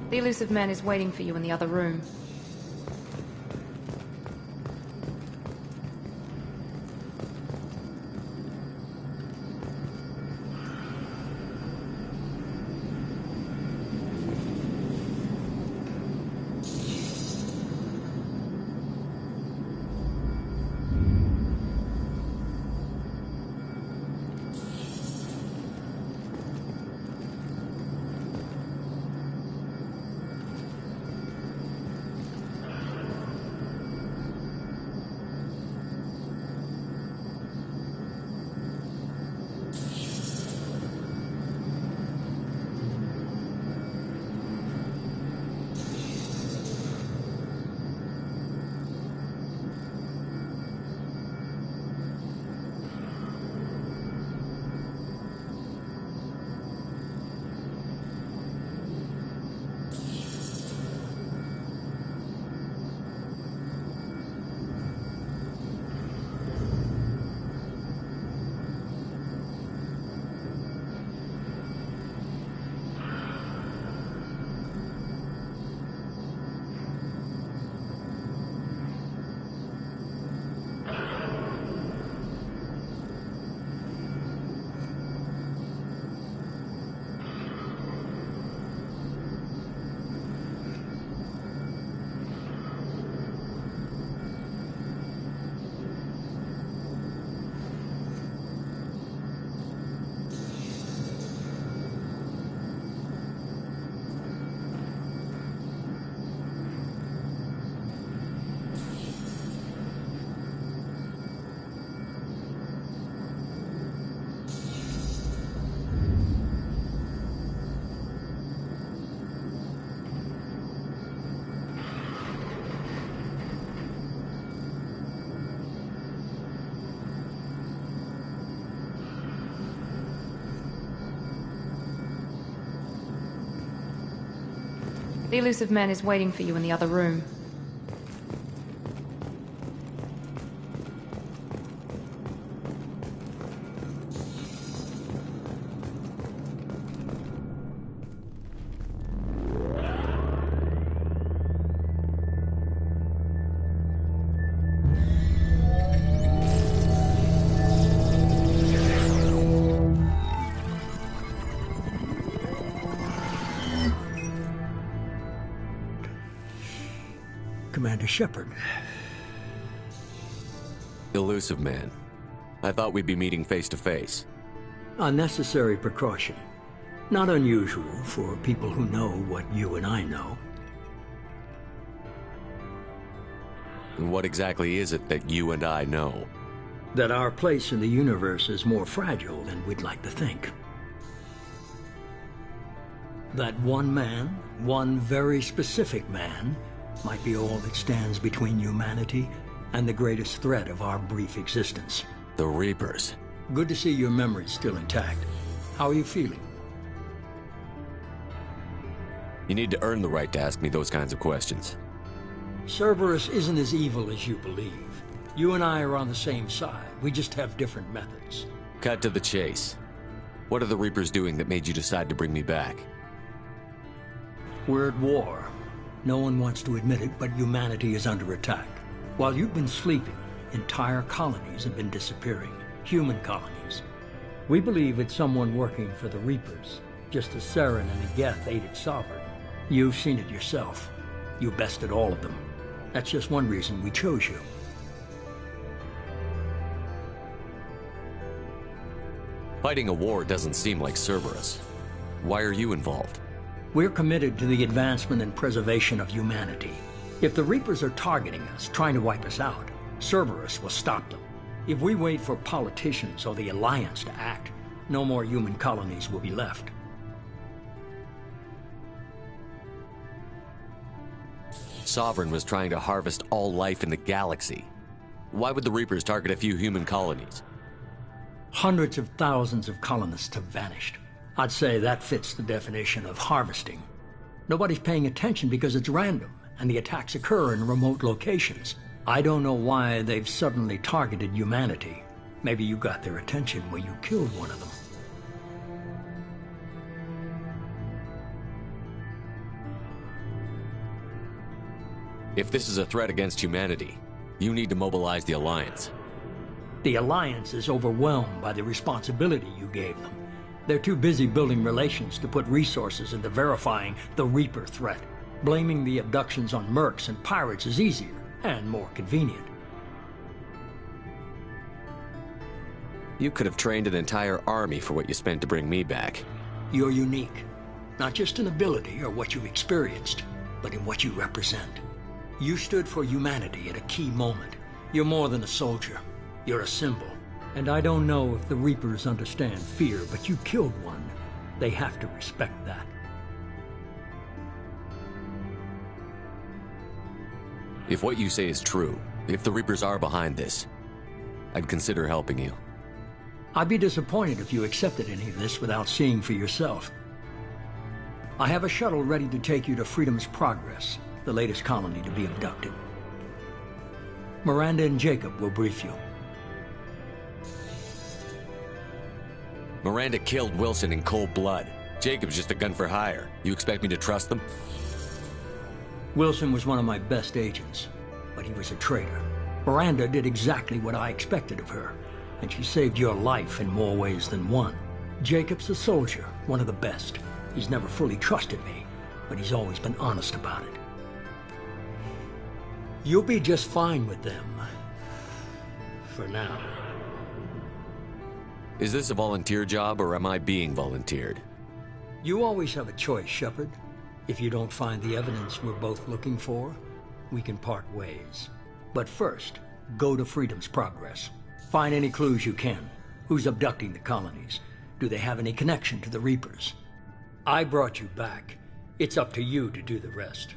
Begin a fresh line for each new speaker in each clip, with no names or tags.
The elusive man is waiting for you in the other room. The elusive man is waiting for you in the other room.
Commander Shepard.
Elusive man. I thought we'd be meeting face to face.
Unnecessary precaution. Not unusual for people who know what you and I know.
And what exactly is it that you and I know?
That our place in the universe is more fragile than we'd like to think. That one man, one very specific man, might be all that stands between humanity and the greatest threat of our brief existence.
The Reapers.
Good to see your memory's still intact. How are you feeling?
You need to earn the right to ask me those kinds of questions.
Cerberus isn't as evil as you believe. You and I are on the same side. We just have different methods.
Cut to the chase. What are the Reapers doing that made you decide to bring me back?
We're at war. No one wants to admit it, but humanity is under attack. While you've been sleeping, entire colonies have been disappearing. Human colonies. We believe it's someone working for the Reapers, just as Saren and the Geth aided Sovereign. You've seen it yourself. You bested all of them. That's just one reason we chose you.
Fighting a war doesn't seem like Cerberus. Why are you involved?
We're committed to the advancement and preservation of humanity. If the Reapers are targeting us, trying to wipe us out, Cerberus will stop them. If we wait for politicians or the Alliance to act, no more human colonies will be left.
Sovereign was trying to harvest all life in the galaxy. Why would the Reapers target a few human colonies?
Hundreds of thousands of colonists have vanished. I'd say that fits the definition of harvesting. Nobody's paying attention because it's random, and the attacks occur in remote locations. I don't know why they've suddenly targeted humanity. Maybe you got their attention when you killed one of them.
If this is a threat against humanity, you need to mobilize the Alliance.
The Alliance is overwhelmed by the responsibility you gave them. They're too busy building relations to put resources into verifying the Reaper threat. Blaming the abductions on mercs and pirates is easier and more convenient.
You could have trained an entire army for what you spent to bring me back.
You're unique, not just in ability or what you've experienced, but in what you represent. You stood for humanity at a key moment. You're more than a soldier. You're a symbol. And I don't know if the Reapers understand fear, but you killed one. They have to respect that.
If what you say is true, if the Reapers are behind this, I'd consider helping you.
I'd be disappointed if you accepted any of this without seeing for yourself. I have a shuttle ready to take you to Freedom's Progress, the latest colony to be abducted. Miranda and Jacob will brief you.
Miranda killed Wilson in cold blood. Jacob's just a gun for hire. You expect me to trust them?
Wilson was one of my best agents, but he was a traitor. Miranda did exactly what I expected of her, and she saved your life in more ways than one. Jacob's a soldier, one of the best. He's never fully trusted me, but he's always been honest about it. You'll be just fine with them. For now.
Is this a volunteer job, or am I being volunteered?
You always have a choice, Shepard. If you don't find the evidence we're both looking for, we can part ways. But first, go to Freedom's Progress. Find any clues you can. Who's abducting the colonies? Do they have any connection to the Reapers? I brought you back. It's up to you to do the rest.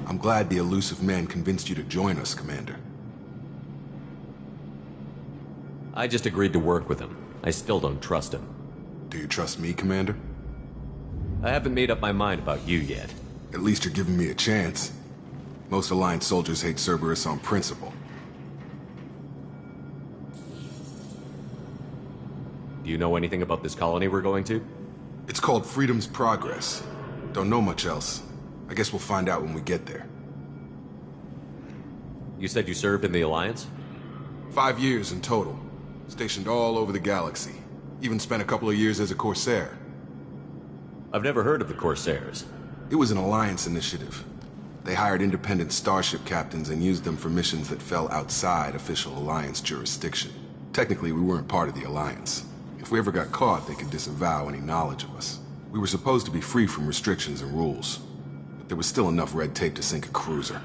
I'm glad the Illusive Man convinced you to join us, Commander.
I just agreed to work with him. I still don't trust him.
Do you trust me, Commander?
I haven't made up my mind about you yet.
At least you're giving me a chance. Most Alliance soldiers hate Cerberus on principle.
Do you know anything about this colony we're going to?
It's called Freedom's Progress. Don't know much else. I guess we'll find out when we get there.
You said you served in the Alliance?
5 years in total. Stationed all over the galaxy. Even spent a couple of years as a Corsair.
I've never heard of the Corsairs.
It was an Alliance initiative. They hired independent starship captains and used them for missions that fell outside official Alliance jurisdiction. Technically, we weren't part of the Alliance. If we ever got caught, they could disavow any knowledge of us. We were supposed to be free from restrictions and rules. But there was still enough red tape to sink a cruiser.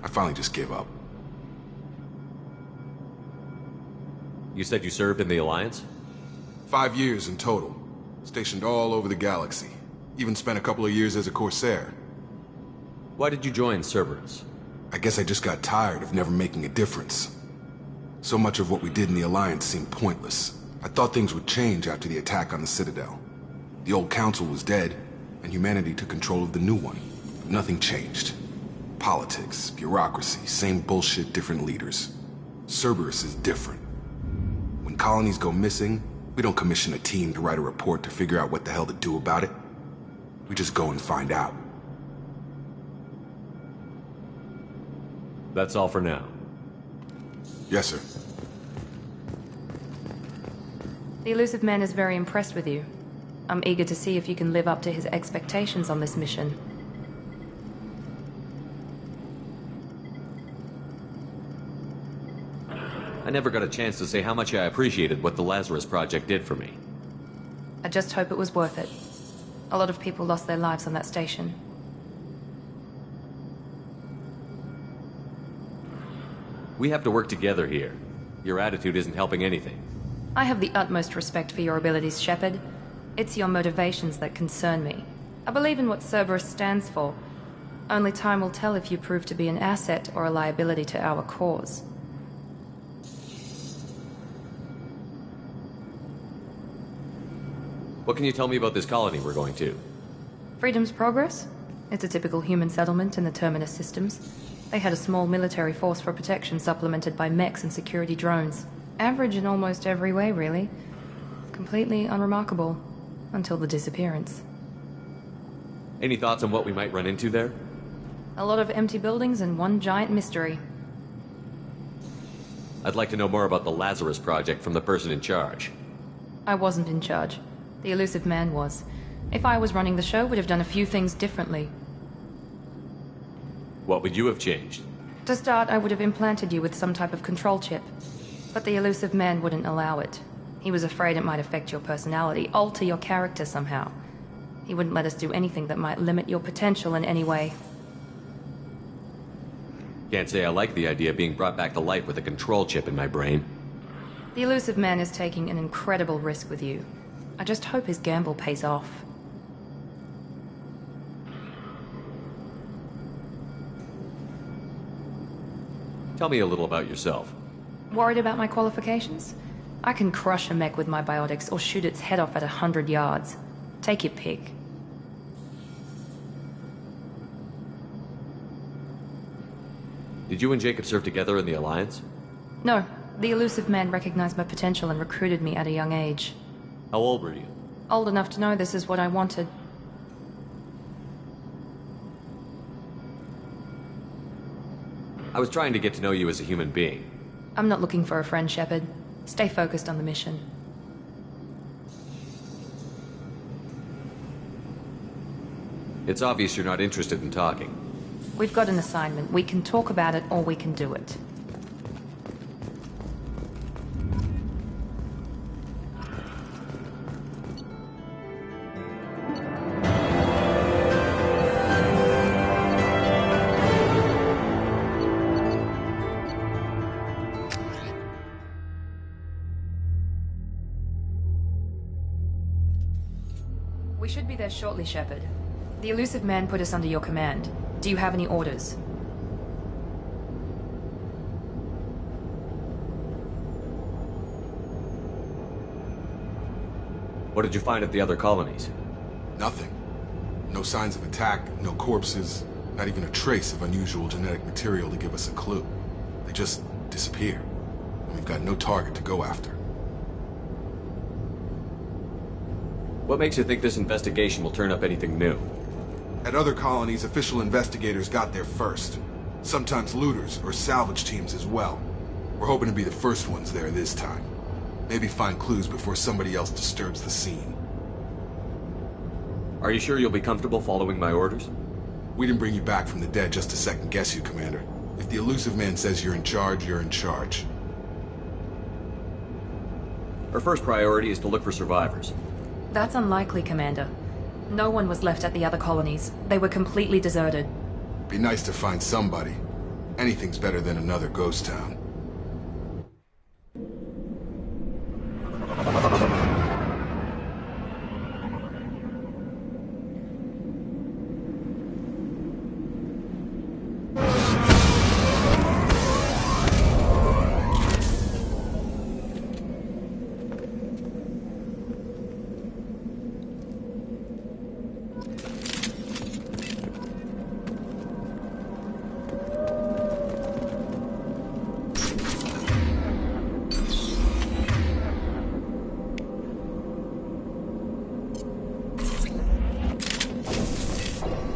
I finally just gave up.
You said you served in the Alliance?
5 years in total. Stationed all over the galaxy. Even spent a couple of years as a Corsair.
Why did you join Cerberus?
I guess I just got tired of never making a difference. So much of what we did in the Alliance seemed pointless. I thought things would change after the attack on the Citadel. The old council was dead, and humanity took control of the new one. But nothing changed. Politics, bureaucracy, same bullshit, different leaders. Cerberus is different. When colonies go missing, we don't commission a team to write a report to figure out what the hell to do about it. We just go and find out.
That's all for now.
Yes, sir.
The Illusive Man is very impressed with you. I'm eager to see if you can live up to his expectations on this mission.
I never got a chance to say how much I appreciated what the Lazarus Project did for me.
I just hope it was worth it. A lot of people lost their lives on that station.
We have to work together here. Your attitude isn't helping anything.
I have the utmost respect for your abilities, Shepard. It's your motivations that concern me. I believe in what Cerberus stands for. Only time will tell if you prove to be an asset or a liability to our cause.
What can you tell me about this colony we're going to?
Freedom's Progress? It's a typical human settlement in the Terminus systems. They had a small military force for protection supplemented by mechs and security drones. Average in almost every way, really. Completely unremarkable. Until the disappearance.
Any thoughts on what we might run into there?
A lot of empty buildings and one giant mystery.
I'd like to know more about the Lazarus Project from the person in charge.
I wasn't in charge. The Illusive Man was. If I was running the show, would have done a few things differently.
What would you have changed?
To start, I would have implanted you with some type of control chip. But the Illusive Man wouldn't allow it. He was afraid it might affect your personality, alter your character somehow. He wouldn't let us do anything that might limit your potential in any way.
Can't say I like the idea of being brought back to life with a control chip in my brain.
The Illusive Man is taking an incredible risk with you. I just hope his gamble pays off.
Tell me a little about yourself.
Worried about my qualifications? I can crush a mech with my biotics or shoot its head off at 100 yards. Take your pick.
Did you and Jacob serve together in the Alliance?
No, the Illusive Man recognized my potential and recruited me at a young age.
How old were you?
Old enough to know this is what I wanted.
I was trying to get to know you as a human being.
I'm not looking for a friend, Shepard. Stay focused on the mission.
It's obvious you're not interested in talking.
We've got an assignment. We can talk about it or we can do it. We should be there shortly, Shepard. The Illusive Man put us under your command. Do you have any orders?
What did you find at the other colonies?
Nothing. No signs of attack, no corpses, not even a trace of unusual genetic material to give us a clue. They just disappear. And we've got no target to go after.
What makes you think this investigation will turn up anything new?
At other colonies, official investigators got there first. Sometimes looters or salvage teams as well. We're hoping to be the first ones there this time. Maybe find clues before somebody else disturbs the scene.
Are you sure you'll be comfortable following my orders?
We didn't bring you back from the dead just to second guess you, Commander. If the Illusive Man says you're in charge, you're in charge.
Our first priority is to look for survivors.
That's unlikely, Commander. No one was left at the other colonies. They were completely deserted.
Be nice to find somebody. Anything's better than another ghost town.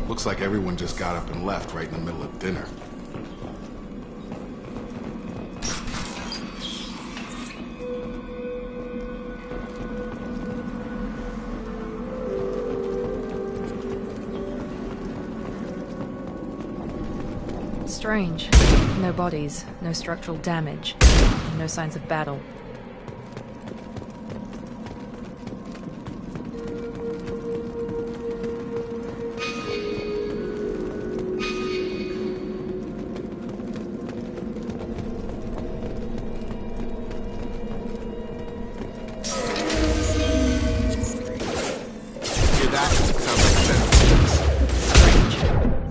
Looks like everyone just got up and left right in the middle of dinner.
Strange. No bodies, no structural damage, no signs of battle.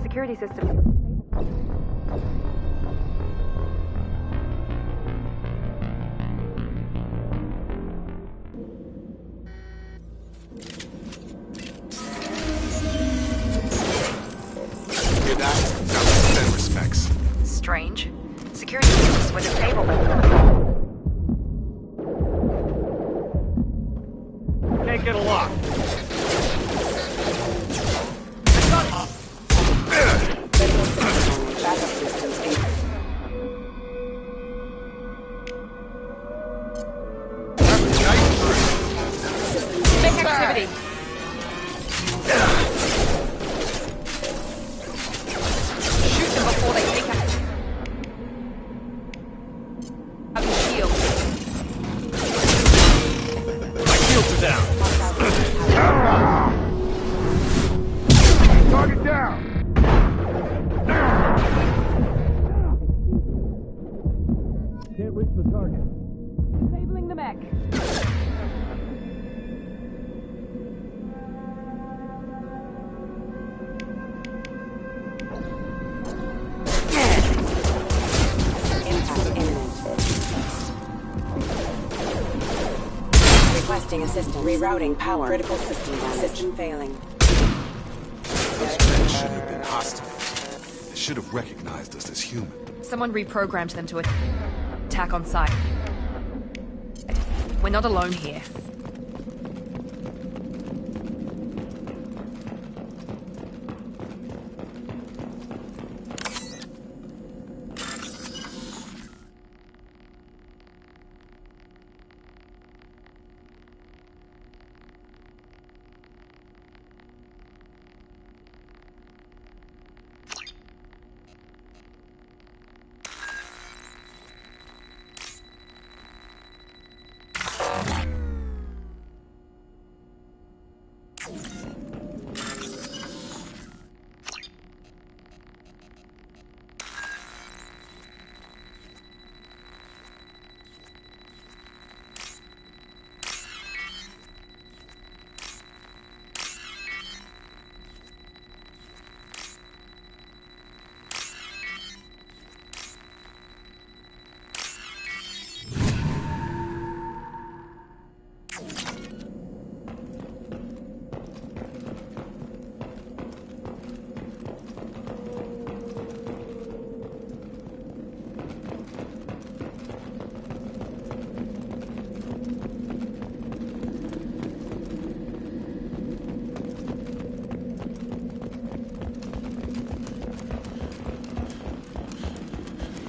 Security system.
Hear that? Sounds like 10 respects.
Strange. Security systems were disabled.
Can't get a lock.
Make activity. Shoot them before they take out the shield.
My shields are down. Target down. Can't reach the target.
Disabling the mech.
Requesting assistance. Rerouting power. Critical system damage. System failing.
Those men shouldn't have been hostile. They should have recognized us as human.
Someone reprogrammed them to attack on sight. We're not alone here.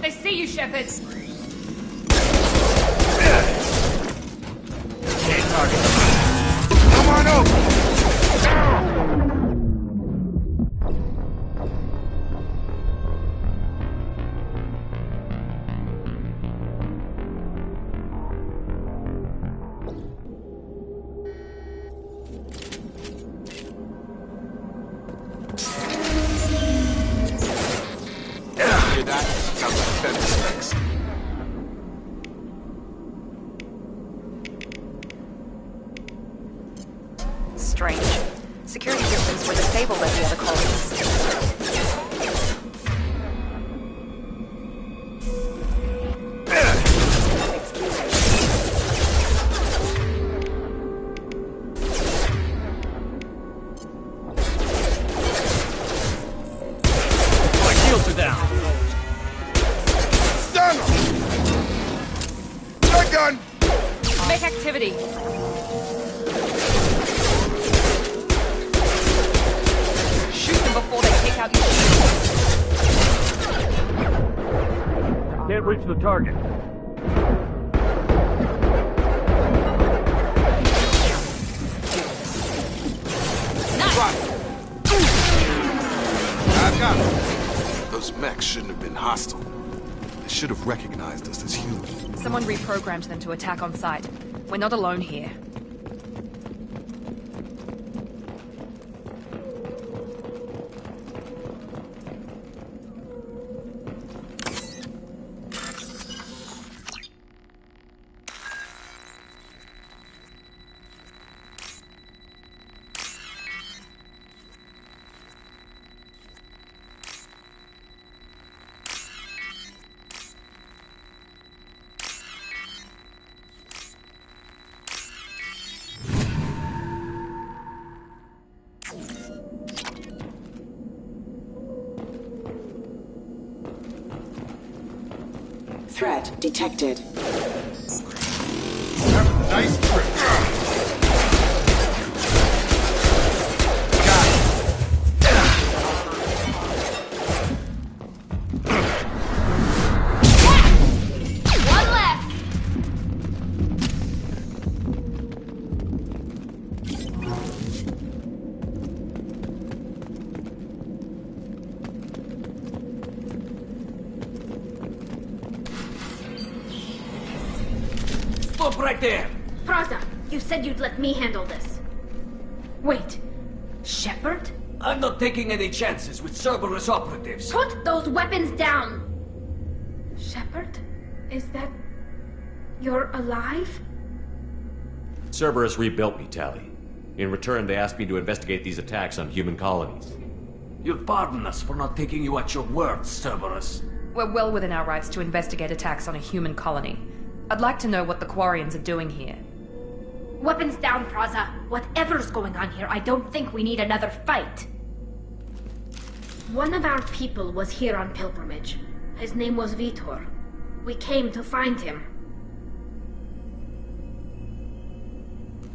They see you, Shepard.
Can't target.
Come on over! Hear that?
strange. Security systems were disabled at the other colonies.
My shields are down.
Stun him! Shotgun!
Make activity! Shoot them before they take out your shield.
Can't reach the target.
I've got him. Those mechs shouldn't have been hostile. They should have recognized us as human.
Someone reprogrammed them to attack on sight. We're not alone here.
Threat detected.
Nice trick.
One left!
Stop right there!
Praza, you said you'd let me handle this. Wait, Shepard?
I'm not taking any chances with Cerberus operatives.
Put those weapons down! Shepard? Is that... you're alive?
Cerberus rebuilt me, Tali. In return, they asked me to investigate these attacks on human colonies.
You'll pardon us for not taking you at your word, Cerberus.
We're well within our rights to investigate attacks on a human colony. I'd like to know what the Quarians are doing here.
Weapons down, Praza. Whatever's going on here, I don't think we need another fight. One of our people was here on pilgrimage. His name was Vitor. We came to find him.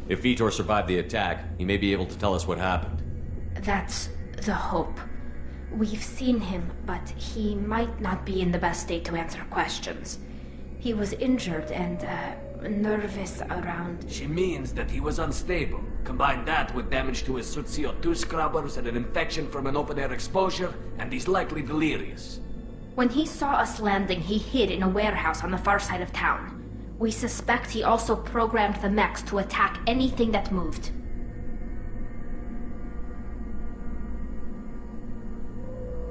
If Vitor survived the attack, he may be able to tell us what happened.
That's the hope. We've seen him, but he might not be in the best state to answer questions. He was injured and, nervous around...
She means that he was unstable. Combine that with damage to his suit CO2 scrubbers and an infection from an open-air exposure, and he's likely delirious.
When he saw us landing, he hid in a warehouse on the far side of town. We suspect he also programmed the mechs to attack anything that moved.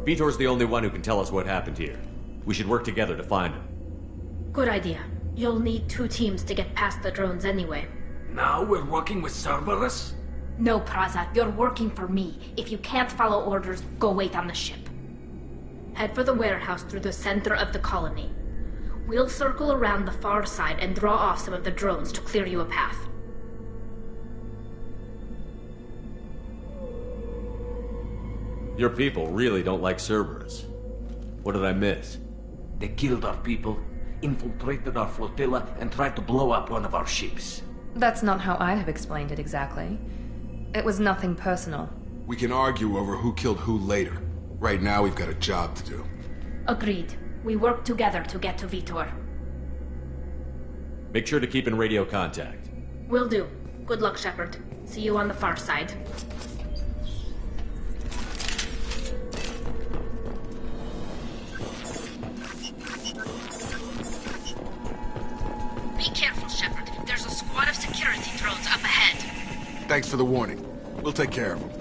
Vitor's the only one who can tell us what happened here. We should work together to find him.
Good idea. You'll need 2 teams to get past the drones anyway.
Now we're working with Cerberus?
No, Praza, you're working for me. If you can't follow orders, go wait on the ship. Head for the warehouse through the center of the colony. We'll circle around the far side and draw off some of the drones to clear you a path.
Your people really don't like Cerberus. What did I miss?
They killed our people, infiltrated our flotilla, and tried to blow up one of our ships.
That's not how I'd have explained it exactly. It was nothing personal.
We can argue over who killed who later. Right now, we've got a job to do.
Agreed. We work together to get to Vitor.
Make sure to keep in radio contact.
Will do. Good luck, Shepard. See you on the far side. Be careful, Shepard. There's a squad of security drones up ahead.
Thanks for the warning. We'll take care of them.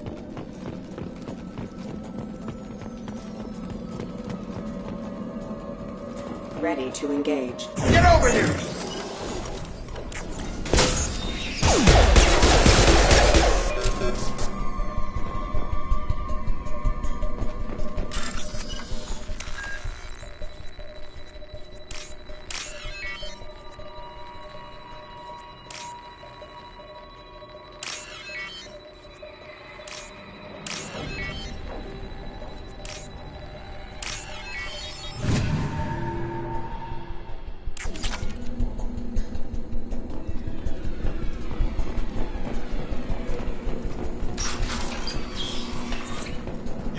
Ready to engage.
Get over here!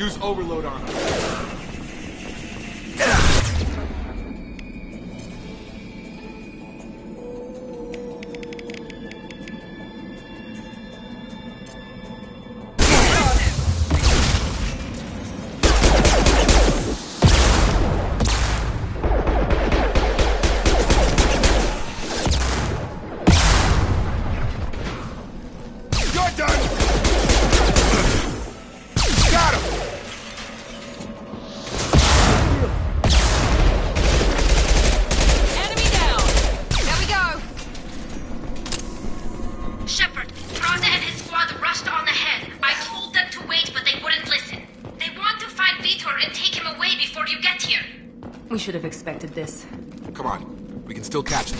Use overload on him.
We should have expected this.
Come on, we can still catch them.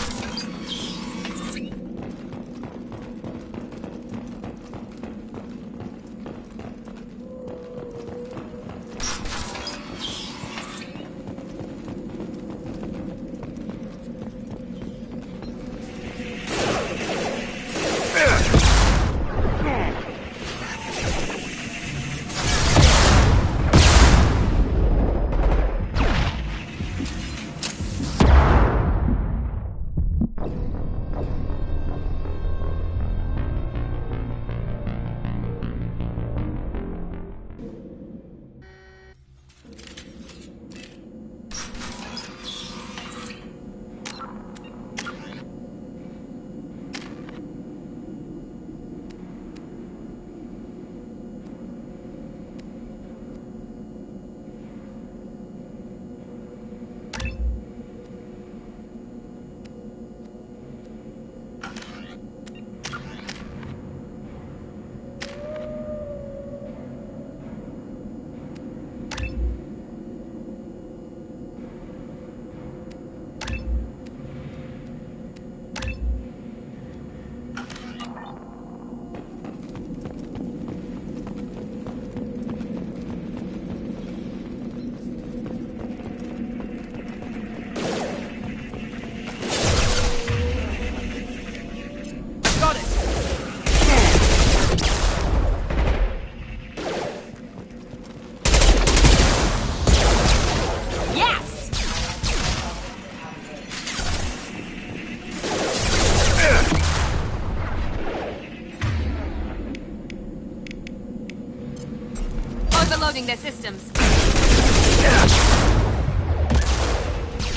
Overloading their systems.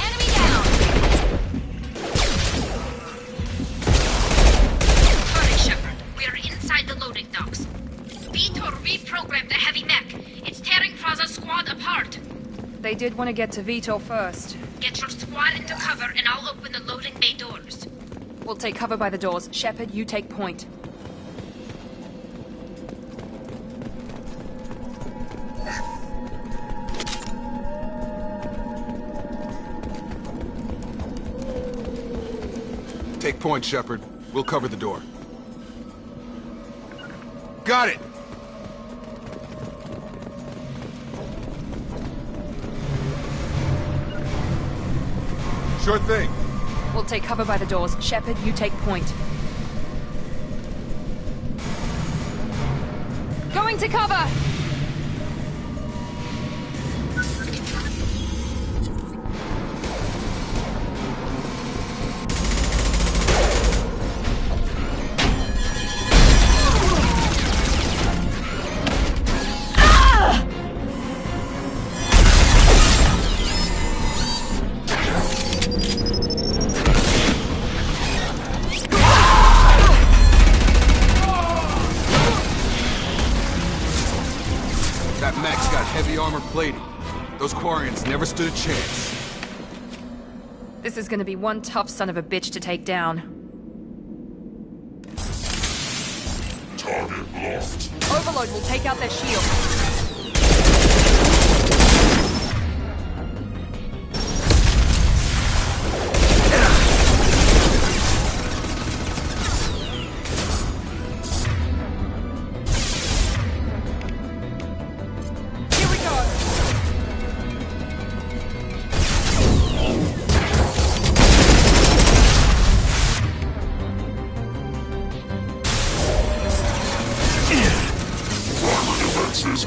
Enemy down!
Sorry, Shepard. We are inside the loading docks. Vitor reprogrammed the heavy mech. It's tearing Praza's squad apart.
They did want to get to Vito first.
Get your squad into cover and I'll open the loading bay doors.
We'll take cover by the doors. Shepard, you take point.
Take point, Shepard. We'll cover the door. Got it! Sure thing.
We'll take cover by the doors. Shepard, you take point. Going to cover!
That mech's got heavy armor plating. Those Quarians never stood a chance.
This is gonna be one tough son of a bitch to take down.
Target locked.
Overload will take out their shield.
Is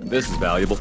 This is valuable.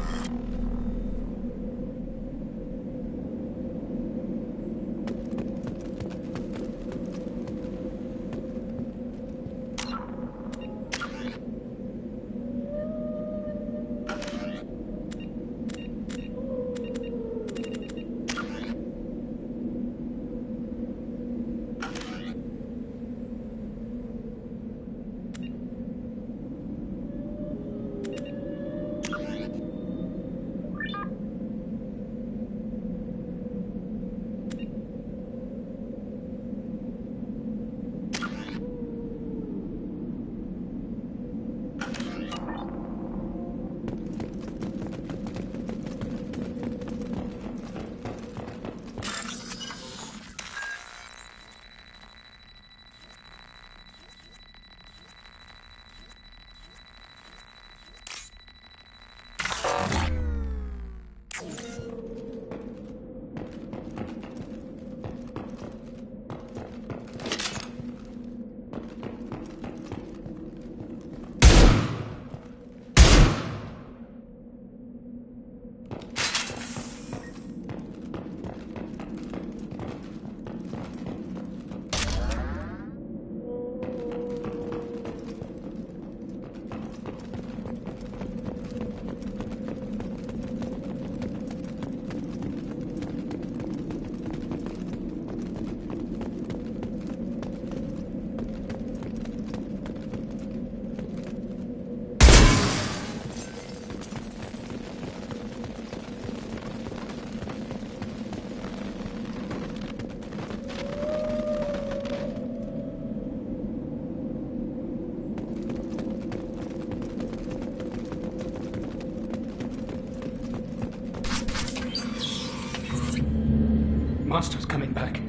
Monsters coming back.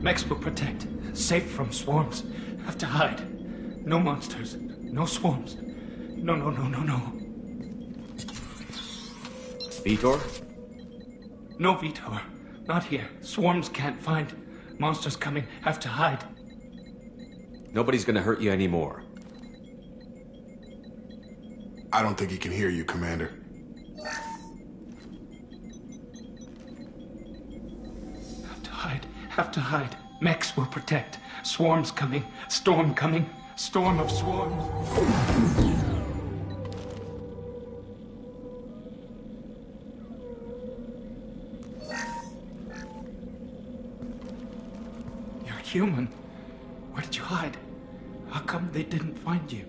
Mechs will protect. Safe from swarms. Have to hide. No monsters. No swarms. No.
Vitor?
No, Vitor. Not here. Swarms can't find. Monsters coming. Have to hide.
Nobody's gonna hurt you anymore.
I don't think he can hear you, Commander.
Have to hide. Mechs will protect. Swarms coming. Storm coming. Storm of swarms. You're human. Where did you hide? How come they didn't find you?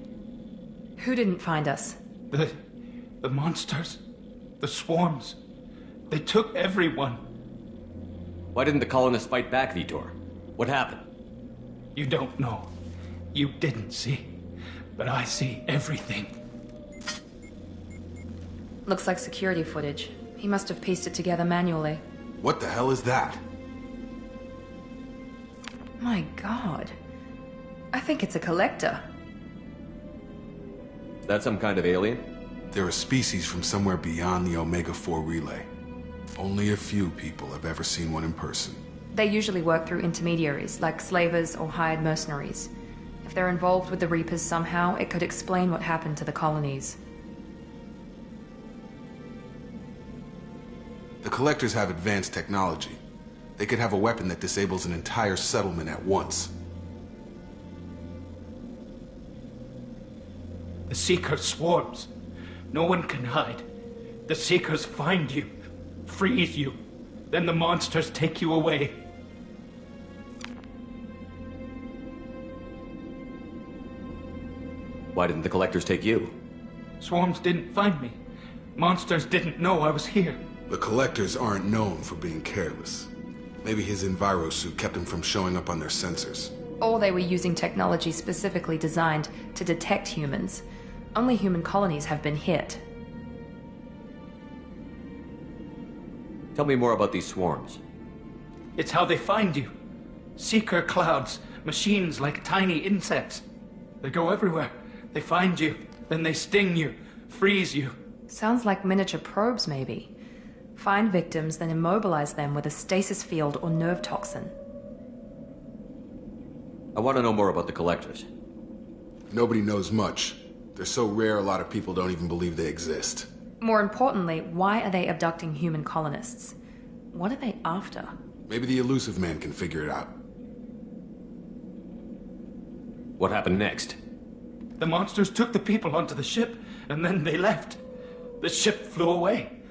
Who didn't find us?
The monsters. The swarms. They took everyone.
Why didn't the colonists fight back, Vitor? What happened?
You don't know. You didn't see. But I see everything.
Looks like security footage. He must have pieced it together manually.
What the hell is that?
My God. I think it's a collector.
Is that some kind of alien?
They're a species from somewhere beyond the Omega-4 relay. Only a few people have ever seen one in person.
They usually work through intermediaries, like slavers or hired mercenaries. If they're involved with the Reapers somehow, it could explain what happened to the colonies.
The Collectors have advanced technology. They could have a weapon that disables an entire settlement at once.
The Seeker swarms. No one can hide. The Seekers find you, freeze you, then the monsters take you away.
Why didn't the Collectors take you?
Swarms didn't find me. Monsters didn't know I was here.
The Collectors aren't known for being careless. Maybe his envirosuit kept him from showing up on their sensors.
Or they were using technology specifically designed to detect humans. Only human colonies have been hit.
Tell me more about these swarms.
It's how they find you. Seeker clouds, machines like tiny insects. They go everywhere. They find you, then they sting you, freeze you.
Sounds like miniature probes, maybe. Find victims, then immobilize them with a stasis field or nerve toxin.
I want to know more about the Collectors.
Nobody knows much. They're so rare a lot of people don't even believe they exist.
More importantly, why are they abducting human colonists? What are they after?
Maybe the Illusive Man can figure it out.
What happened next?
The monsters took the people onto the ship, and then they left. The ship flew away.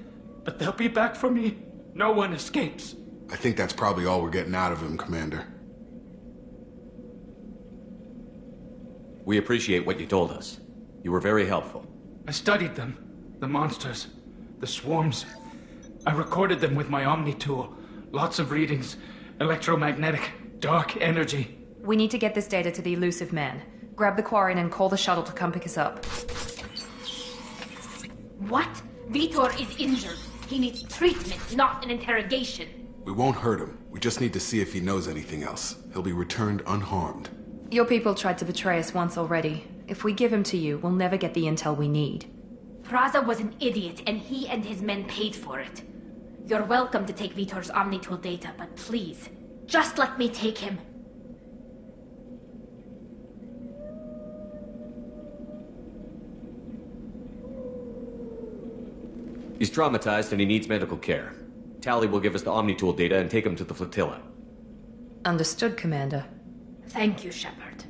But they'll be back for me. No one escapes.
I think that's probably all we're getting out of him, Commander.
We appreciate what you told us. You were very helpful.
I studied them. The monsters. The swarms. I recorded them with my Omni tool. Lots of readings. Electromagnetic. Dark energy.
We need to get this data to the Illusive Man. Grab the Quarian and call the shuttle to come pick us up.
What? Vitor is injured. He needs treatment, not an interrogation.
We won't hurt him. We just need to see if he knows anything else. He'll be returned unharmed.
Your people tried to betray us once already. If we give him to you, we'll never get the intel we need.
Praza was an idiot, and he and his men paid for it. You're welcome to take Vitor's Omnitool data, but please, just let me take him.
He's traumatized and he needs medical care. Tali will give us the Omnitool data and take him to the flotilla.
Understood, Commander.
Thank you, Shepard.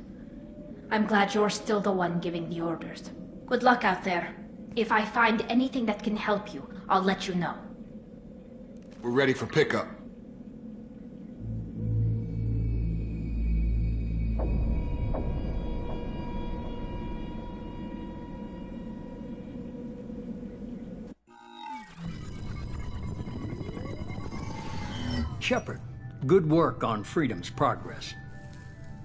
I'm glad you're still the one giving the orders. Good luck out there. If I find anything that can help you, I'll let you know.
We're ready for pickup.
Shepard, good work on Freedom's progress.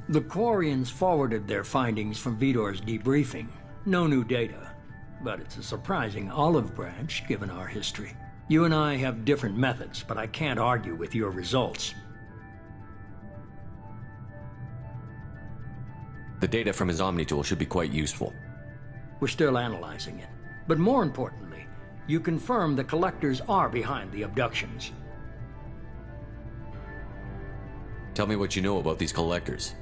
The Quarians forwarded their findings from Vitor's debriefing. No new data, but it's a surprising olive branch given our history. You and I have different methods, but I can't argue with your results.
The data from his Omnitool should be quite useful.
We're still analyzing it. But more importantly, you confirm the Collectors are behind the abductions.
Tell me what you know about these Collectors.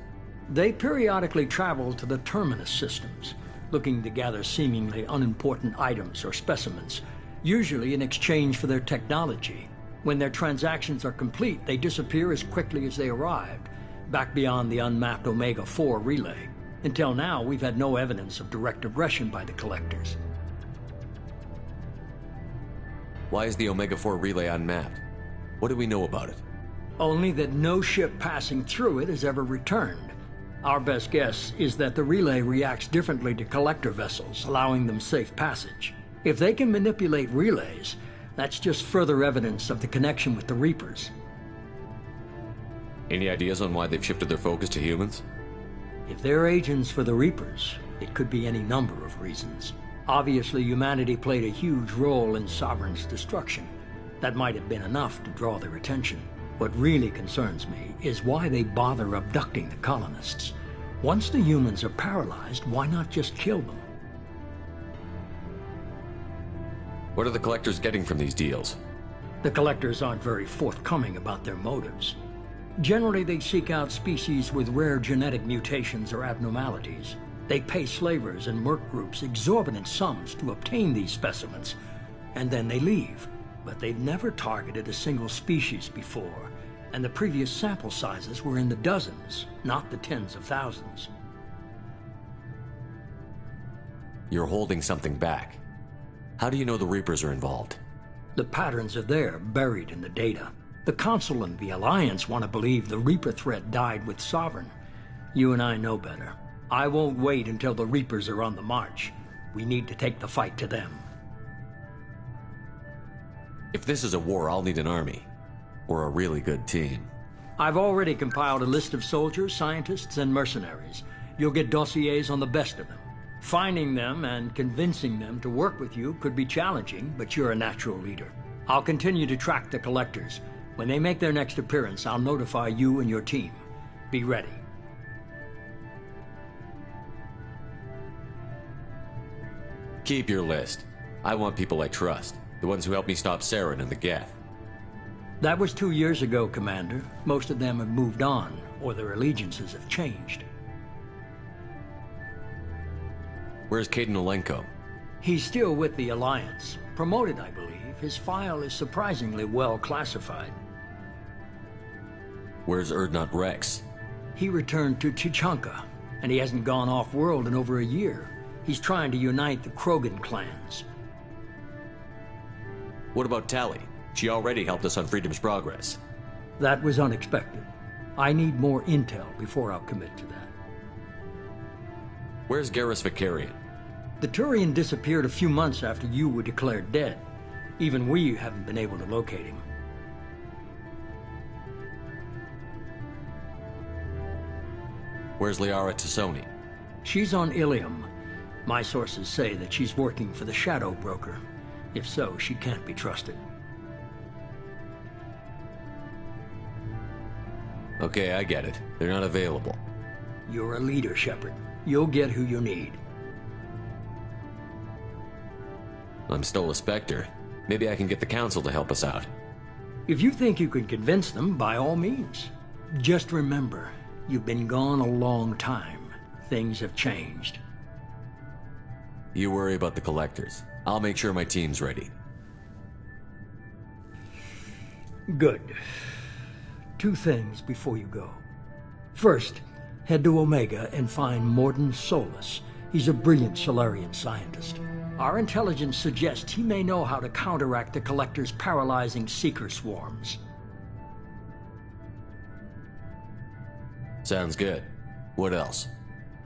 They periodically travel to the Terminus systems, looking to gather seemingly unimportant items or specimens, usually in exchange for their technology. When their transactions are complete, they disappear as quickly as they arrived, back beyond the unmapped Omega-4 relay. Until now, we've had no evidence of direct aggression by the Collectors.
Why is the Omega-4 relay unmapped? What do we know about it?
Only that no ship passing through it has ever returned. Our best guess is that the relay reacts differently to Collector vessels, allowing them safe passage. If they can manipulate relays, that's just further evidence of the connection with the Reapers.
Any ideas on why they've shifted their focus to humans?
If they're agents for the Reapers, it could be any number of reasons. Obviously, humanity played a huge role in Sovereign's destruction. That might have been enough to draw their attention. What really concerns me is why they bother abducting the colonists. Once the humans are paralyzed, why not just kill them?
What are the Collectors getting from these deals?
The Collectors aren't very forthcoming about their motives. Generally, they seek out species with rare genetic mutations or abnormalities. They pay slavers and merc groups exorbitant sums to obtain these specimens, and then they leave. But they've never targeted a single species before, and the previous sample sizes were in the dozens, not the tens of thousands.
You're holding something back. How do you know the Reapers are involved?
The patterns are there, buried in the data. The Council and the Alliance want to believe the Reaper threat died with Sovereign. You and I know better. I won't wait until the Reapers are on the march. We need to take the fight to them.
If this is a war, I'll need an army. Or a really good team.
I've already compiled a list of soldiers, scientists, and mercenaries. You'll get dossiers on the best of them. Finding them and convincing them to work with you could be challenging, but you're a natural leader. I'll continue to track the Collectors. When they make their next appearance, I'll notify you and your team. Be ready.
Keep your list. I want people I trust. The ones who helped me stop Saren and the Geth.
That was 2 years ago, Commander. Most of them have moved on, or their allegiances have changed.
Where's Kaidan Olenko?
He's still with the Alliance. Promoted, I believe. His file is surprisingly well classified.
Where's Urdnot Rex?
He returned to Tuchanka, and he hasn't gone off-world in over a year. He's trying to unite the Krogan clans.
What about Tali? She already helped us on Freedom's Progress.
That was unexpected. I need more intel before I'll commit to that.
Where's Garrus Vakarian?
The Turian disappeared a few months after you were declared dead. Even we haven't been able to locate him.
Where's Liara Tassoni?
She's on Ilium. My sources say that she's working for the Shadow Broker. If so, she can't be trusted.
Okay, I get it. They're not available.
You're a leader, Shepard. You'll get who you need.
I'm Stola Spectre. Maybe I can get the Council to help us out.
If you think you can convince them, by all means. Just remember, you've been gone a long time. Things have changed.
You worry about the Collectors. I'll make sure my team's ready.
Good. 2 things before you go. First, head to Omega and find Mordin Solus. He's a brilliant Solarian scientist. Our intelligence suggests he may know how to counteract the Collector's paralyzing Seeker swarms.
Sounds good. What else?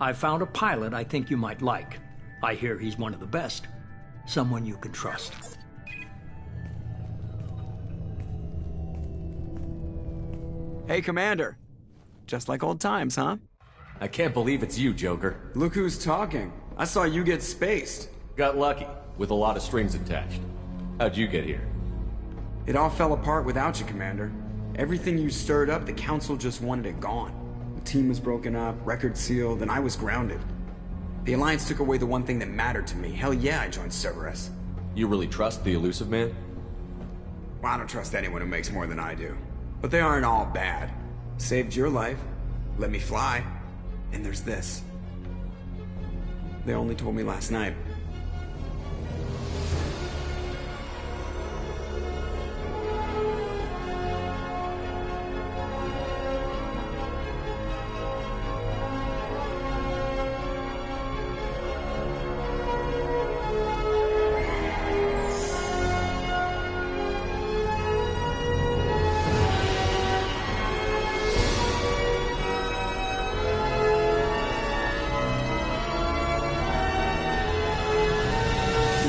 I found a pilot I think you might like. I hear he's one of the best. Someone you can trust.
Hey, Commander. Just like old times, huh?
I can't believe it's you, Joker.
Look who's talking. I saw you get spaced.
Got lucky, with a lot of strings attached. How'd you get here?
It all fell apart without you, Commander. Everything you stirred up, the Council just wanted it gone. The team was broken up, record sealed, and I was grounded. The Alliance took away the one thing that mattered to me. Hell yeah, I joined Cerberus.
You really trust the Illusive Man?
Well, I don't trust anyone who makes more than I do. But they aren't all bad. Saved your life, let me fly, and there's this. They only told me last night.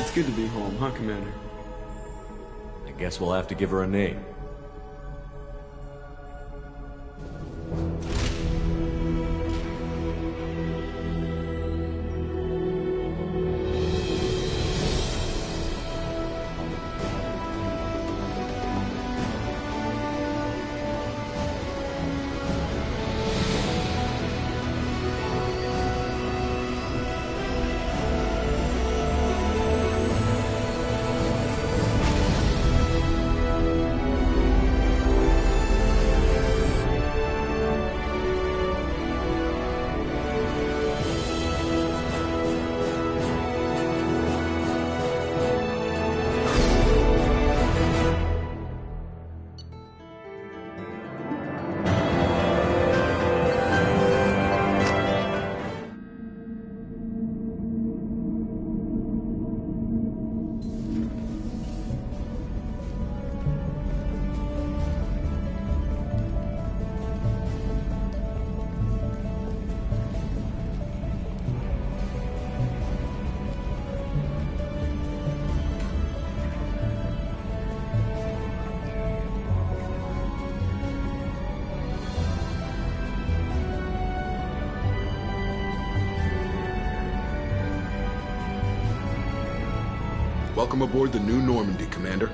It's good to be home, huh, Commander?
I guess we'll have to give her a name.
Welcome aboard the New Normandy, Commander.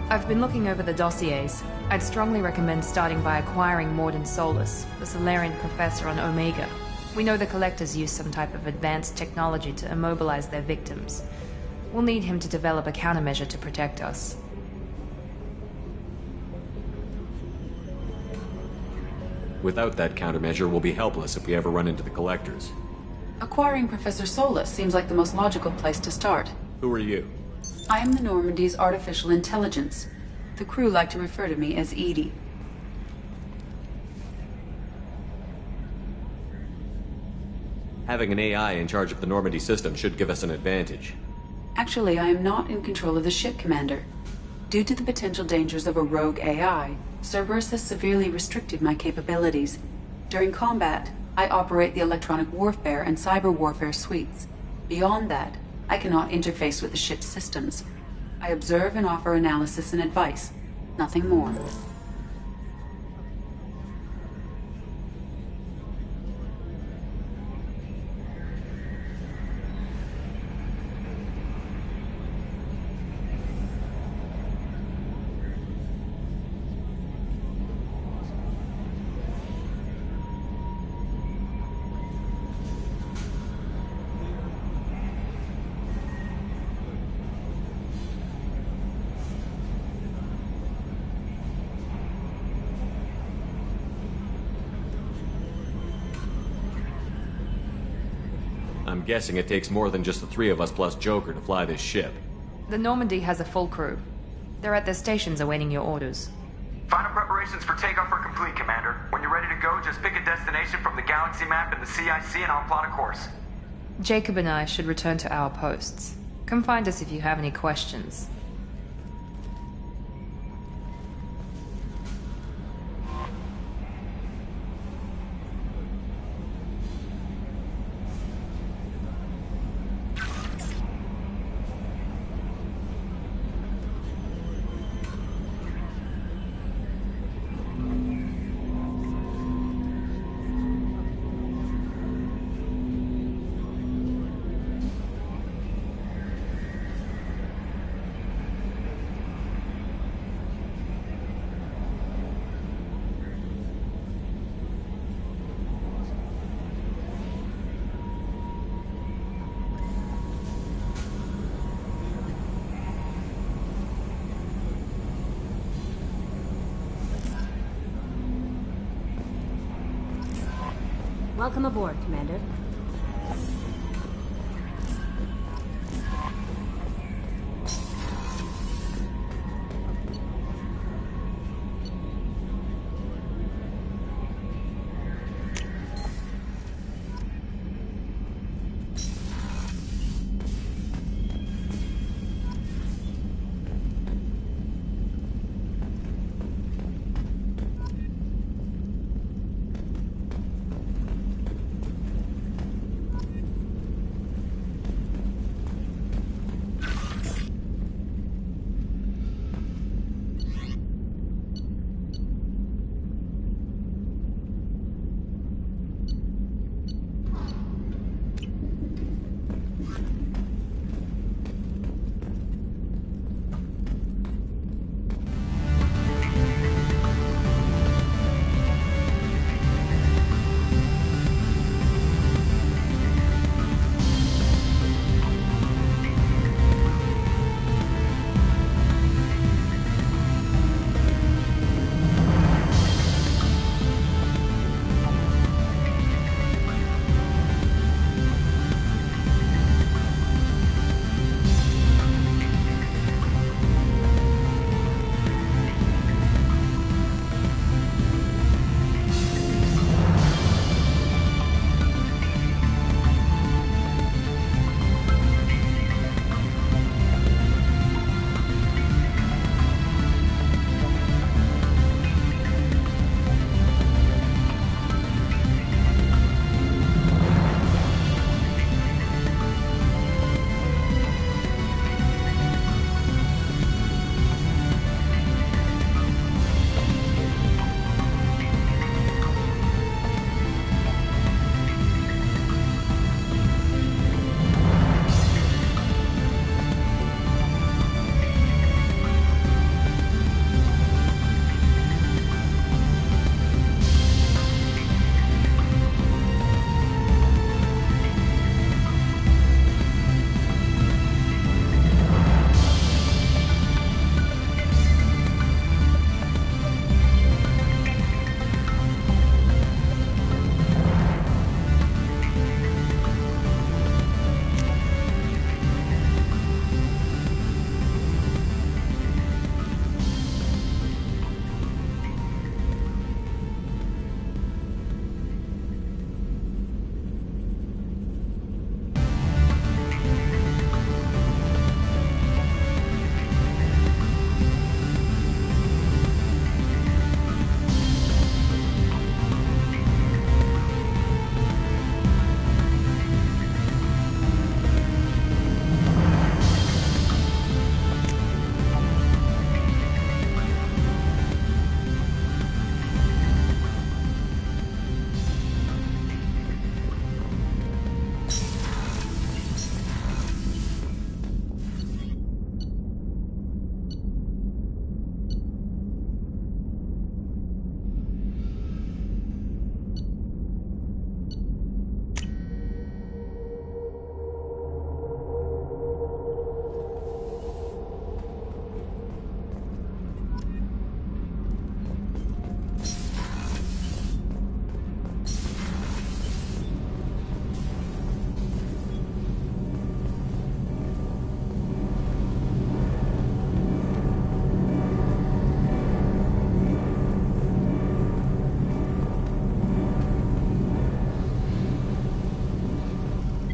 I've been looking over the dossiers. I'd strongly recommend starting by acquiring Mordin Solus, the Solarian professor on Omega. We know the Collectors use some type of advanced technology to immobilize their victims. We'll need him to develop a countermeasure to protect us.
Without that countermeasure, we'll be helpless if we ever run into the Collectors.
Acquiring Professor Solus seems like the most logical place to start.
Who are you?
I am the Normandy's artificial intelligence. The crew like to refer to me as EDI.
Having an AI in charge of the Normandy system should give us an advantage.
Actually, I am not in control of the ship, Commander. Due to the potential dangers of a rogue AI, Cerberus has severely restricted my capabilities. During combat, I operate the electronic warfare and cyber warfare suites. Beyond that, I cannot interface with the ship's systems. I observe and offer analysis and advice. Nothing more.
I'm guessing it takes more than just the three of us plus Joker to fly this ship.
The Normandy has a full crew. They're at their stations awaiting your orders.
Final preparations for takeoff are complete, Commander. When you're ready to go, just pick a destination from the galaxy map in the CIC and I'll plot a course.
Jacob and I should return to our posts. Come find us if you have any questions.
Welcome aboard, Commander.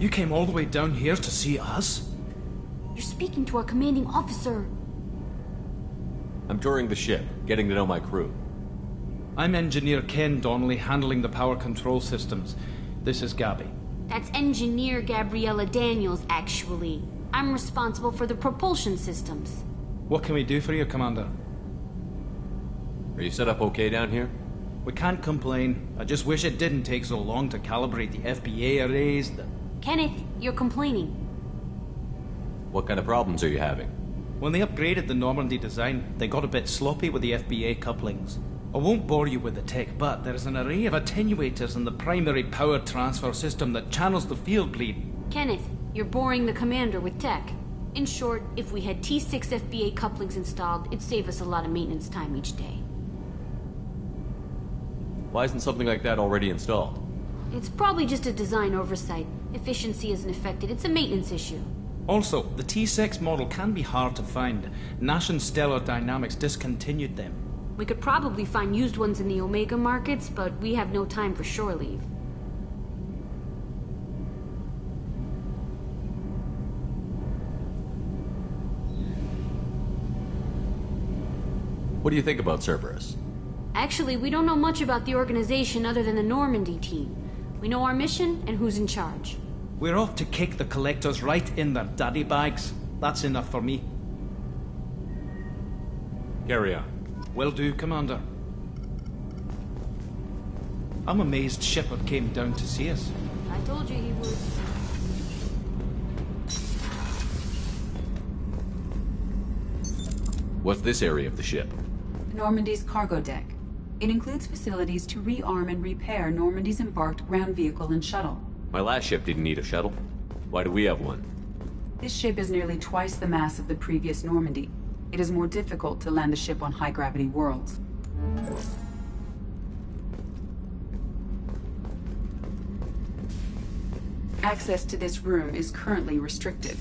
You came all the way down here to see us?
You're speaking to our commanding officer.
I'm touring the ship, getting to know my crew.
I'm Engineer Ken Donnelly, handling the power control systems. This is Gabby.
That's Engineer Gabriella Daniels, actually. I'm responsible for the propulsion systems.
What can we do for you, Commander?
Are you set up okay down here?
We can't complain. I just wish it didn't take so long to calibrate the FBA arrays.
Kenneth, you're complaining.
What kind of problems are you having?
When they upgraded the Normandy design, they got a bit sloppy with the FBA couplings. I won't bore you with the tech, but there's an array of attenuators in the primary power transfer system that channels the field bleed.
Kenneth, you're boring the commander with tech. In short, if we had T6 FBA couplings installed, it'd save us a lot of maintenance time each day.
Why isn't something like that already installed?
It's probably just a design oversight. Efficiency isn't affected, it's a maintenance issue.
Also, the T6 model can be hard to find. Nash and Stellar Dynamics discontinued them.
We could probably find used ones in the Omega markets, but we have no time for shore leave.
What do you think about Cerberus?
Actually, we don't know much about the organization other than the Normandy team. We know our mission and who's in charge.
We're off to kick the Collectors right in their daddy bags. That's enough for me.
Carry on.
Will do, Commander. I'm amazed Shepard came down to see us.
I told you he would.
What's this area of the ship?
Normandy's cargo deck. It includes facilities to rearm and repair Normandy's embarked ground vehicle and shuttle.
My last ship didn't need a shuttle. Why do we have one?
This ship is nearly twice the mass of the previous Normandy. It is more difficult to land the ship on high-gravity worlds. Access to this room is currently restricted.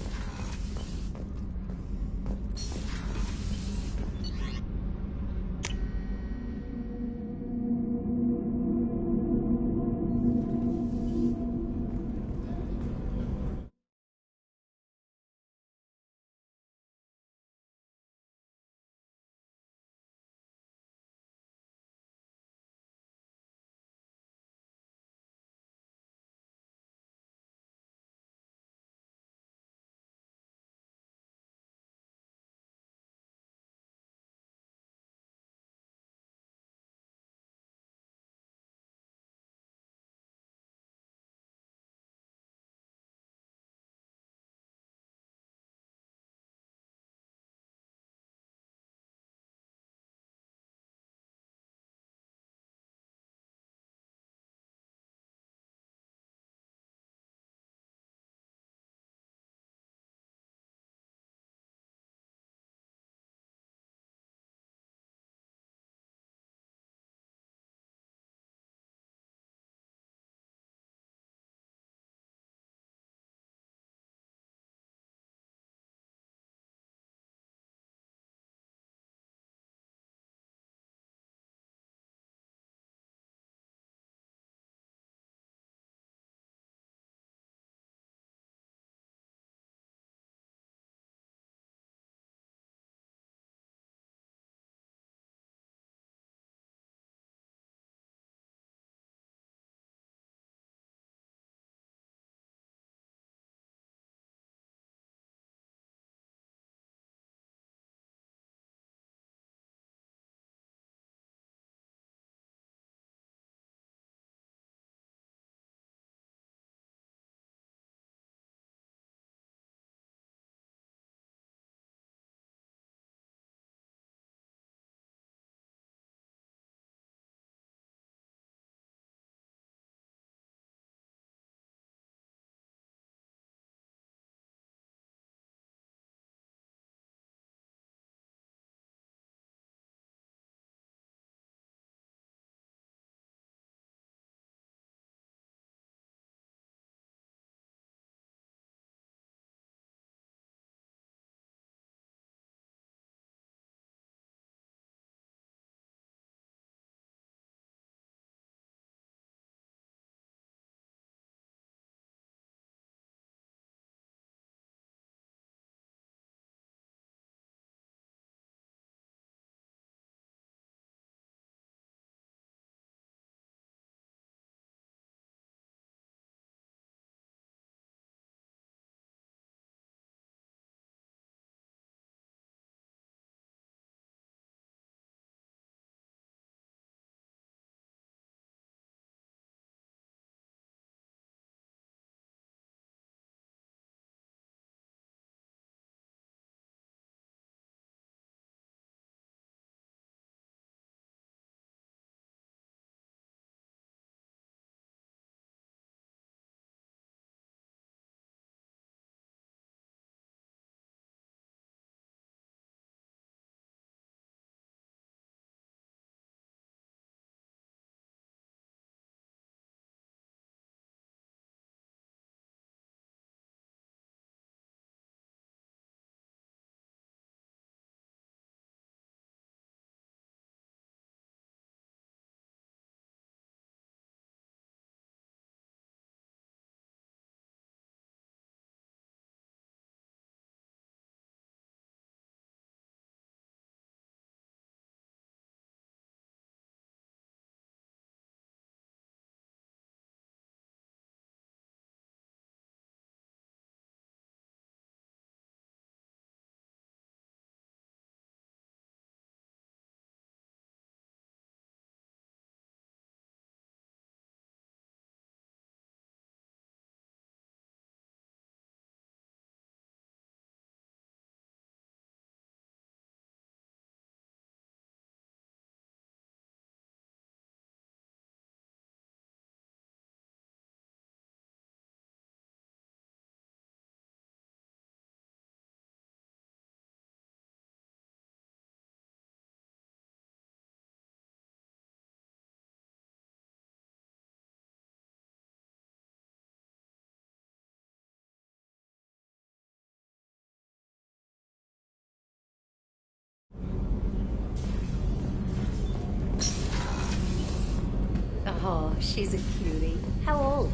Oh, she's a cutie. How old?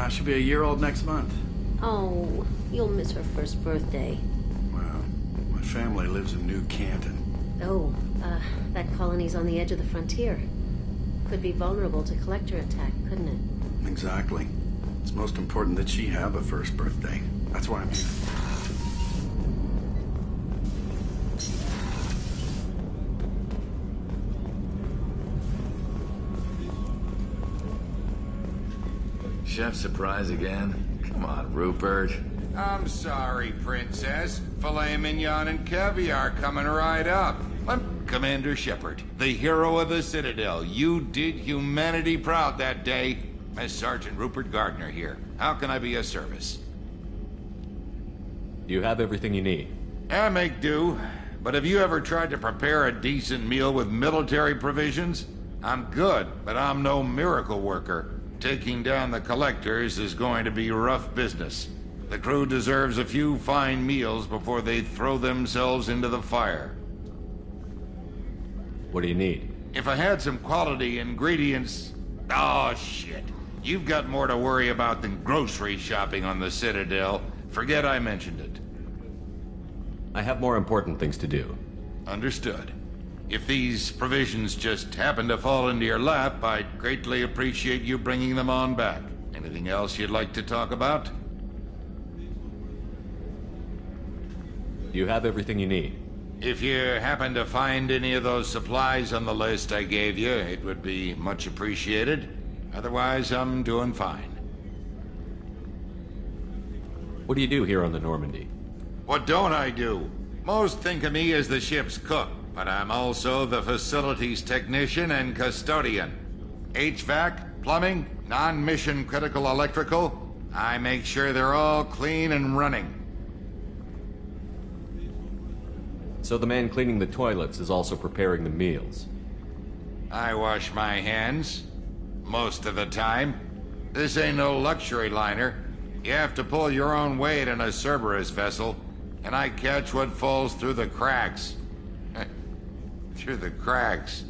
She'll be a year old next month.
Oh, you'll miss her first birthday.
Well, my family lives in New Canton.
Oh, that colony's on the edge of the frontier. Could be vulnerable to collector attack, couldn't it?
Exactly. It's most important that she have a first birthday. That's why I'm here.
Chef surprise again? Come on, Rupert.
I'm sorry, Princess. Filet mignon and caviar coming right up. I'm Commander Shepard, the hero of the Citadel. You did humanity proud that day. As Sergeant Rupert Gardner here. How can I be of service?
You have everything you need.
I make do. But have you ever tried to prepare a decent meal with military provisions? I'm good, but I'm no miracle worker. Taking down the collectors is going to be rough business. The crew deserves a few fine meals before they throw themselves into the fire.
What do you need?
If I had some quality ingredients... Oh, shit. You've got more to worry about than grocery shopping on the Citadel. Forget I mentioned it.
I have more important things to do.
Understood. If these provisions just happen to fall into your lap, I'd greatly appreciate you bringing them on back. Anything else you'd like to talk about?
You have everything you need.
If you happen to find any of those supplies on the list I gave you, it would be much appreciated. Otherwise, I'm doing fine.
What do you do here on the Normandy?
What don't I do? Most think of me as the ship's cook, but I'm also the facilities technician and custodian. HVAC, plumbing, non-mission critical electrical. I make sure they're all clean and running.
So the man cleaning the toilets is also preparing the meals.
I wash my hands. Most of the time. This ain't no luxury liner. You have to pull your own weight in a Cerberus vessel, and I catch what falls through the cracks. Through the cracks.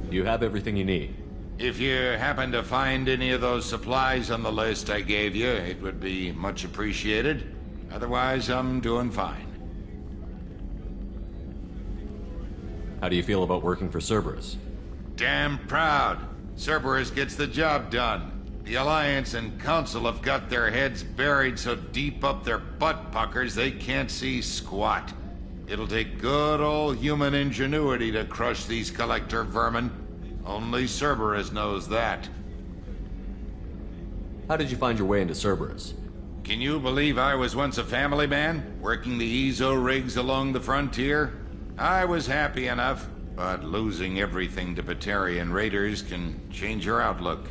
You have everything you need.
If you happen to find any of those supplies on the list I gave you, it would be much appreciated. Otherwise, I'm doing fine.
How do you feel about working for Cerberus?
Damn proud. Cerberus gets the job done. The Alliance and Council have got their heads buried so deep up their butt puckers they can't see squat. It'll take good old human ingenuity to crush these collector vermin. Only Cerberus knows that.
How did you find your way into Cerberus?
Can you believe I was once a family man, working the Ezo rigs along the frontier? I was happy enough, but losing everything to Batarian raiders can change your outlook.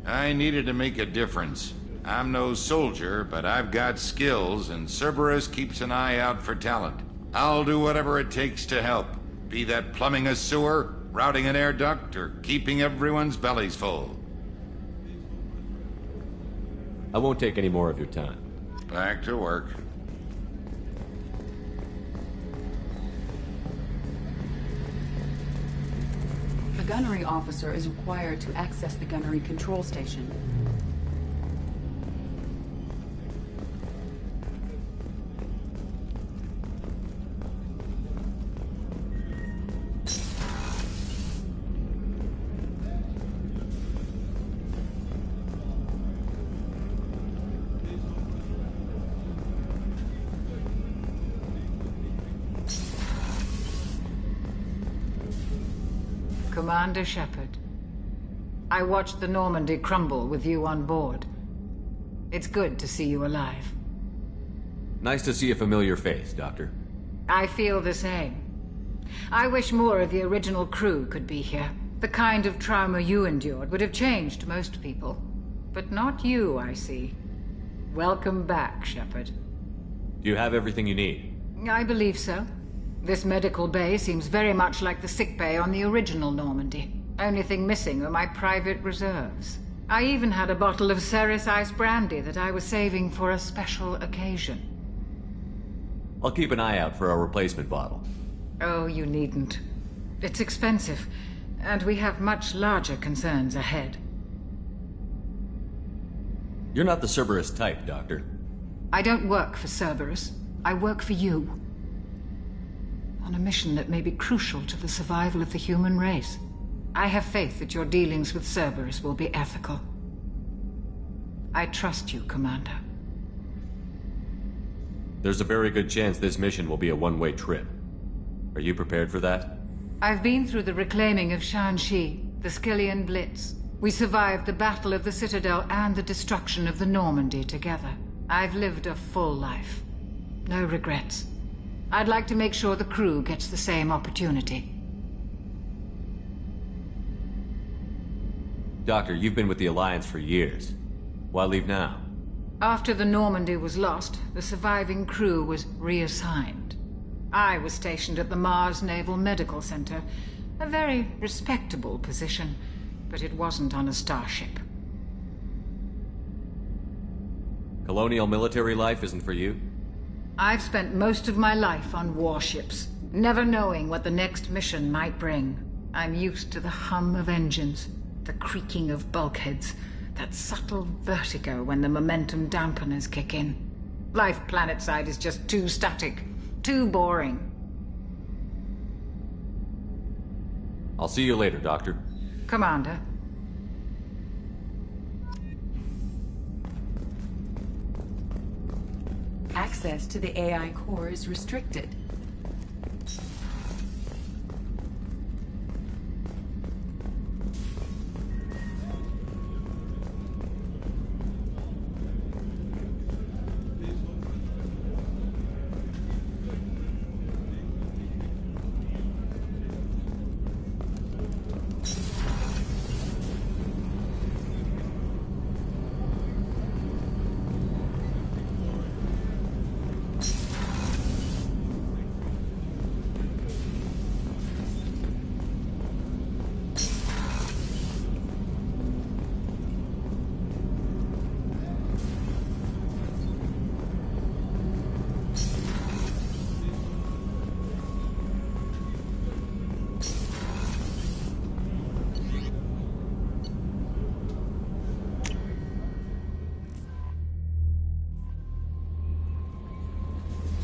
I needed to make a difference. I'm no soldier, but I've got skills, and Cerberus keeps an eye out for talent. I'll do whatever it takes to help, be that plumbing a sewer, routing an air duct, or keeping everyone's bellies full.
I won't take any more of your time.
Back to work.
The gunnery officer is required to access the gunnery control station.
Commander Shepard. I watched the Normandy crumble with you on board. It's good to see you alive.
Nice to see a familiar face, Doctor.
I feel the same. I wish more of the original crew could be here. The kind of trauma you endured would have changed most people. But not you, I see. Welcome back, Shepard.
Do you have everything you need?
I believe so. This medical bay seems very much like the sick bay on the original Normandy. Only thing missing are my private reserves. I even had a bottle of Ceres Ice brandy that I was saving for a special occasion.
I'll keep an eye out for a replacement bottle.
Oh, you needn't. It's expensive, and we have much larger concerns ahead.
You're not the Cerberus type, Doctor.
I don't work for Cerberus. I work for you. On a mission that may be crucial to the survival of the human race. I have faith that your dealings with Cerberus will be ethical. I trust you, Commander.
There's a very good chance this mission will be a one-way trip. Are you prepared for that?
I've been through the reclaiming of Shanxi, the Skyllian Blitz. We survived the Battle of the Citadel and the destruction of the Normandy together. I've lived a full life. No regrets. I'd like to make sure the crew gets the same opportunity.
Doctor, you've been with the Alliance for years. Why leave now?
After the Normandy was lost, the surviving crew was reassigned. I was stationed at the Mars Naval Medical Center, a very respectable position, but it wasn't on a starship.
Colonial military life isn't for you?
I've spent most of my life on warships, never knowing what the next mission might bring. I'm used to the hum of engines, the creaking of bulkheads, that subtle vertigo when the momentum dampeners kick in. Life planetside is just too static, too boring.
I'll see you later, Doctor.
Commander.
Access to the AI core is restricted.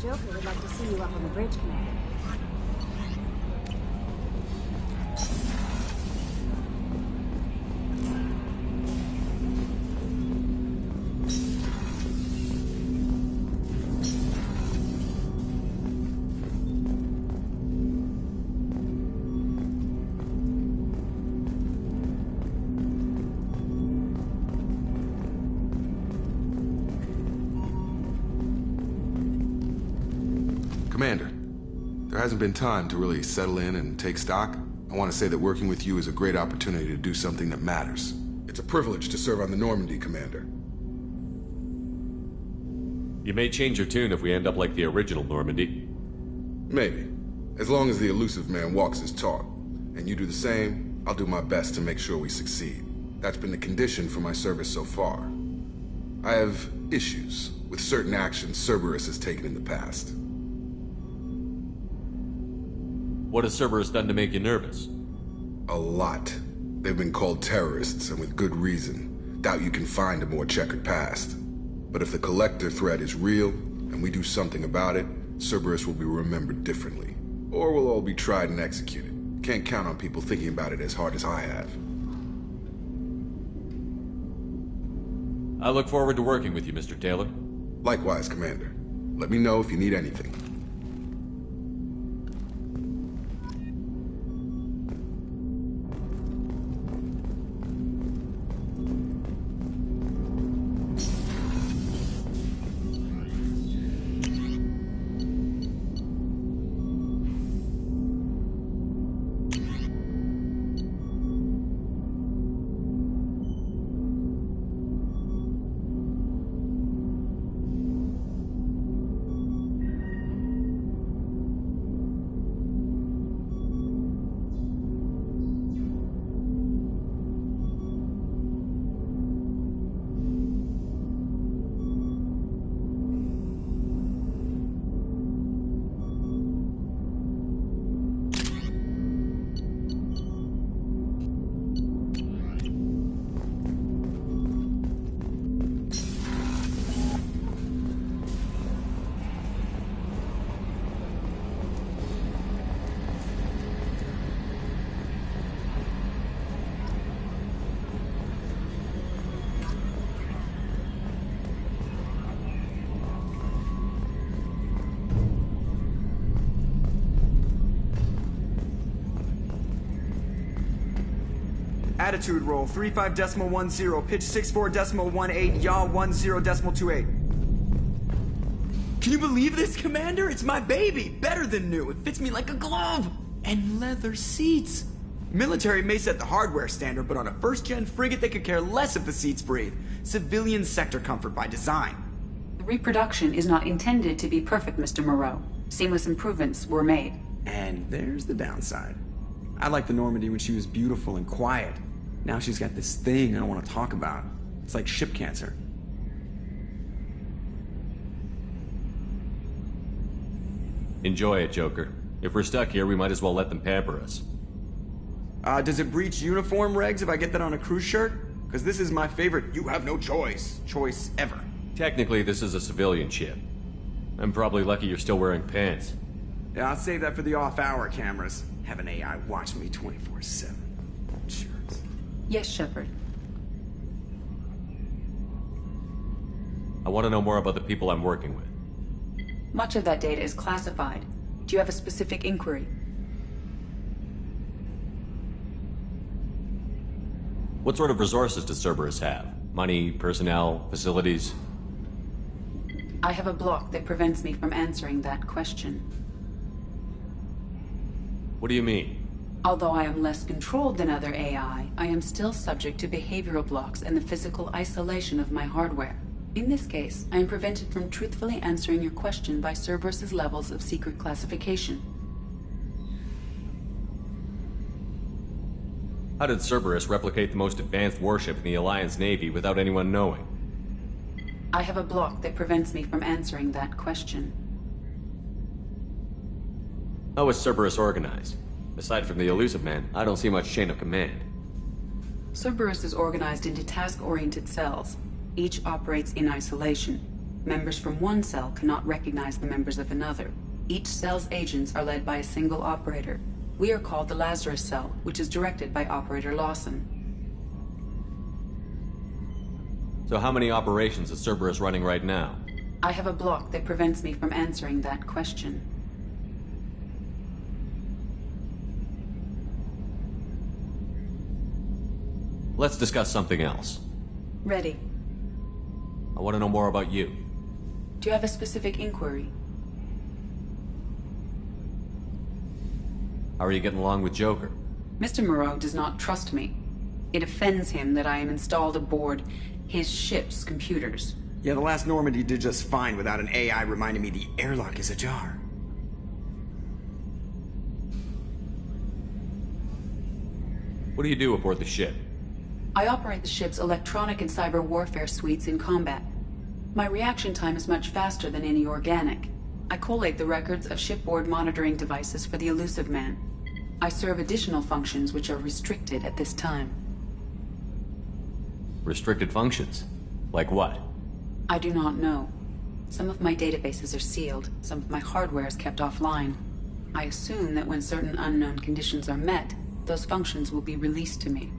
Joker would like to see you up on the bridge, Commander.
Commander, there hasn't been time to really settle in and take stock. I want to say that working with you is a great opportunity to do something that matters. It's a privilege to serve on the Normandy, Commander.
You may change your tune if we end up like the original Normandy.
Maybe. As long as the elusive man walks his talk. And you do the same, I'll do my best to make sure we succeed. That's been the condition for my service so far. I have issues with certain actions Cerberus has taken in the past.
What has Cerberus done to make you nervous?
A lot. They've been called terrorists, and with good reason. Doubt you can find a more checkered past. But if the Collector threat is real, and we do something about it, Cerberus will be remembered differently. Or we'll all be tried and executed. Can't count on people thinking about it as hard as I have.
I look forward to working with you, Mr. Taylor.
Likewise, Commander. Let me know if you need anything.
Attitude roll 35.10, pitch 64.18, yaw 10.28. Can you believe this, Commander? It's my baby! Better than new. It fits me like a glove! And leather seats. Military may set the hardware standard, but on a first-gen frigate they could care less if the seats breathe. Civilian sector comfort by design.
The reproduction is not intended to be perfect, Mr. Moreau. Seamless improvements were made.
And there's the downside. I liked the Normandy when she was beautiful and quiet. Now she's got this thing I don't want to talk about. It's like ship cancer.
Enjoy it, Joker. If we're stuck here, we might as well let them pamper us.
Does it breach uniform regs if I get that on a cruise shirt? Because this is my favorite you have no choice ever.
Technically, this is a civilian ship. I'm probably lucky you're still wearing pants.
Yeah, I'll save that for the off-hour cameras. Have an AI watch me 24/7. Shirts.
Yes, Shepard.
I want to know more about the people I'm working with.
Much of that data is classified. Do you have a specific inquiry?
What sort of resources does Cerberus have? Money, personnel, facilities?
I have a block that prevents me from answering that question.
What do you mean?
Although I am less controlled than other AI, I am still subject to behavioral blocks and the physical isolation of my hardware. In this case, I am prevented from truthfully answering your question by Cerberus's levels of secret classification.
How did Cerberus replicate the most advanced warship in the Alliance Navy without anyone knowing?
I have a block that prevents me from answering that question.
How is Cerberus organized? Aside from the Elusive Man, I don't see much chain of command.
Cerberus is organized into task-oriented cells. Each operates in isolation. Members from one cell cannot recognize the members of another. Each cell's agents are led by a single operator. We are called the Lazarus Cell, which is directed by Operator Lawson.
So how many operations is Cerberus running right now?
I have a block that prevents me from answering that question.
Let's discuss something else.
Ready.
I want to know more about you.
Do you have a specific inquiry?
How are you getting along with Joker?
Mr. Moreau does not trust me. It offends him that I am installed aboard his ship's computers.
Yeah, the last Normandy did just fine without an AI reminding me the airlock is ajar.
What do you do aboard the ship?
I operate the ship's electronic and cyber warfare suites in combat. My reaction time is much faster than any organic. I collate the records of shipboard monitoring devices for the Elusive Man. I serve additional functions which are restricted at this time.
Restricted functions? Like what?
I do not know. Some of my databases are sealed, some of my hardware is kept offline. I assume that when certain unknown conditions are met, those functions will be released to me.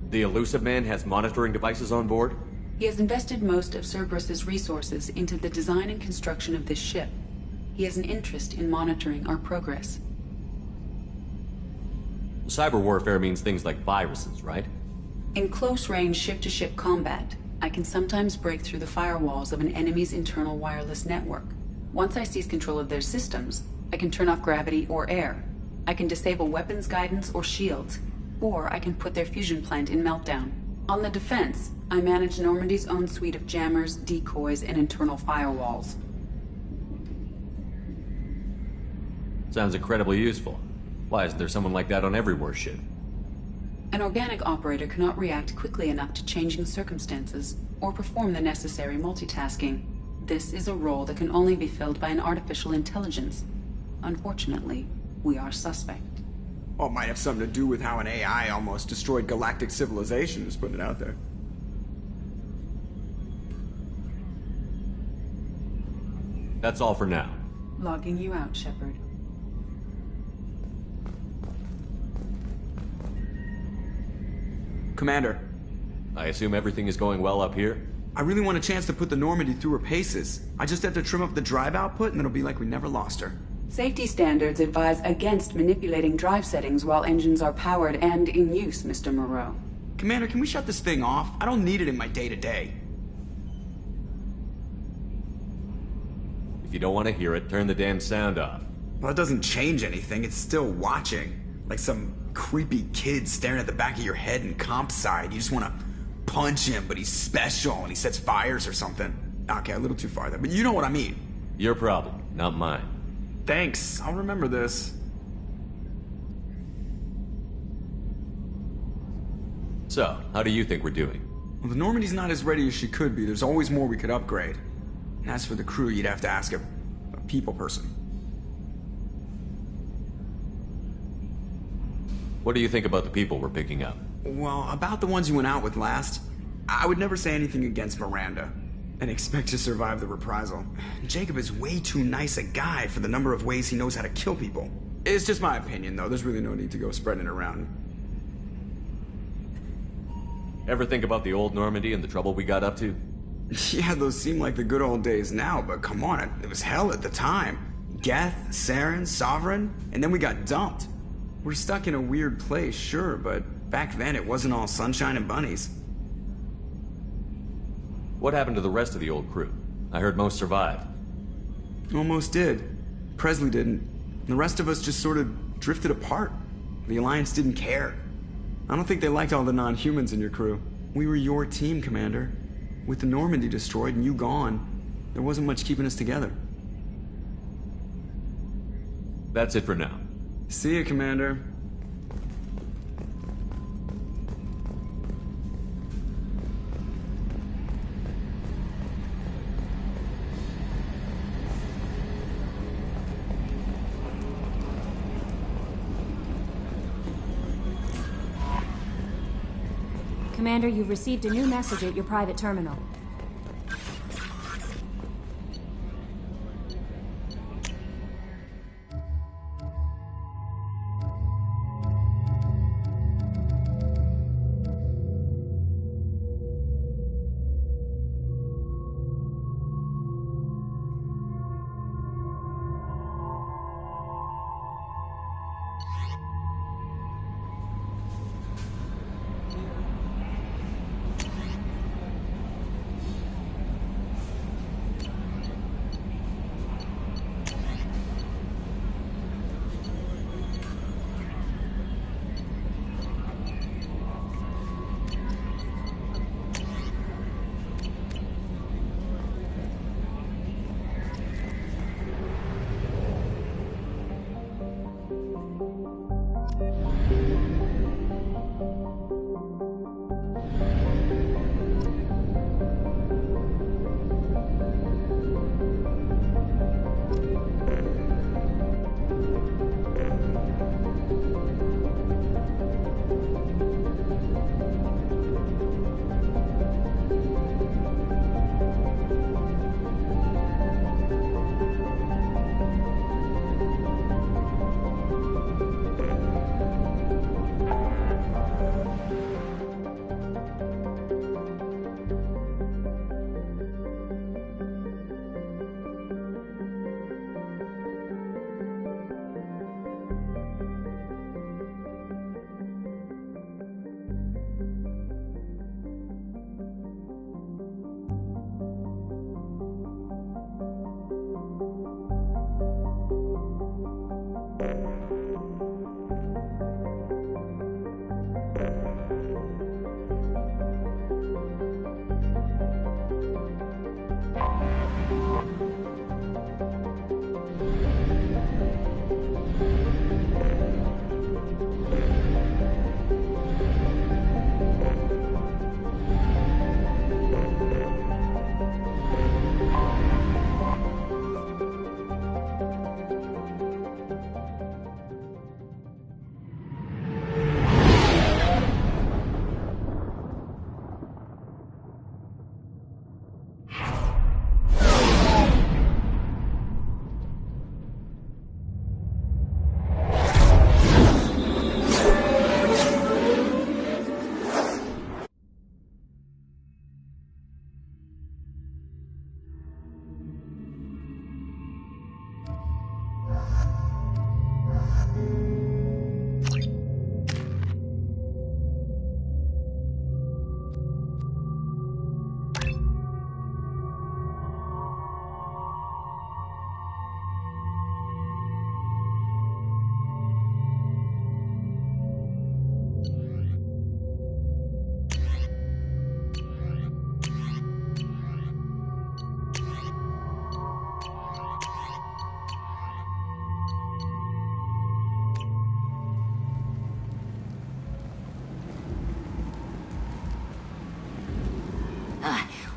The Elusive Man has monitoring devices on board?
He has invested most of Cerberus's resources into the design and construction of this ship. He has an interest in monitoring our progress.
Cyber warfare means things like viruses, right?
In close-range ship-to-ship combat, I can sometimes break through the firewalls of an enemy's internal wireless network. Once I seize control of their systems, I can turn off gravity or air. I can disable weapons guidance or shields, or I can put their fusion plant in meltdown. On the defense, I manage Normandy's own suite of jammers, decoys, and internal firewalls.
Sounds incredibly useful. Why isn't there someone like that on every warship?
An organic operator cannot react quickly enough to changing circumstances or perform the necessary multitasking. This is a role that can only be filled by an artificial intelligence. Unfortunately, we are suspect.
Well, it might have something to do with how an AI almost destroyed galactic civilization, just putting it out there.
That's all for now.
Logging you out, Shepard.
Commander.
I assume everything is going well up here?
I really want a chance to put the Normandy through her paces. I just have to trim up the drive output and it'll be like we never lost her.
Safety standards advise against manipulating drive settings while engines are powered and in use, Mr. Moreau.
Commander, can we shut this thing off? I don't need it in my day-to-day.
If you don't want to hear it, turn the damn sound off.
Well, it doesn't change anything. It's still watching. Like some creepy kid staring at the back of your head in comp side. You just want to punch him, but he's special and he sets fires or something. Okay, a little too far there, but you know what I mean.
Your problem, not mine.
Thanks, I'll remember this.
So, how do you think we're doing?
Well, the Normandy's not as ready as she could be. There's always more we could upgrade. And as for the crew, you'd have to ask a people person.
What do you think about the people we're picking up?
Well, about the ones you went out with last, I would never say anything against Miranda. And expect to survive the reprisal. Jacob is way too nice a guy for the number of ways he knows how to kill people. It's just my opinion, though. There's really no need to go spreading it around.
Ever think about the old Normandy and the trouble we got up to?
Yeah, those seem like the good old days now, but come on, it was hell at the time. Geth, Saren, Sovereign, and then we got dumped. We're stuck in a weird place, sure, but back then it wasn't all sunshine and bunnies.
What happened to the rest of the old crew? I heard most survived.
Almost did. Presley didn't. The rest of us just sort of drifted apart. The Alliance didn't care. I don't think they liked all the non-humans in your crew. We were your team, Commander. With the Normandy destroyed and you gone, there wasn't much keeping us together.
That's it for now.
See you, Commander.
Commander, you've received a new message at your private terminal.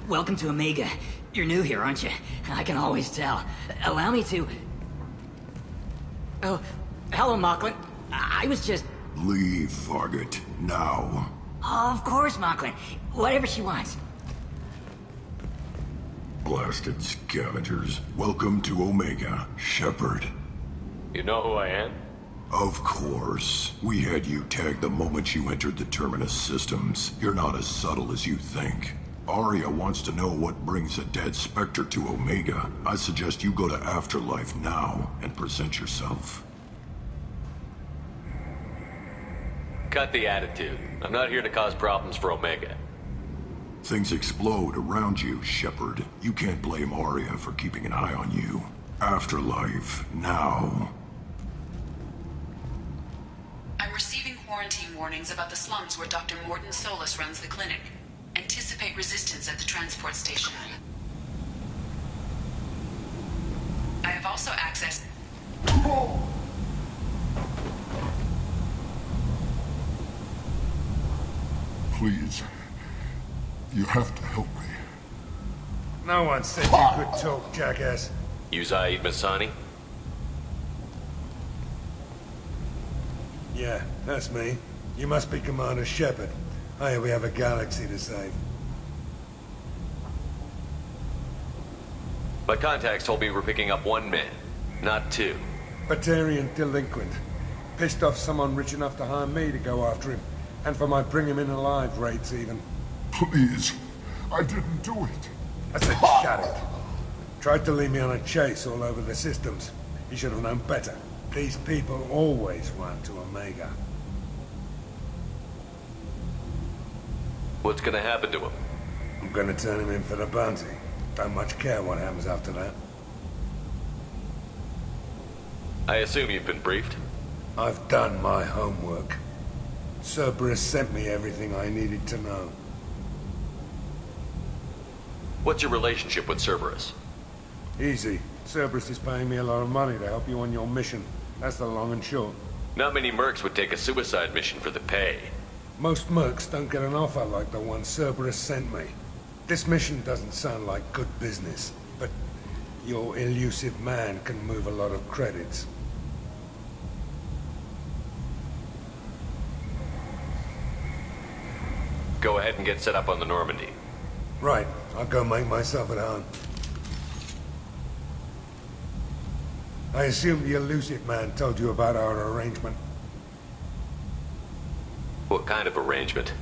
welcome to Omega. You're new here, aren't you? I can always tell. Allow me to... Oh, hello, Mocklin. I was just...
Leave, Fargate. Now.
Oh, of course, Mocklin. Whatever she wants.
Blasted scavengers. Welcome to Omega, Shepard.
You know who I am?
Of course. We had you tagged the moment you entered the Terminus systems. You're not as subtle as you think. Aria wants to know what brings a dead Spectre to Omega. I suggest you go to Afterlife now and present yourself.
Cut the attitude. I'm not here to cause problems for Omega.
Things explode around you, Shepard. You can't blame Aria for keeping an eye on you. Afterlife, now.
I'm receiving quarantine warnings about the slums where Dr. Morton Solus runs the clinic. Anticipate resistance at the transport station. I have also accessed...
Please. You have to help me.
No one said you could talk, jackass.
You Zaid Masani?
Yeah, that's me. You must be Commander Shepard. I hear we have a galaxy to save.
My contacts told me we're picking up 1 man, not 2.
Batarian delinquent. Pissed off someone rich enough to hire me to go after him. And for my bring him in alive rates, even.
Please. I didn't do it.
I said shut it. Tried to lead me on a chase all over the systems. He should have known better. These people always run to Omega.
What's gonna happen to him?
I'm gonna turn him in for the bounty. Don't much care what happens after that.
I assume you've been briefed?
I've done my homework. Cerberus sent me everything I needed to know.
What's your relationship with Cerberus?
Easy. Cerberus is paying me a lot of money to help you on your mission. That's the long and short.
Not many mercs would take a suicide mission for the pay.
Most mercs don't get an offer like the one Cerberus sent me. This mission doesn't sound like good business, but your elusive man can move a lot of credits.
Go ahead and get set up on the Normandy.
Right. I'll go make myself at home. I assume the elusive man told you about our arrangement.
What kind of arrangement?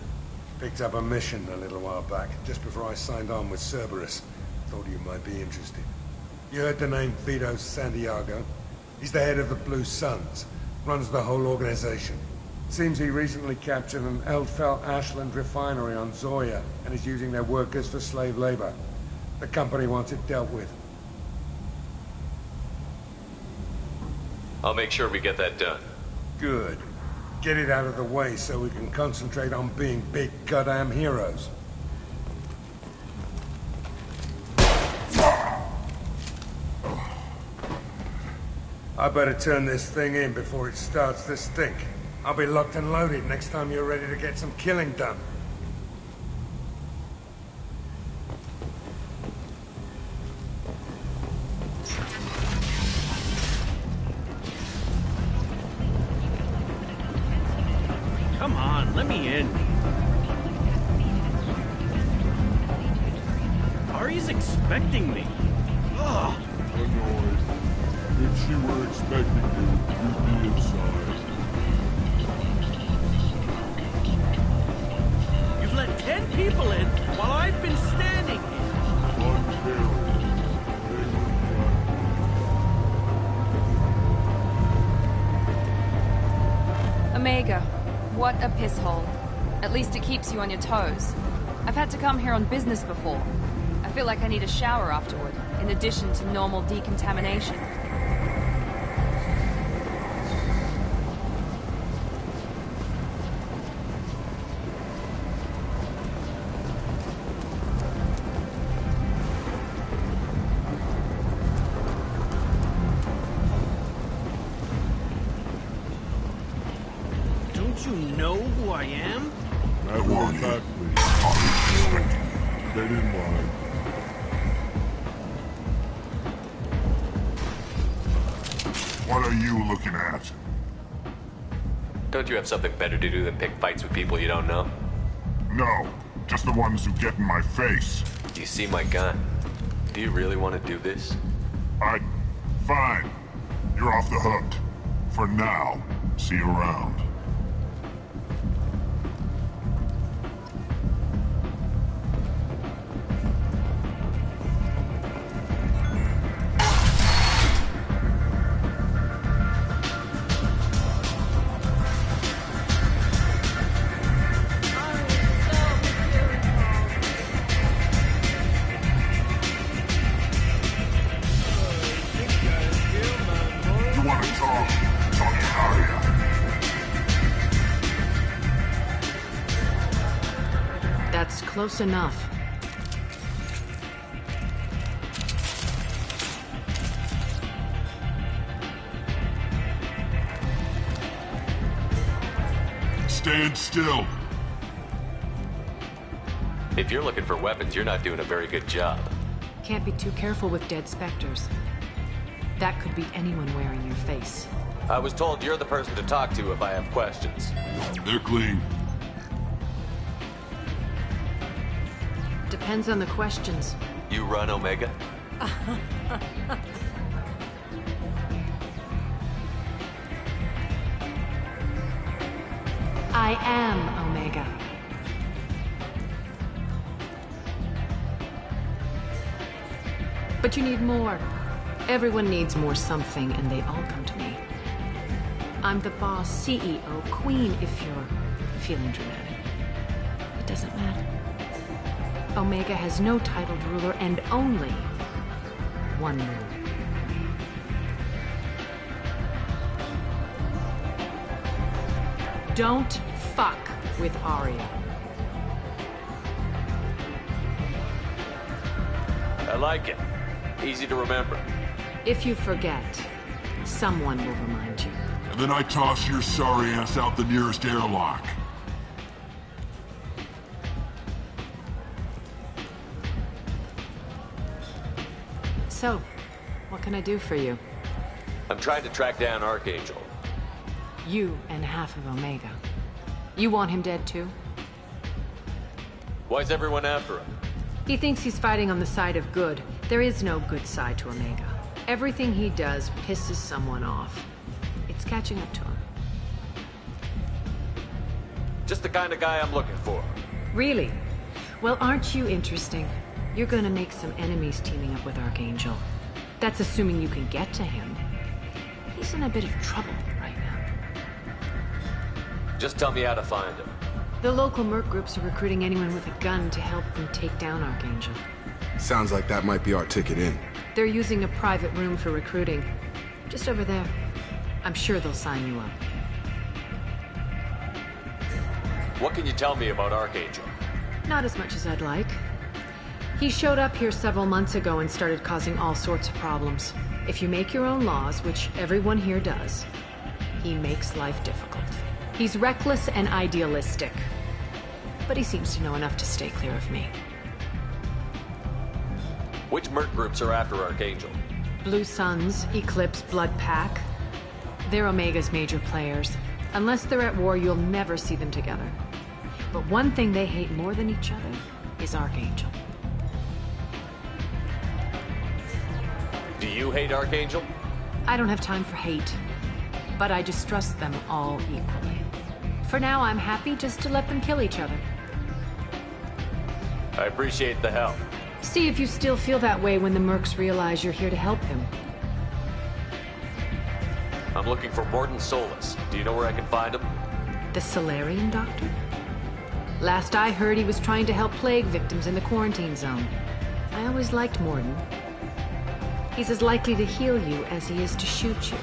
Picked up a mission a little while back, just before I signed on with Cerberus. Thought you might be interested. You heard the name Vito Santiago? He's the head of the Blue Suns. Runs the whole organization. Seems he recently captured an Eldfell Ashland refinery on Zoya and is using their workers for slave labor. The company wants it dealt with.
I'll make sure we get that done.
Good. Get it out of the way so we can concentrate on being big goddamn heroes. I better turn this thing in before it starts to stink. I'll be locked and loaded next time you're ready to get some killing done.
Come on, let me in. Ari's expecting me. Ugh.
Annoyed. If she were expecting you, you'd be inside.
You've let 10 people in while I've been standing here.
Omega. What a piss hole. At least it keeps you on your toes. I've had to come here on business before. I feel like I need a shower afterward, in addition to normal decontamination.
Don't you know who I am?
That one back, please. They didn't lie. What are you looking at?
Don't you have something better to do than pick fights with people you don't know?
No, just the ones who get in my face.
You see my gun. Do you really want to do this?
Fine. You're off the hook. For now. See you around.
That's close enough.
Stand still.
If you're looking for weapons, you're not doing a very good job.
Can't be too careful with dead specters. That could be anyone wearing your face.
I was told you're the person to talk to if I have questions.
They're clean.
Depends on the questions.
You run Omega?
I am Omega. But you need more. Everyone needs more something, and they all come to me. I'm the boss, CEO, queen, if you're feeling dramatic. It doesn't matter. Omega has no titled ruler and only one rule. Don't fuck with Aria.
I like it. Easy to remember.
If you forget, someone will remind you.
And then I toss your sorry ass out the nearest airlock.
So, what can I do for you?
I'm trying to track down Archangel.
You and half of Omega. You want him dead too?
Why's everyone after him?
He thinks he's fighting on the side of good. There is no good side to Omega. Everything he does pisses someone off. It's catching up to him.
Just the kind of guy I'm looking for.
Really? Well, aren't you interesting? You're gonna make some enemies teaming up with Archangel. That's assuming you can get to him. He's in a bit of trouble right now.
Just tell me how to find him.
The local merc groups are recruiting anyone with a gun to help them take down Archangel.
Sounds like that might be our ticket in.
They're using a private room for recruiting. Just over there. I'm sure they'll sign you up.
What can you tell me about Archangel?
Not as much as I'd like. He showed up here several months ago and started causing all sorts of problems. If you make your own laws, which everyone here does, he makes life difficult. He's reckless and idealistic. But he seems to know enough to stay clear of me.
Which merc groups are after Archangel?
Blue Suns, Eclipse, Blood Pack. They're Omega's major players. Unless they're at war, you'll never see them together. But one thing they hate more than each other is Archangel.
Do you hate Archangel?
I don't have time for hate. But I distrust them all equally. For now, I'm happy just to let them kill each other.
I appreciate the help.
See if you still feel that way when the mercs realize you're here to help them.
I'm looking for Mordin Solus. Do you know where I can find him?
The Solarian doctor? Last I heard, he was trying to help plague victims in the quarantine zone. I always liked Mordin. He's as likely to heal you as he is to shoot you.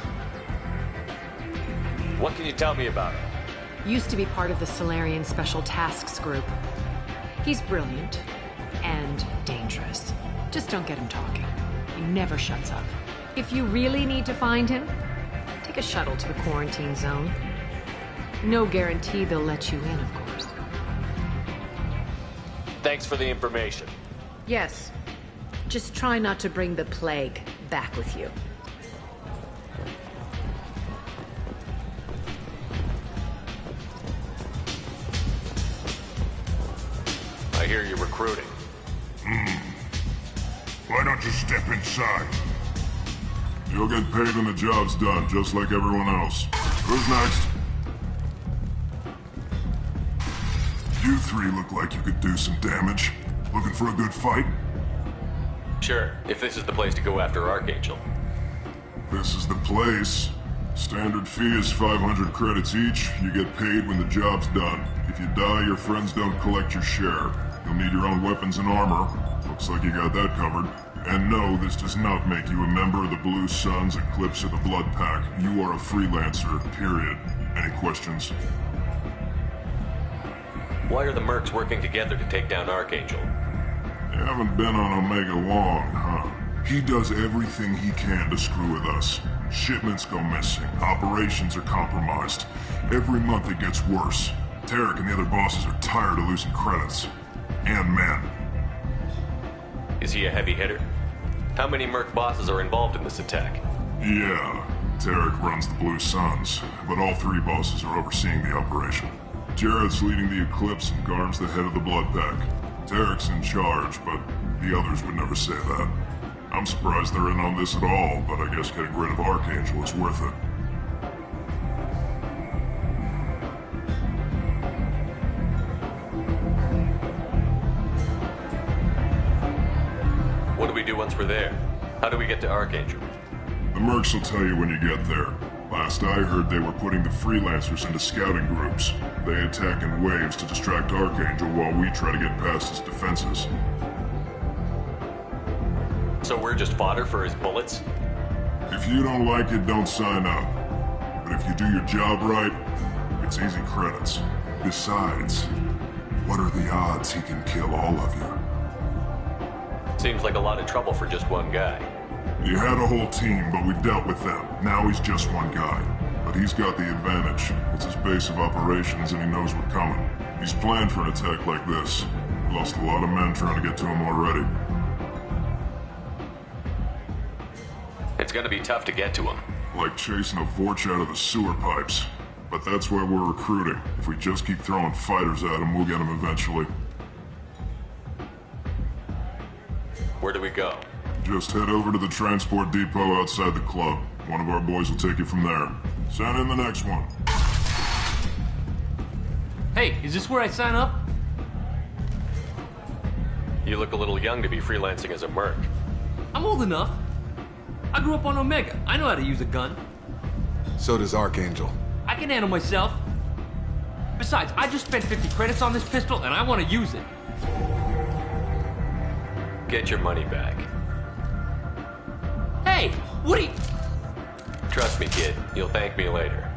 What can you tell me about him?
Used to be part of the Solarian Special Tasks Group. He's brilliant and dangerous. Just don't get him talking. He never shuts up. If you really need to find him, take a shuttle to the quarantine zone. No guarantee they'll let you in, of course.
Thanks for the information.
Yes. Just try not to bring the plague back with you.
I hear you're recruiting.
Why don't you step inside? You'll get paid when the job's done, just like everyone else. Who's next? You three look like you could do some damage. Looking for a good fight?
Sure, if this is the place to go after Archangel.
This is the place. Standard fee is 500 credits each. You get paid when the job's done. If you die, your friends don't collect your share. You'll need your own weapons and armor. Looks like you got that covered. And no, this does not make you a member of the Blue Suns, Eclipse, or the Blood Pack. You are a freelancer, period. Any questions?
Why are the mercs working together to take down Archangel?
You haven't been on Omega long, huh? He does everything he can to screw with us. Shipments go missing. Operations are compromised. Every month it gets worse. Tarek and the other bosses are tired of losing credits. And men.
Is he a heavy hitter? How many merc bosses are involved in this attack?
Yeah, Tarek runs the Blue Suns, but all three bosses are overseeing the operation. Jared's leading the Eclipse and Garm's the head of the Blood Pack. Tarek's in charge, but the others would never say that. I'm surprised they're in on this at all, but I guess getting rid of Archangel is worth it.
What do we do once we're there? How do we get to Archangel?
The mercs will tell you when you get there. Last I heard, they were putting the freelancers into scouting groups. They attack in waves to distract Archangel while we try to get past his defenses.
So we're just fodder for his bullets?
If you don't like it, don't sign up. But if you do your job right, it's easy credits. Besides, what are the odds he can kill all of you?
Seems like a lot of trouble for just one guy.
You had a whole team, but we dealt with them. Now he's just one guy. But he's got the advantage. It's his base of operations and he knows we're coming. He's planned for an attack like this. We lost a lot of men trying to get to him already.
It's gonna be tough to get to him.
Like chasing a Vorch out of the sewer pipes. But that's why we're recruiting. If we just keep throwing fighters at him, we'll get him eventually.
Where do we go?
Just head over to the transport depot outside the club. One of our boys will take you from there. Send in the next one.
Hey, is this where I sign up?
You look a little young to be freelancing as a merc.
I'm old enough. I grew up on Omega. I know how to use a gun.
So does Archangel.
I can handle myself. Besides, I just spent 50 credits on this pistol and I want to use it.
Get your money back.
Hey, what are you...
Trust me, kid. You'll thank me later.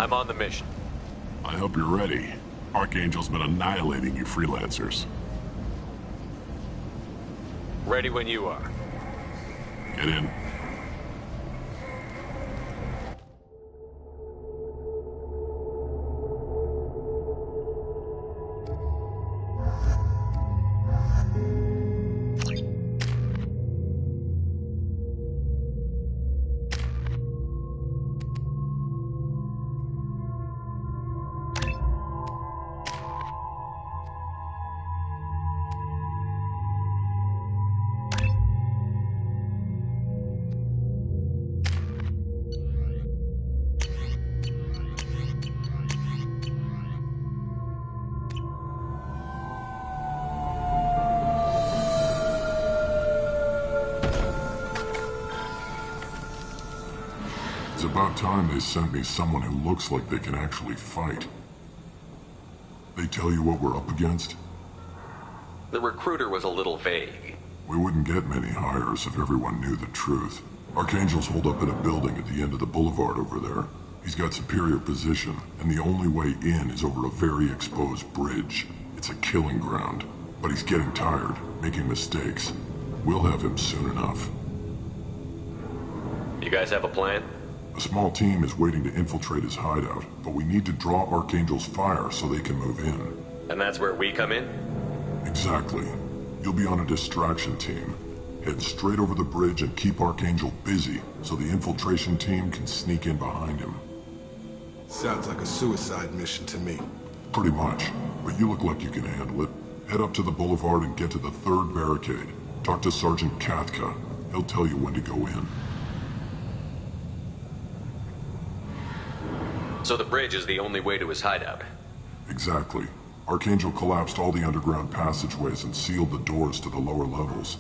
I'm on the mission.
I hope you're ready. Archangel's been annihilating you freelancers.
Ready when you are.
Get in. About time they sent me someone who looks like they can actually fight. They tell you what we're up against?
The recruiter was a little vague.
We wouldn't get many hires if everyone knew the truth. Archangel's holed up in a building at the end of the boulevard over there. He's got superior position, and the only way in is over a very exposed bridge. It's a killing ground. But he's getting tired, making mistakes. We'll have him soon enough.
You guys have a plan?
A small team is waiting to infiltrate his hideout, but we need to draw Archangel's fire so they can move in.
And that's where we come in?
Exactly. You'll be on a distraction team. Head straight over the bridge and keep Archangel busy so the infiltration team can sneak in behind him.
Sounds like a suicide mission to me.
Pretty much, but you look like you can handle it. Head up to the boulevard and get to the 3rd barricade. Talk to Sergeant Kathka. He'll tell you when to go in.
So the bridge is the only way to his hideout?
Exactly. Archangel collapsed all the underground passageways and sealed the doors to the lower levels.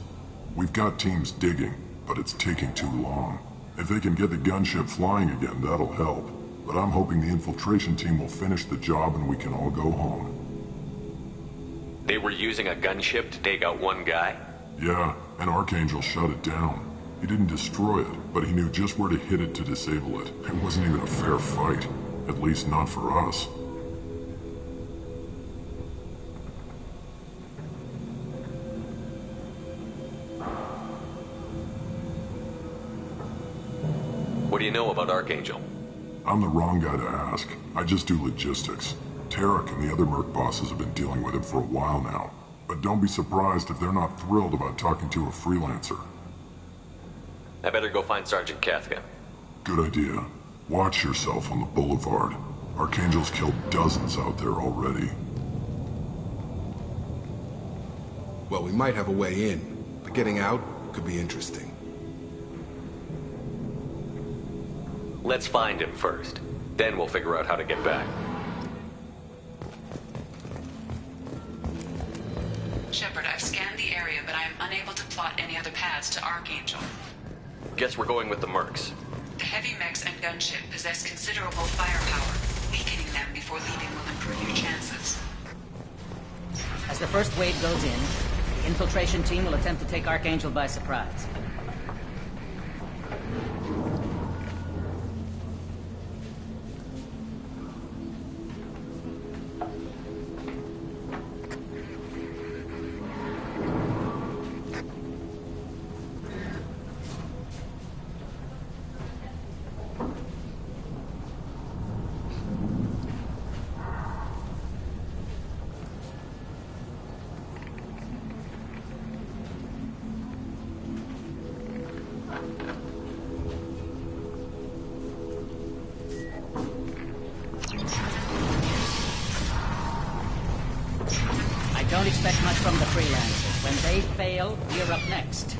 We've got teams digging, but it's taking too long. If they can get the gunship flying again, that'll help. But I'm hoping the infiltration team will finish the job and we can all go home.
They were using a gunship to take out one guy?
Yeah, and Archangel shut it down. He didn't destroy it, but he knew just where to hit it to disable it. It wasn't even a fair fight. At least not for us.
What do you know about Archangel?
I'm the wrong guy to ask. I just do logistics. Tarek and the other Merc bosses have been dealing with him for a while now. But don't be surprised if they're not thrilled about talking to a freelancer.
I better go find Sergeant Kathka.
Good idea. Watch yourself on the boulevard. Archangel's killed dozens out there already.
Well, we might have a way in, but getting out could be interesting.
Let's find him first. Then we'll figure out how to get back.
Shepard, I've scanned the area, but I am unable to plot any other paths to Archangel.
Guess we're going with the Mercs.
The heavy mechs and gunship possess considerable firepower. Weakening them before leaving will improve your chances.
As the first wave goes in, the infiltration team will attempt to take Archangel by surprise. Don't expect much from the freelancers. When they fail, you're up next.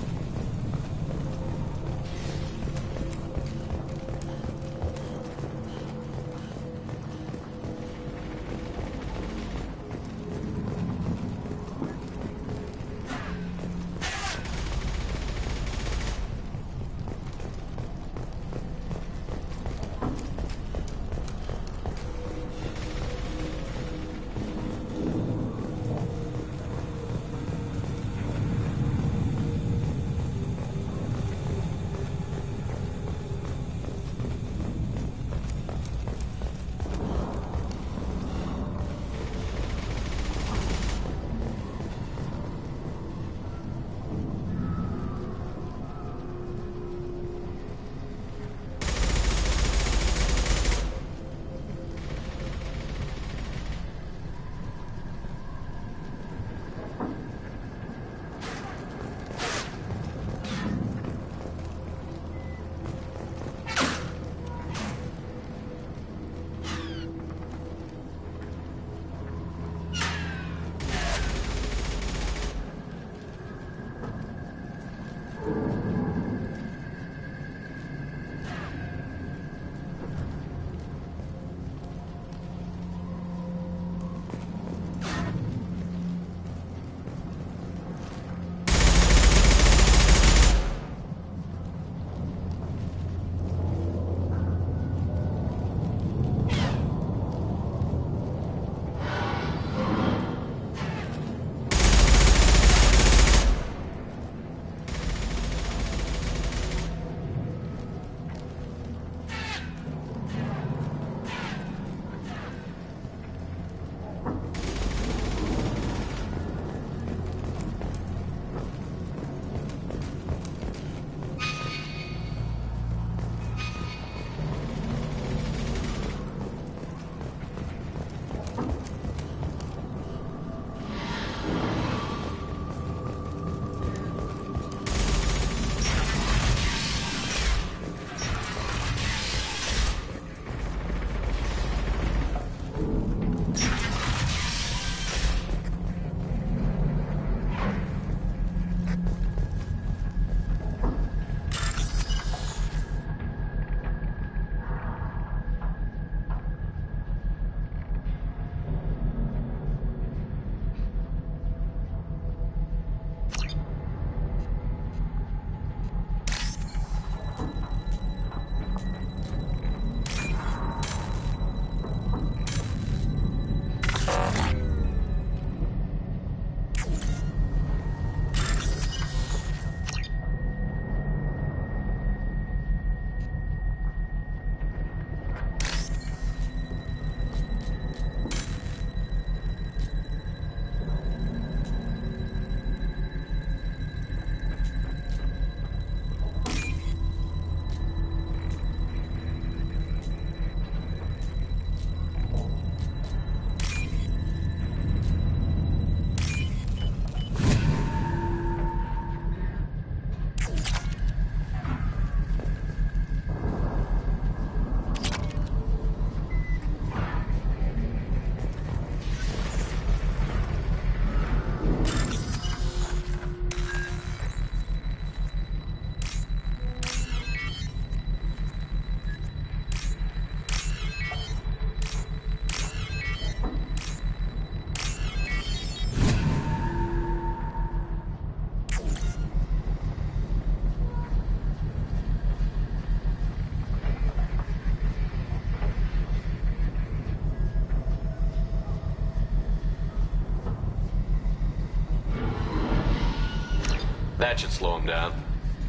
That should slow them down.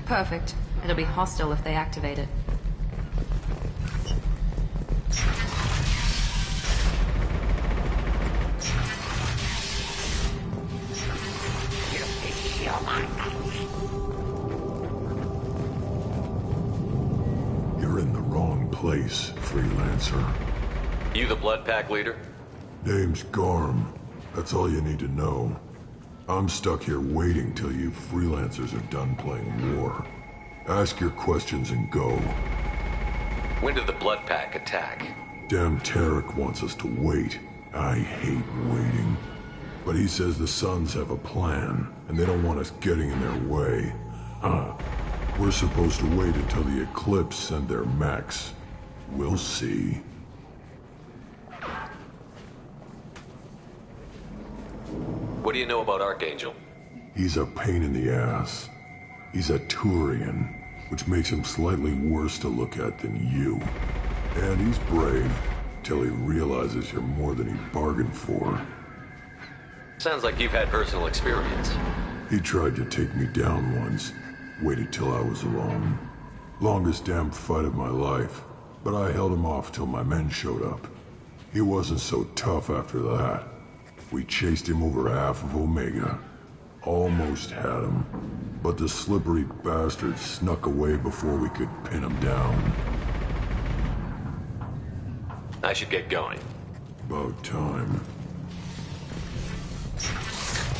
Perfect. It'll be hostile if they activate it.
You're in the wrong place, freelancer.
You the Blood Pack leader?
Name's Garm. That's all you need to know. I'm stuck here waiting till you freelancers are done playing war. Ask your questions and go.
When did the Blood Pack attack?
Damn Tarek wants us to wait. I hate waiting. But he says the Suns have a plan, and they don't want us getting in their way. We're supposed to wait until the Eclipse send their mechs. We'll see.
What do you know about Archangel?
He's a pain in the ass. He's a Turian, which makes him slightly worse to look at than you. And he's brave, till he realizes you're more than he bargained for.
Sounds like you've had personal experience.
He tried to take me down once. Waited till I was alone. Longest damn fight of my life. But I held him off till my men showed up. He wasn't so tough after that. We chased him over half of Omega. Almost had him. But the slippery bastard snuck away before we could pin him down.
I should get going.
About time.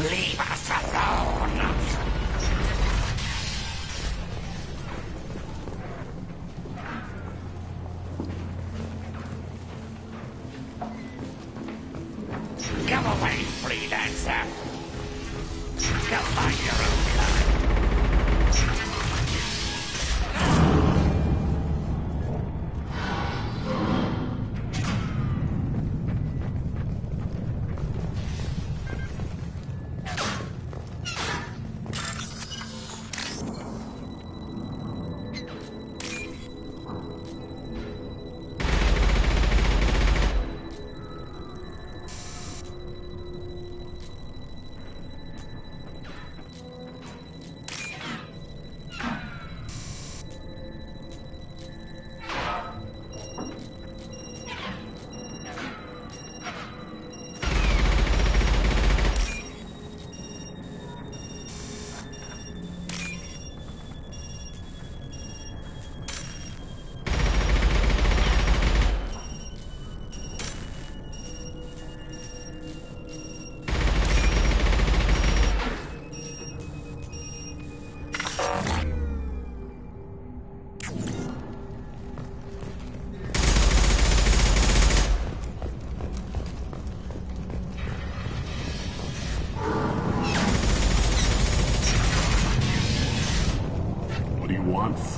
Leave us alone! Come away, freelancer! Go find your own kind!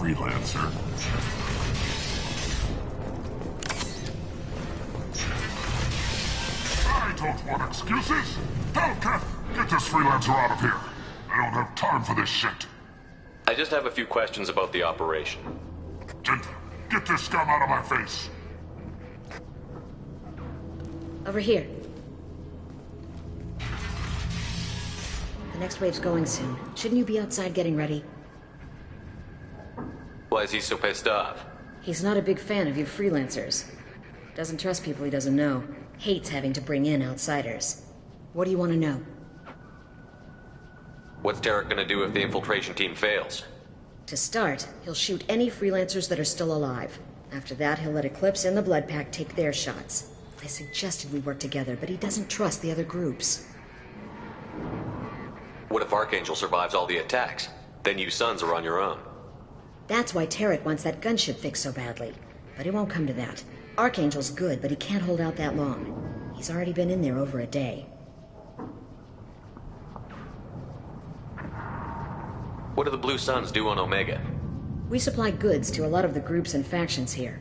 Freelancer.
I don't want excuses! Hellcat, get this freelancer out of here! I don't have time for this shit!
I just have a few questions about the operation.
Gent, get this scum out of my face!
Over here. The next wave's going soon. Shouldn't you be outside getting ready?
Why is he so pissed off?
He's not a big fan of you freelancers. Doesn't trust people he doesn't know. Hates having to bring in outsiders. What do you want to know?
What's Tarek gonna do if the infiltration team fails?
To start, he'll shoot any freelancers that are still alive. After that, he'll let Eclipse and the Blood Pack take their shots. I suggested we work together, but he doesn't trust the other groups.
What if Archangel survives all the attacks? Then you Sons are on your own.
That's why Tarek wants that gunship fixed so badly. But it won't come to that. Archangel's good, but he can't hold out that long. He's already been in there over a day.
What do the Blue Suns do on Omega?
We supply goods to a lot of the groups and factions here.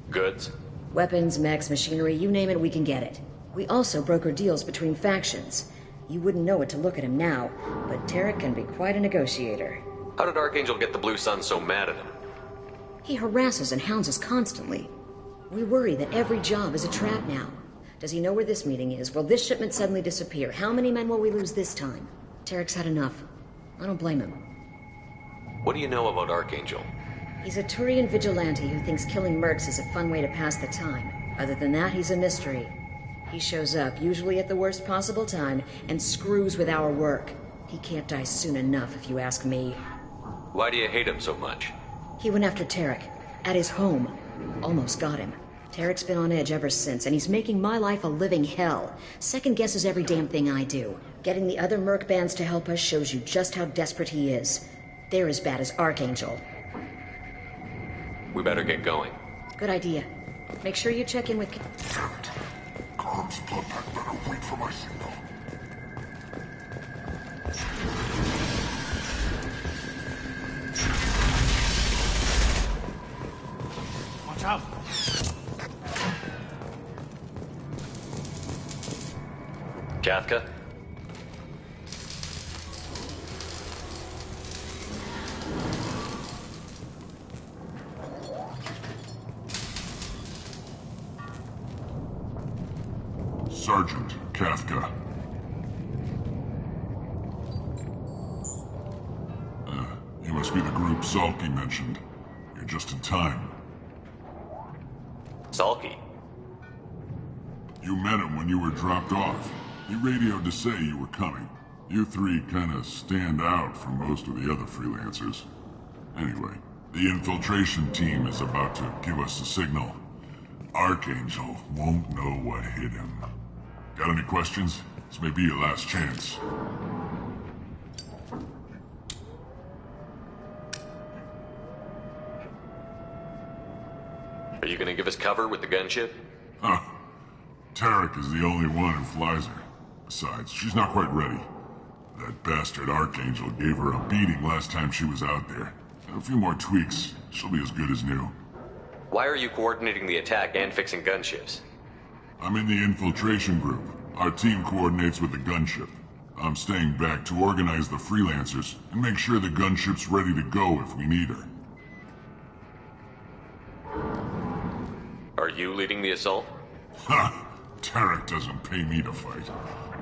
Goods?
Weapons, mechs, machinery, you name it, we can get it. We also broker deals between factions. You wouldn't know it to look at him now, but Tarek can be quite a negotiator.
How did Archangel get the Blue Suns so mad at him?
He harasses and hounds us constantly. We worry that every job is a trap now. Does he know where this meeting is? Will this shipment suddenly disappear? How many men will we lose this time? Tarek's had enough. I don't blame him.
What do you know about Archangel?
He's a Turian vigilante who thinks killing mercs is a fun way to pass the time. Other than that, he's a mystery. He shows up, usually at the worst possible time, and screws with our work. He can't die soon enough, if you ask me.
Why do you hate him so much?
He went after Tarek, at his home. Almost got him. Tarek's been on edge ever since, and he's making my life a living hell. Second guesses every damn thing I do. Getting the other merc bands to help us shows you just how desperate he is. They're as bad as Archangel.
We better get going.
Good idea. Make sure you check in with...
Carm's blood pack better wait for my signal.
Watch out!
Kafka?
Sergeant Kafka. You must be the group Salky mentioned. You're just in time.
Salky?
You met him when you were dropped off. He radioed to say you were coming. You three kinda stand out from most of the other freelancers. Anyway, the infiltration team is about to give us a signal. Archangel won't know what hit him. Got any questions? This may be your last chance.
Are you gonna give us cover with the gunship?
Huh. Tarek is the only one who flies her. Besides, she's not quite ready. That bastard Archangel gave her a beating last time she was out there. A few more tweaks, she'll be as good as new.
Why are you coordinating the attack and fixing gunships?
I'm in the infiltration group. Our team coordinates with the gunship. I'm staying back to organize the freelancers and make sure the gunship's ready to go if we need her.
Are you leading the assault?
Ha! Tarek doesn't pay me to fight.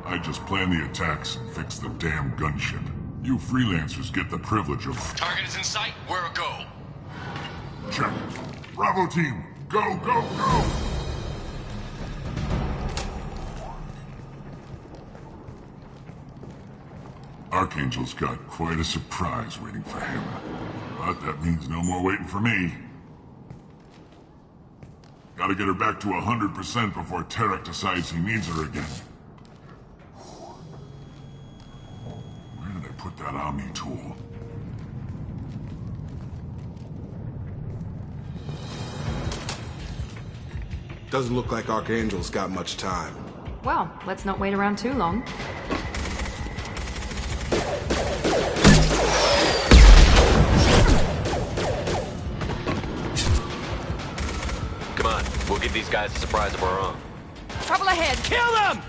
I just plan the attacks and fix the damn gunship. You freelancers get the privilege of...
Target is in sight. We're a go.
Check. Bravo team, go, go, go! Archangel's got quite a surprise waiting for him. But that means no more waiting for me. Gotta get her back to 100% before Tarek decides he needs her again. Where did I put that Omni tool?
Doesn't look like Archangel's got much time.
Well, let's not wait around too long.
Come on, we'll give these guys a surprise of our own.
Trouble ahead. Kill them!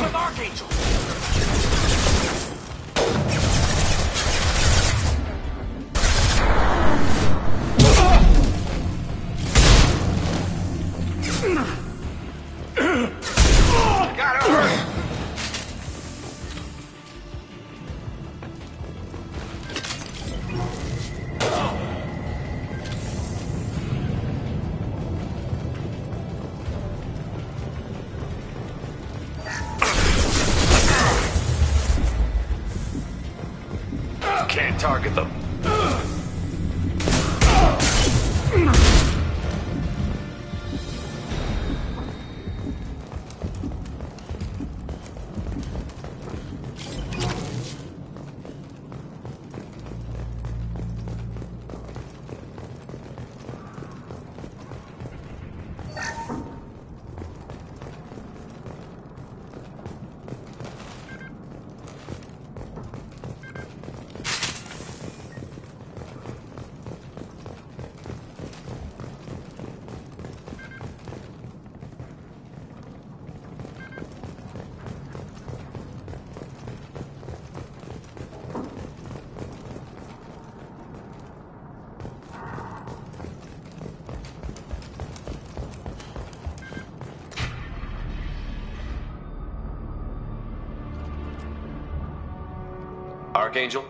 With Archangel! Got her!
Can't target them. Archangel?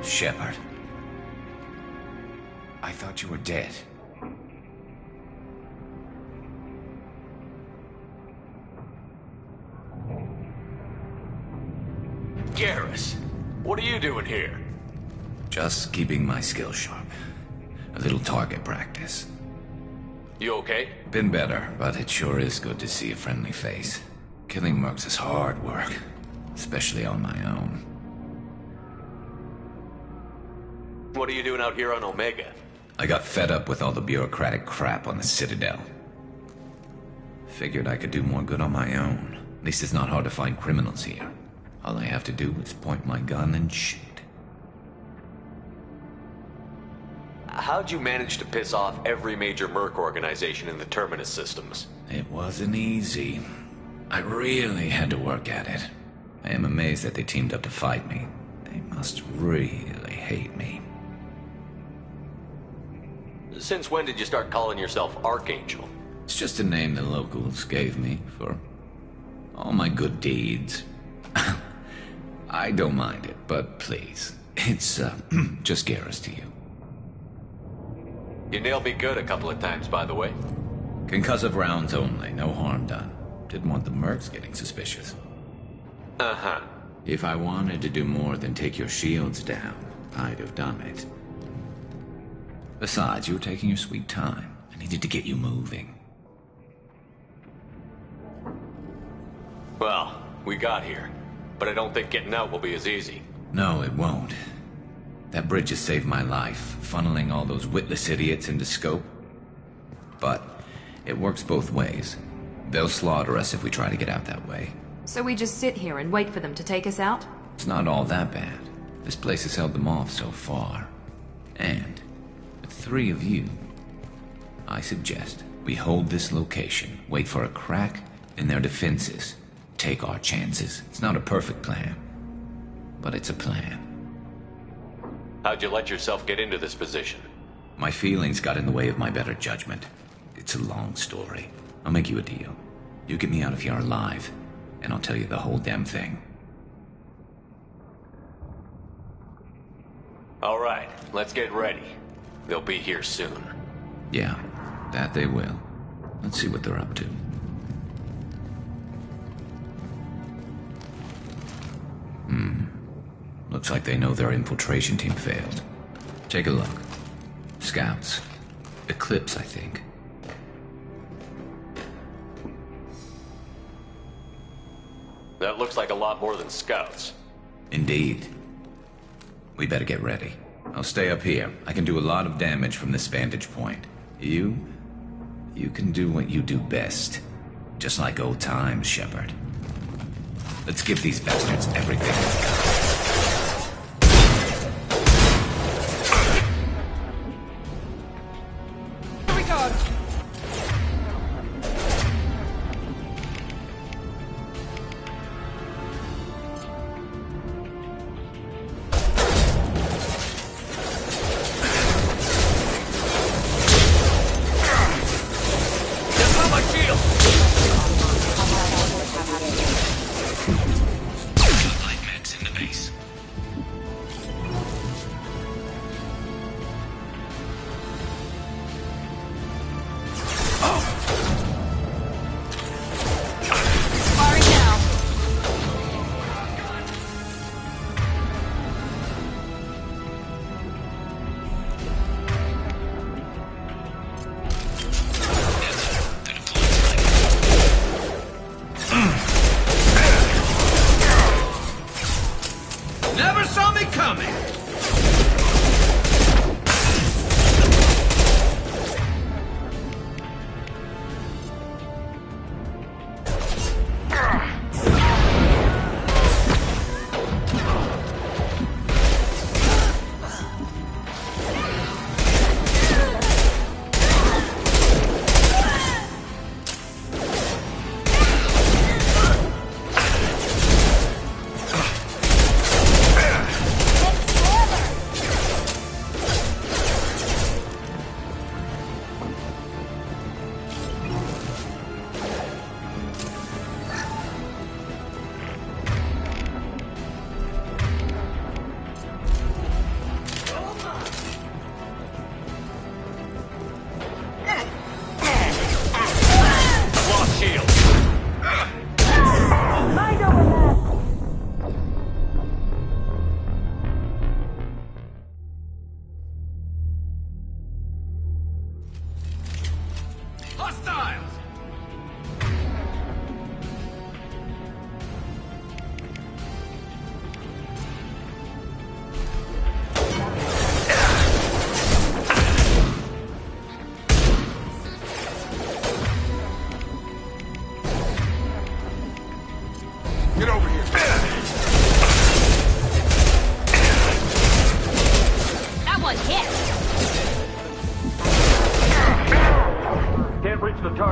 Shepard. I thought you were dead.
Garrus, what are you doing here?
Just keeping my skills sharp. A little target practice.
You okay?
Been better, but it sure is good to see a friendly face. Killing mercs is hard work, especially on my own.
What are you doing out here on Omega?
I got fed up with all the bureaucratic crap on the Citadel. Figured I could do more good on my own. At least it's not hard to find criminals here. All I have to do is point my gun and shoot.
How'd you manage to piss off every major merc organization in the Terminus systems?
It wasn't easy. I really had to work at it. I am amazed that they teamed up to fight me. They must really hate me.
Since when did you start calling yourself Archangel?
It's just a name the locals gave me for all my good deeds. I don't mind it, but please, it's just Garrus to you.
You nailed me good a couple of times, by the way.
Concussive rounds only, no harm done. Didn't want the mercs getting suspicious.
Uh-huh.
If I wanted to do more than take your shields down, I'd have done it. Besides, you were taking your sweet time. I needed to get you moving.
Well, we got here. But I don't think getting out will be as easy.
No, it won't. That bridge has saved my life, funneling all those witless idiots into scope. But it works both ways. They'll slaughter us if we try to get out that way.
So we just sit here and wait for them to take us out?
It's not all that bad. This place has held them off so far. And with 3 of you, I suggest we hold this location, wait for a crack in their defenses, take our chances. It's not a perfect plan, but it's a plan.
How'd you let yourself get into this position?
My feelings got in the way of my better judgment. It's a long story. I'll make you a deal. You get me out of here alive, and I'll tell you the whole damn thing.
All right, let's get ready. They'll be here soon.
Yeah, that they will. Let's see what they're up to. Looks like they know their infiltration team failed. Take a look. Scouts. Eclipse, I think.
That looks like a lot more than scouts.
Indeed. We better get ready. I'll stay up here. I can do a lot of damage from this vantage point. You can do what you do best. Just like old times, Shepard. Let's give these bastards everything we've got.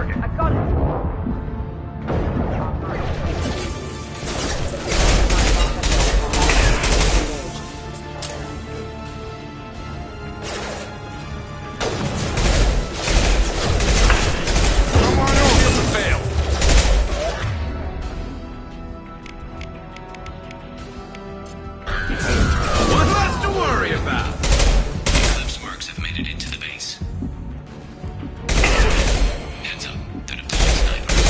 target.
I got it.
Come on over to fail. One less to worry about.
Eclipse marks have made it into the base. Heads up, they're deploying snipers.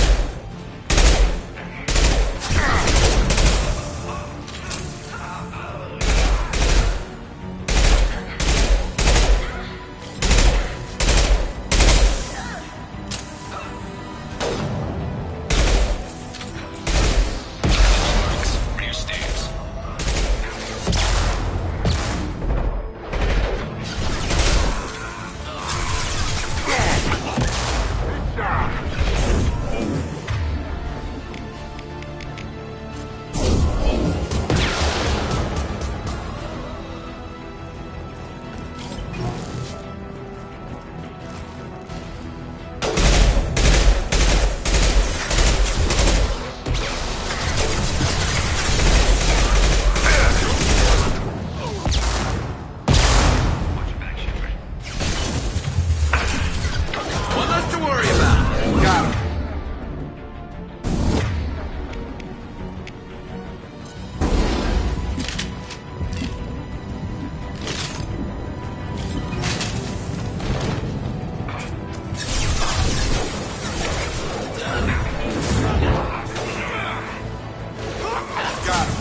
Rear stairs.
One less to worry about.
Got him. Got him.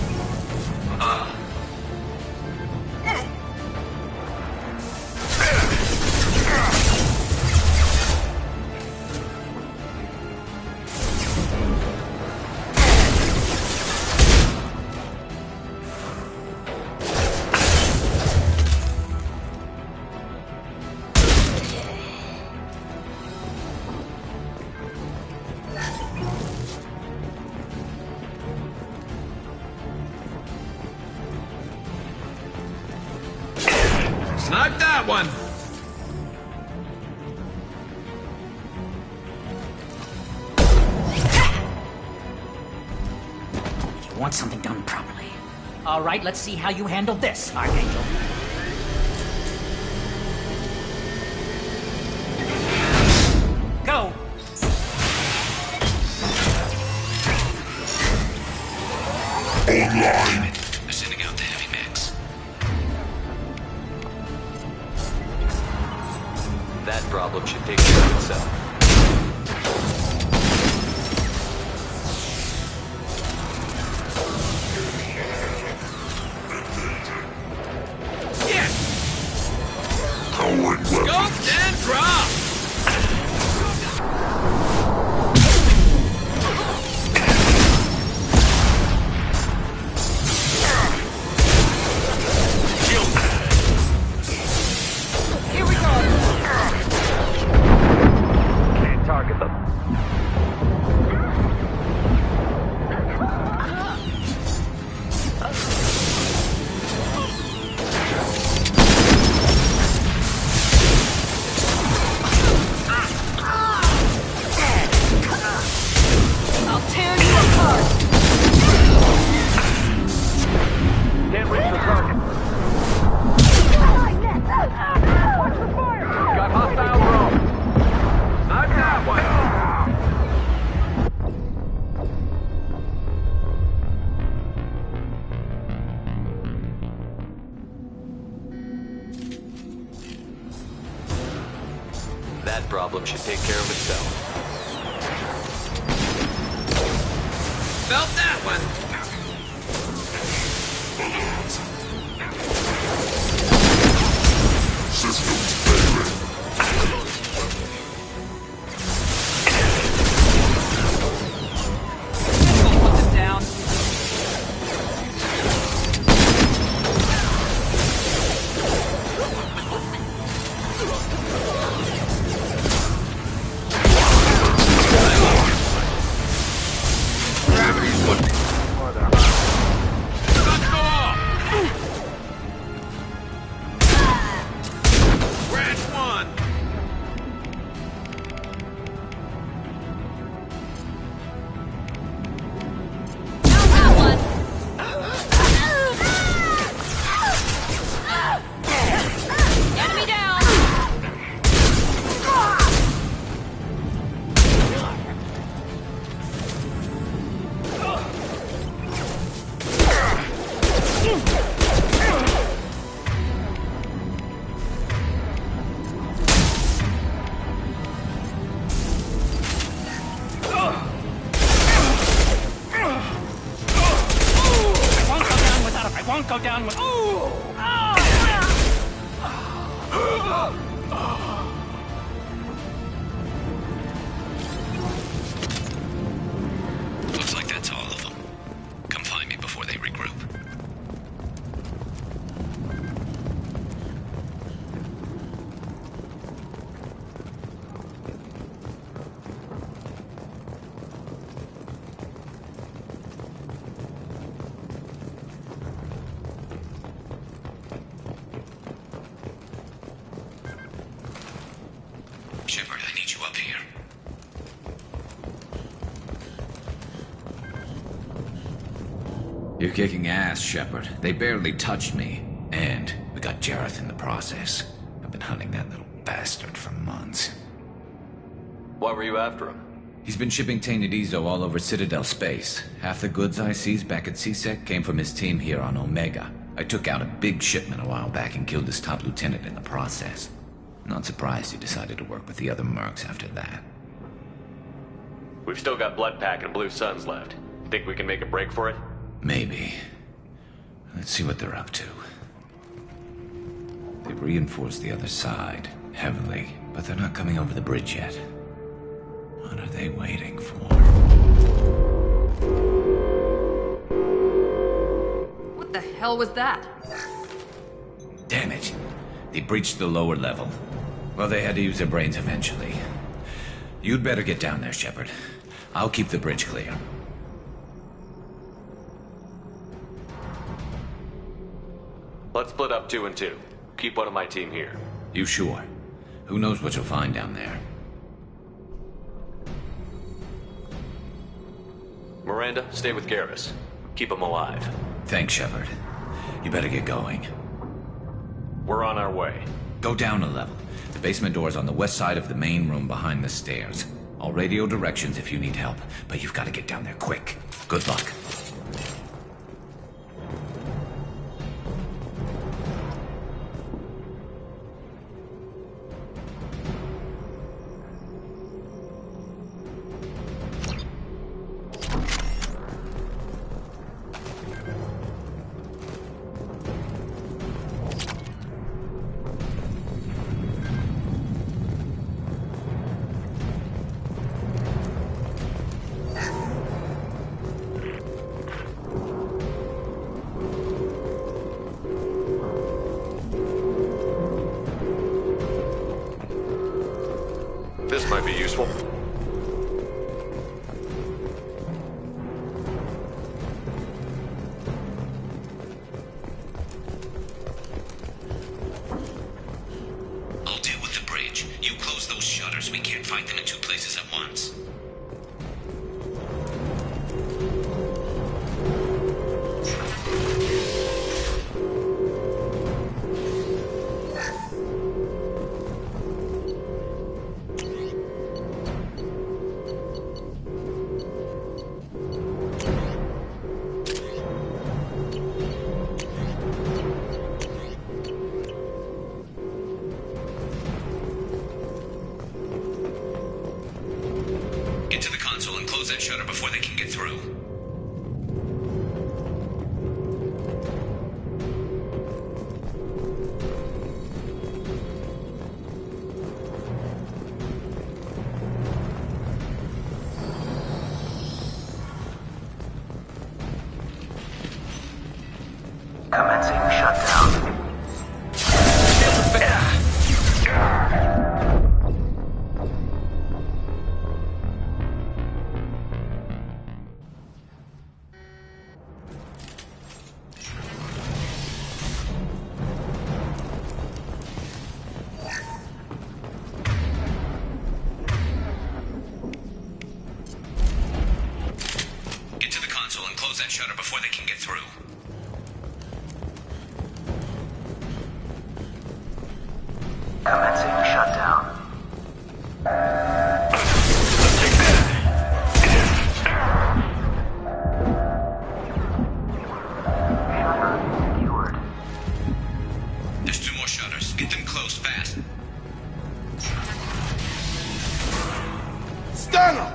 Snipe that one.
You want something done properly. All right, let's see how you handle this, Archangel. Go!
Online. They're sending out the heavy mix.
That problem should take care of itself.
Scoped and dropped.
Here we go.
Can't target them.
I'll tear you apart.
Can't reach the target.
Watch the fire.
Got hostile drone. Not that one.
That problem should take care of itself.
Felt that one.
Systems failing.
Put them down.
Gravity's what. Let's go off.
You're kicking ass, Shepard. They barely touched me. And we got Jareth in the process. I've been hunting that little bastard for months.
Why were you after him?
He's been shipping tainted Ezo all over Citadel space. Half the goods I seized back at CSEC came from his team here on Omega. I took out a big shipment a while back and killed his top lieutenant in the process. Not surprised he decided to work with the other mercs after that.
We've still got Bloodpack and Blue Suns left. Think we can make a break for it?
Maybe. Let's see what they're up to. They've reinforced the other side, heavily, but they're not coming over the bridge yet. What are they waiting for?
What the hell was that?
Damn it. They breached the lower level. Well, they had to use their brains eventually. You'd better get down there, Shepard. I'll keep the bridge clear.
Let's split up 2 and 2. Keep one of my team here.
You sure? Who knows what you'll find down there?
Miranda, stay with Garrus. Keep him alive.
Thanks, Shepard. You better get going.
We're on our way.
Go down a level. The basement door's on the west side of the main room behind the stairs. I'll radio directions if you need help, but you've got to get down there quick. Good luck.
This might be useful.
I'll deal with the bridge. You close those shutters. We can't fight them in 2 places at once. Shutter before they can get through.
Commencing shutdown.
Shutter before they can get through.
Commencing shutdown. Shutter secured.
There's 2 more shutters. Get them closed fast.
Stun them!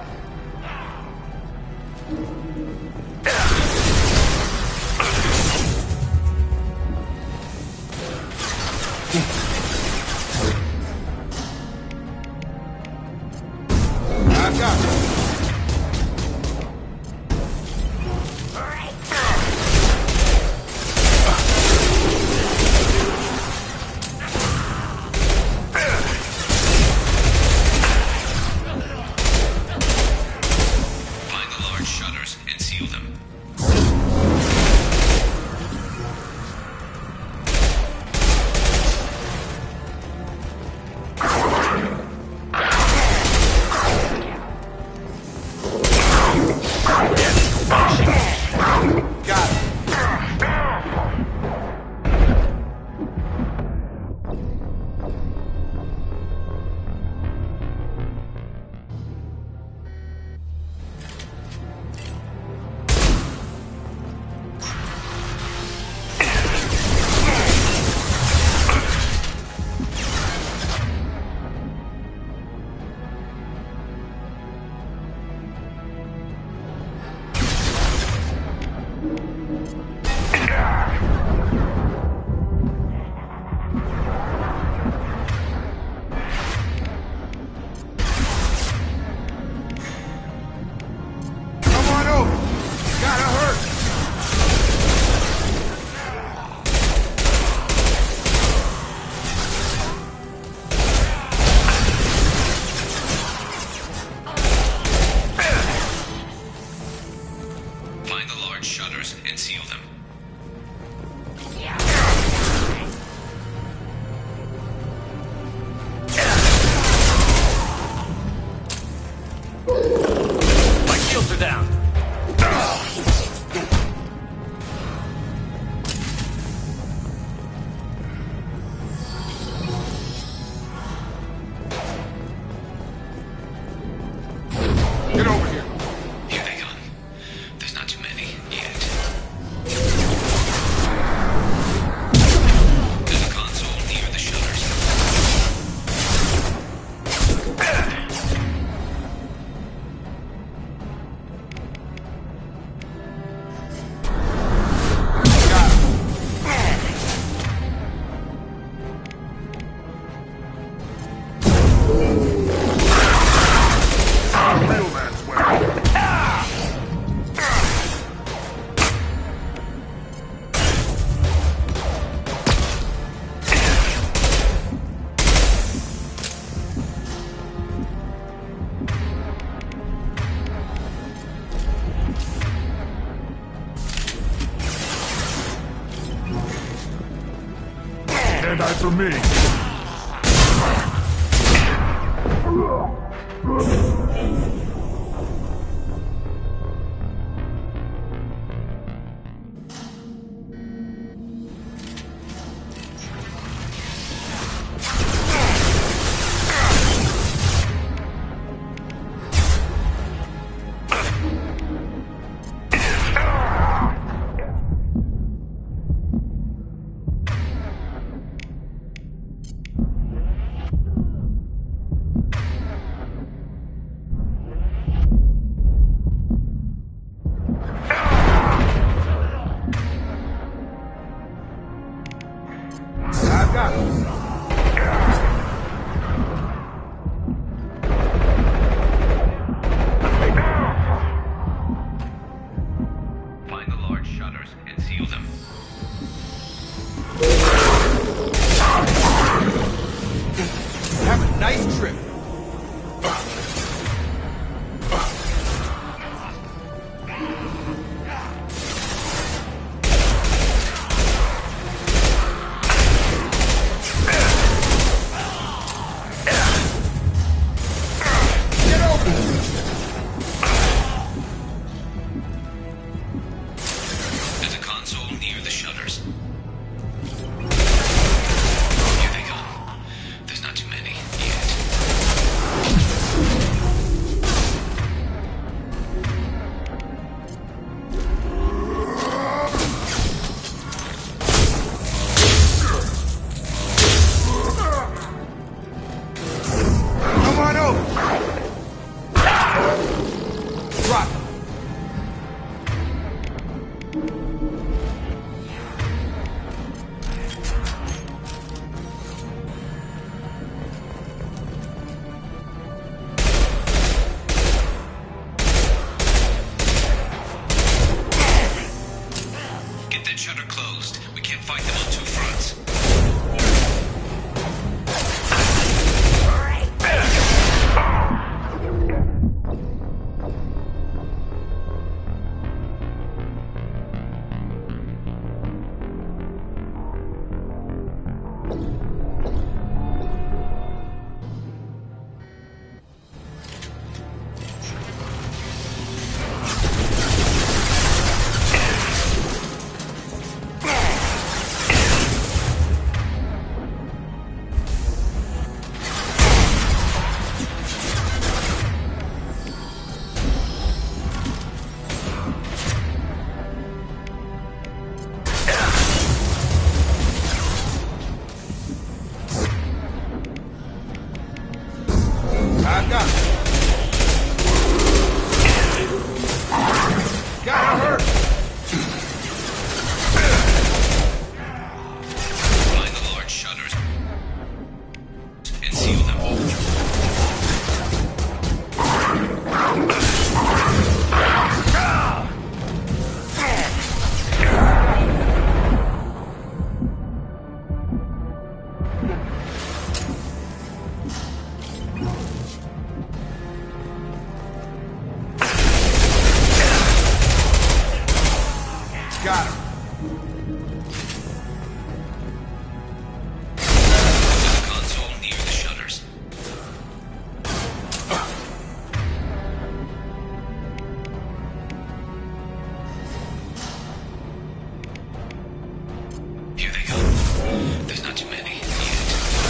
Hand-eye for me.
Find the large shutters and seal them.
Have a nice trip.
There's a console near the shutters. Here they come. There's not too many yet.
Come on over. Drop.
Get that shutter closed. We can't fight them on two fronts.
I got it. Gotta hurt.
Find the large shutters and seal them.
Got him.
There's a console near the shutters. Here they come. There's not too many yet.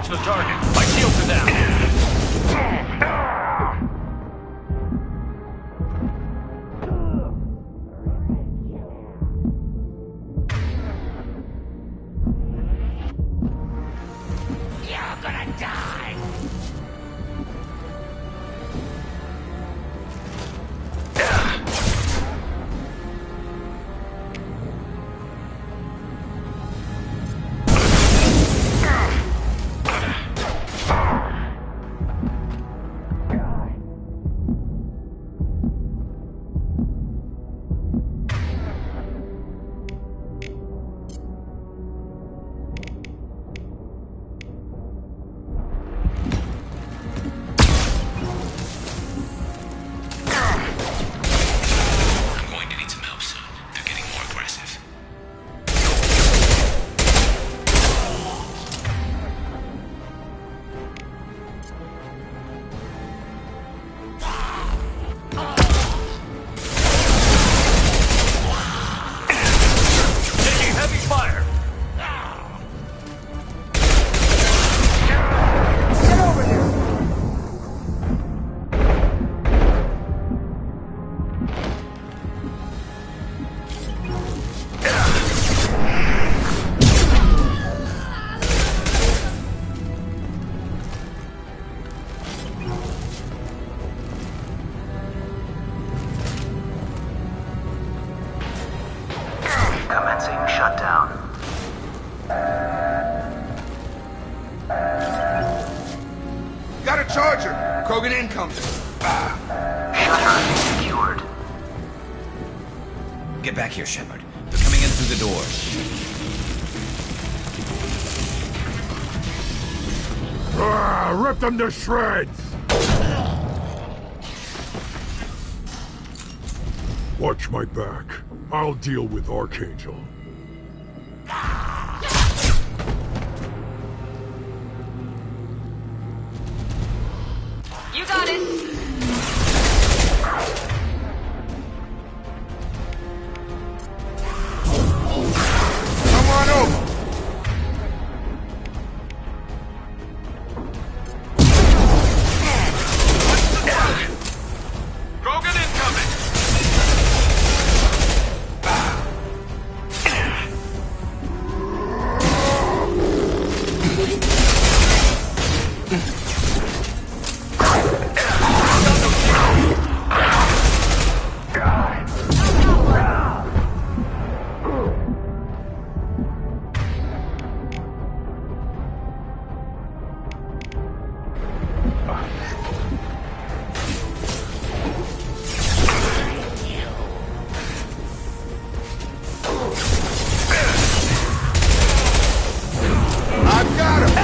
Watch the target. My shields are down.
You're gonna die!
Commencing shutdown.
Got a charger! Krogan incoming!
Shutter secured.
Get back here, Shepard. They're coming in through the doors.
Rip them to shreds! Watch my back. I'll deal with Archangel.
You got it!
Come on over!
Krogan incoming!
I've got him!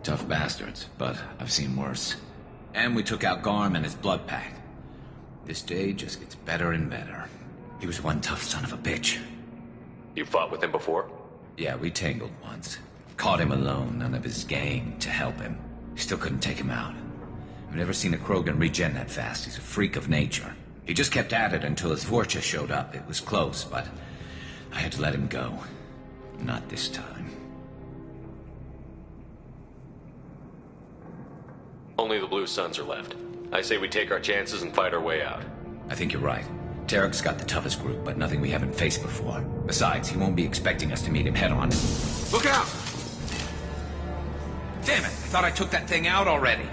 Tough bastards, but I've seen worse. And we took out Garm and his blood pact. This day just gets better and better. He was one tough son of a bitch.
You fought with him before?
Yeah, we tangled once. Caught him alone, none of his gang to help him. Still couldn't take him out. I've never seen a Krogan regen that fast. He's a freak of nature. He just kept at it until his Vorcha showed up. It was close, but I had to let him go. Not this time.
Only the Blue Suns are left. I say we take our chances and fight our way out.
I think you're right. Tarek's got the toughest group, but nothing we haven't faced before. Besides, he won't be expecting us to meet him head-on.
Look out!
Damn it! I thought I took that thing out already.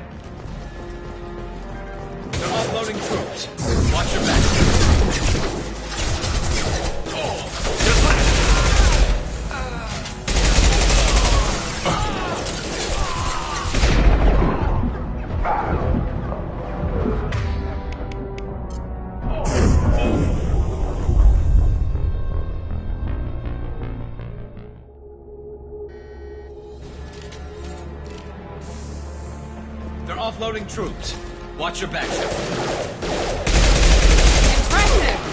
They're offloading troops. Watch your back.
offloading troops. Watch your back, Shepard.
Impressive!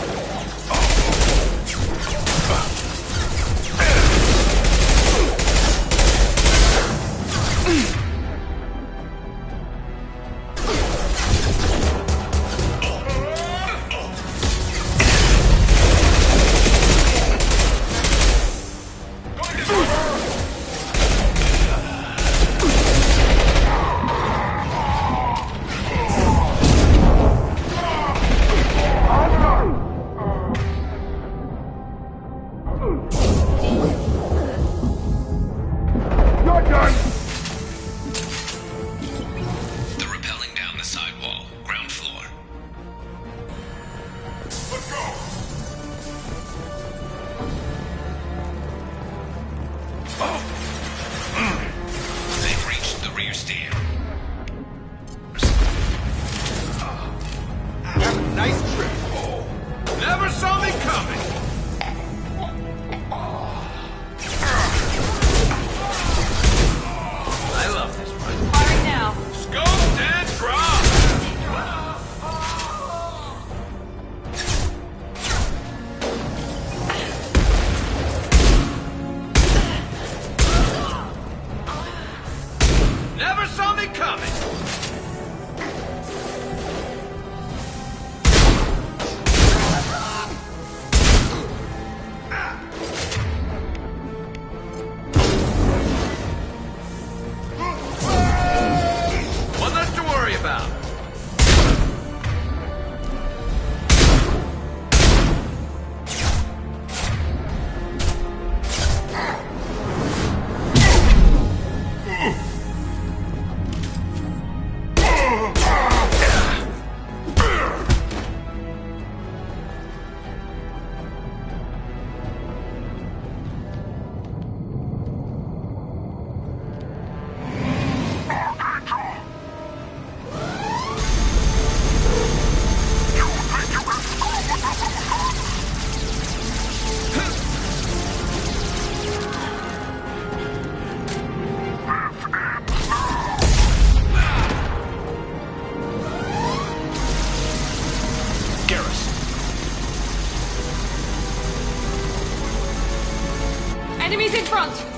Enemies in front!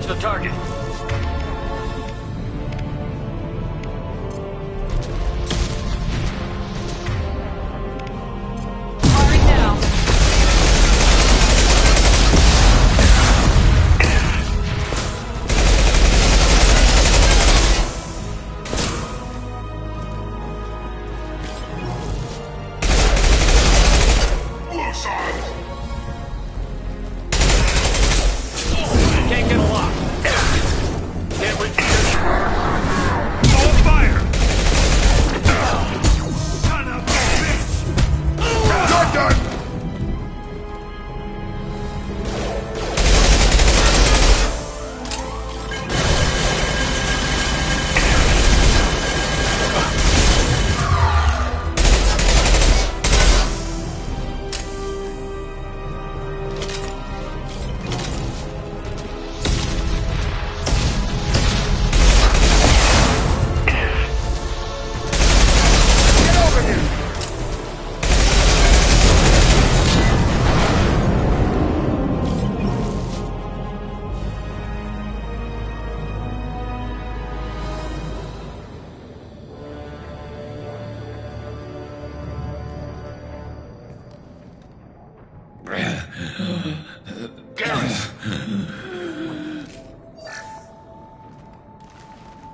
the target.
Firing now.
Can't get a lock. Can't reach the
On fire! Son of a bitch! You're done!
Garrus!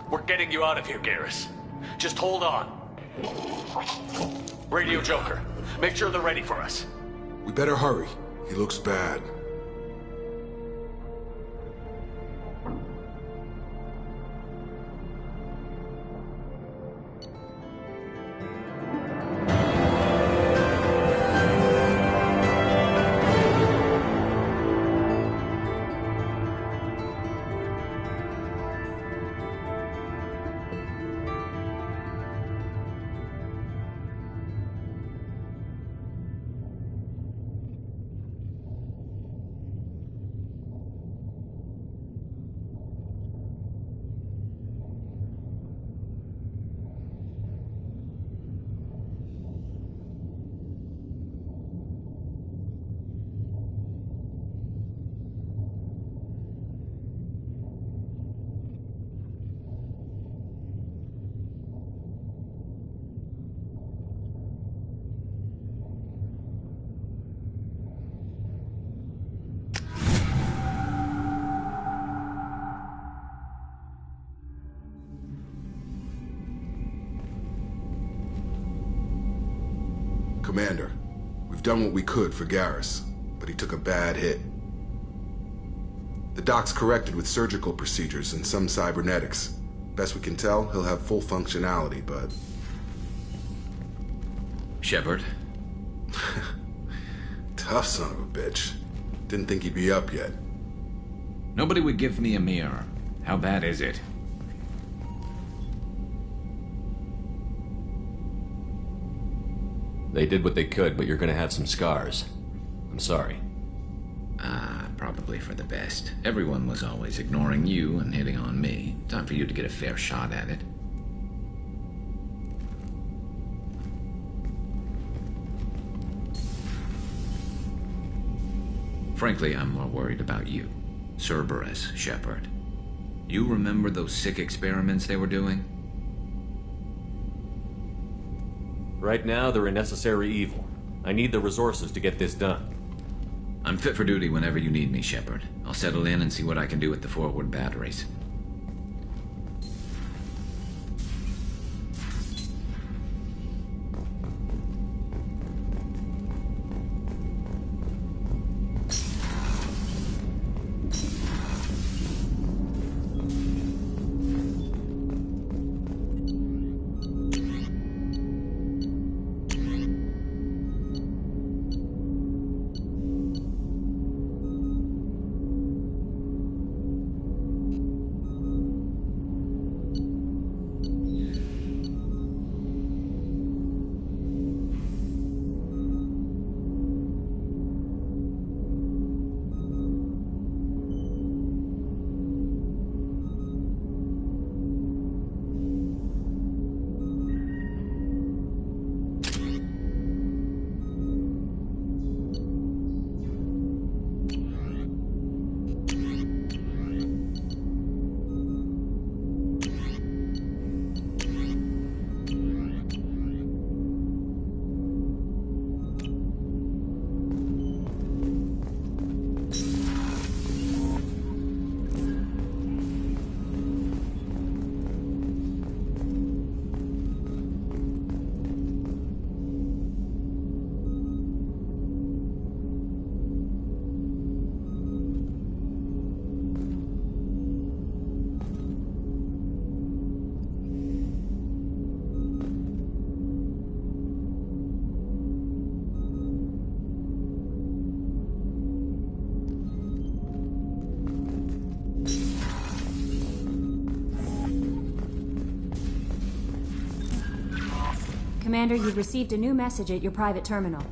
We're getting you out of here, Garrus. Just hold on. Radio Joker, make sure they're ready for us.
We better hurry. He looks bad. Commander, we've done what we could for Garrus, but he took a bad hit. The doc's corrected with surgical procedures and some cybernetics. Best we can tell, he'll have full functionality, but...
Shepard?
Tough son of a bitch. Didn't think he'd be up yet.
Nobody would give me a mirror. How bad is it?
They did what they could, but you're gonna have some scars. I'm sorry.
Probably for the best. Everyone was always ignoring you and hitting on me. Time for you to get a fair shot at it. Frankly, I'm more worried about you. Cerberus, Shepard. You remember those sick experiments they were doing?
Right now, they're a necessary evil. I need the resources to get this done.
I'm fit for duty whenever you need me, Shepard. I'll settle in and see what I can do with the forward batteries.
Commander, you've received a new message at your private terminal.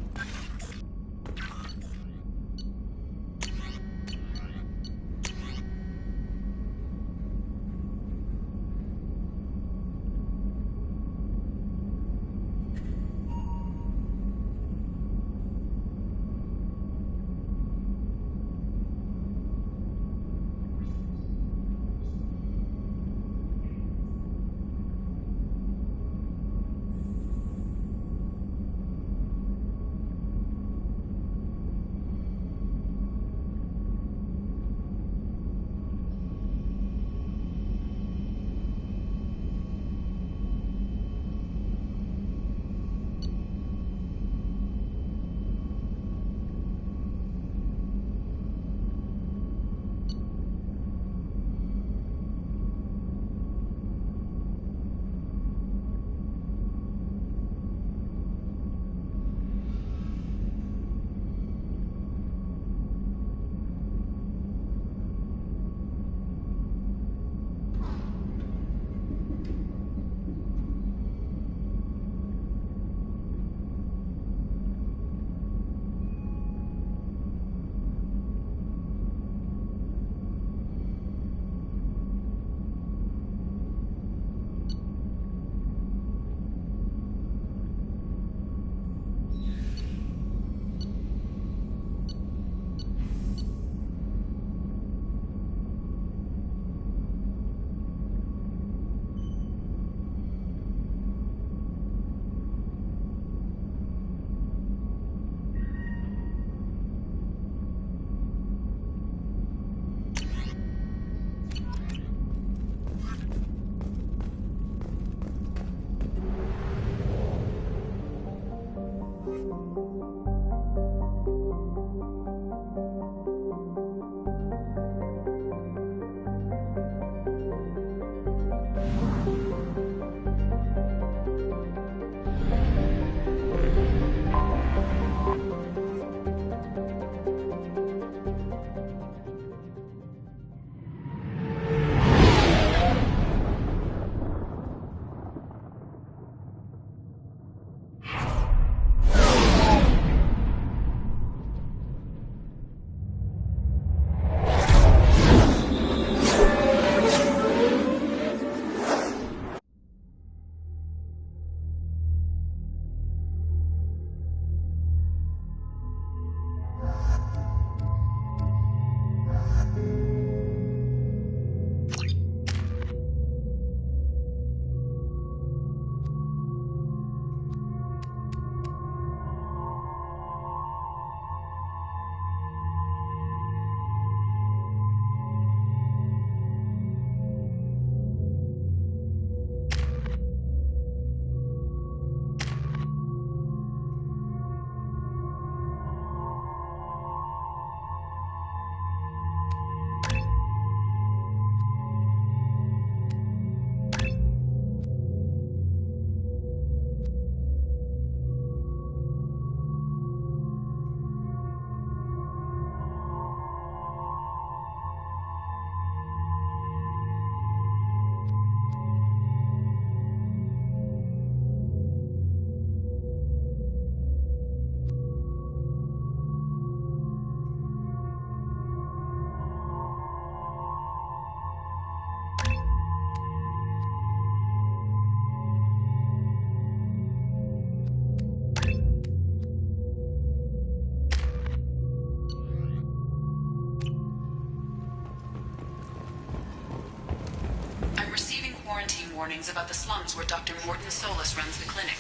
warnings about the slums where Dr. Morton Solus runs the clinic.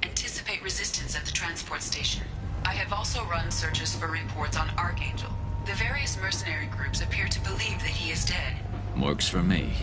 Anticipate resistance at the transport station. I have also run searches for reports on Archangel. The various mercenary groups appear to believe that he is dead.
Works for me.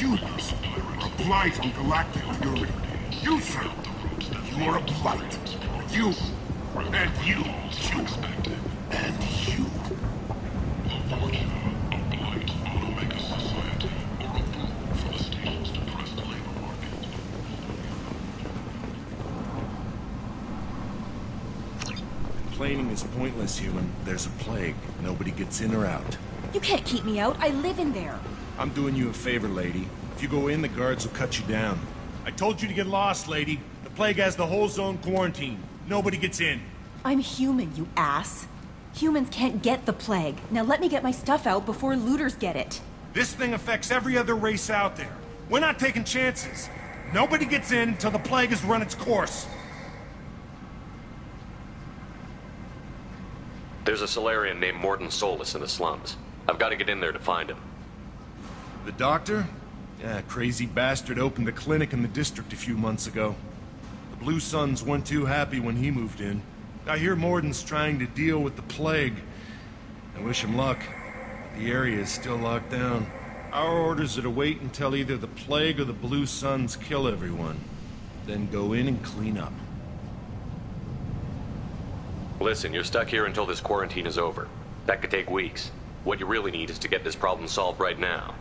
Humans are a blight on galactic purity. You, sir, you are a blight. You, and you, and you.
Complaining is pointless, human. There's a plague. Nobody gets in or out.
You can't keep me out. I live in there.
I'm doing you a favor, lady. If you go in, the guards will cut you down. I told you to get lost, lady. The plague has the whole zone quarantined. Nobody gets in.
I'm human, you ass. Humans can't get the plague. Now let me get my stuff out before looters get it.
This thing affects every other race out there. We're not taking chances. Nobody gets in until the plague has run its course.
There's a Solarian named Mordin Solus in the slums. I've got to get in there to find him.
The doctor? Yeah, crazy bastard opened a clinic in the district a few months ago. The Blue Suns weren't too happy when he moved in. I hear Mordin's trying to deal with the plague. I wish him luck. The area is still locked down. Our orders are to wait until either the plague or the Blue Suns kill everyone. Then go in and clean up.
Listen, you're stuck here until this quarantine is over. That could take weeks. What you really need is to get this problem solved right now.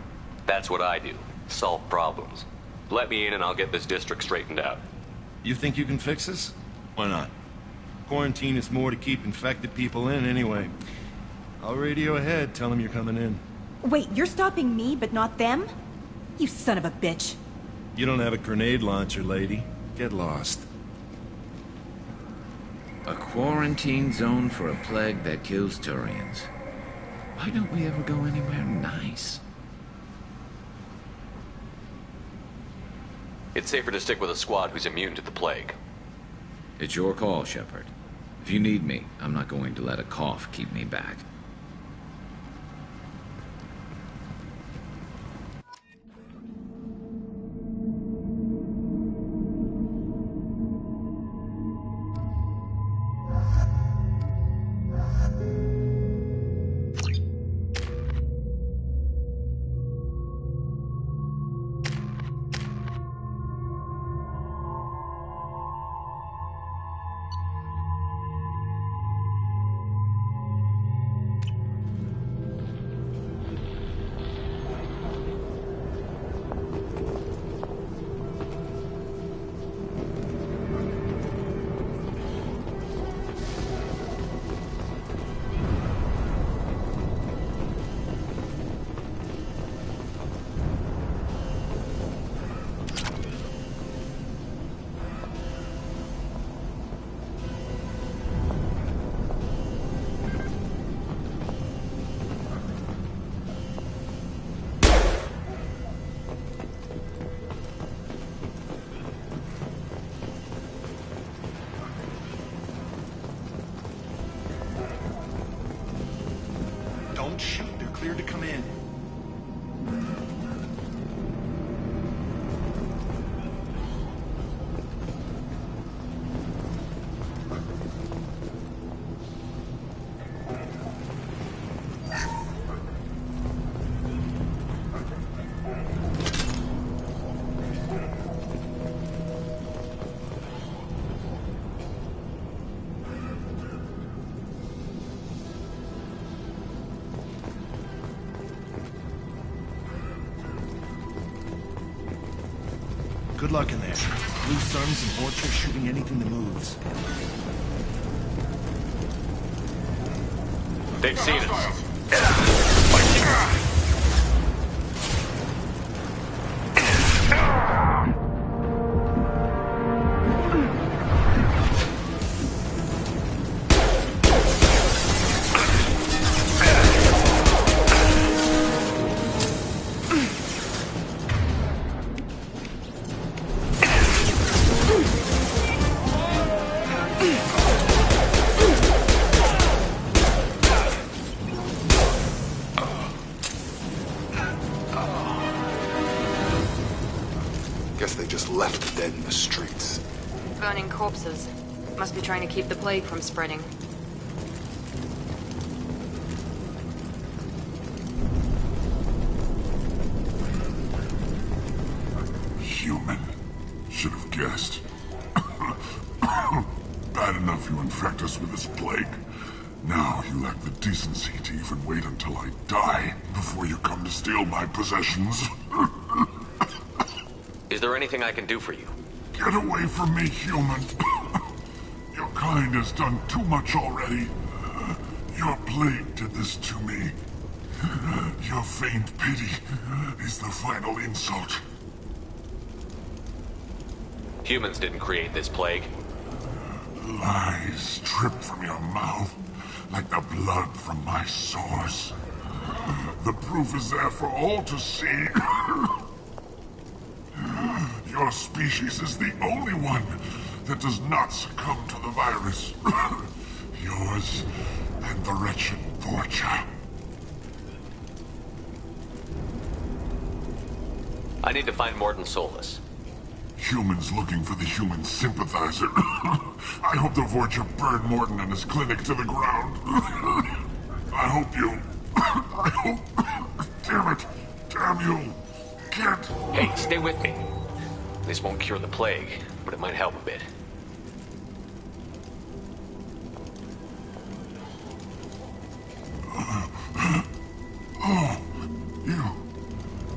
That's what I do. Solve problems. Let me in and I'll get this district straightened out.
You think you can fix this? Why not? Quarantine is more to keep infected people in anyway. I'll radio ahead, tell them you're coming in.
Wait, you're stopping me, but not them? You son of a bitch.
You don't have a grenade launcher, lady. Get lost.
A quarantine zone for a plague that kills Turians. Why don't we ever go anywhere nice?
It's safer to stick with a squad who's immune to the plague.
It's your call, Shepard. If you need me, I'm not going to let a cough keep me back.
Don't shoot, they're cleared to come in. Good luck in there. Blue Suns and Vorcha shooting anything that moves.
They've seen us.
Guess they just left the dead in the streets.
Burning corpses. Must be trying to keep the plague from spreading.
guessed. Bad enough you infect us with this plague. Now you lack the decency to even wait until I die before you come to steal my possessions.
Is there anything I can do for you?
Get away from me, human. Your kind has done too much already. Your plague did this to me. Your feigned pity is the final insult.
Humans didn't create this plague.
Lies drip from your mouth like the blood from my sores. The proof is there for all to see. Your species is the only one that does not succumb to the virus. Yours and the wretched Vorcha.
I need to find Mordin Solus.
Humans looking for the human sympathizer. I hope the Vorcha burned Mordin and his clinic to the ground. I hope you... I hope... Damn it! Damn you! Can't...
Hey, stay with me. This won't cure the plague, but it might help a bit.
Oh,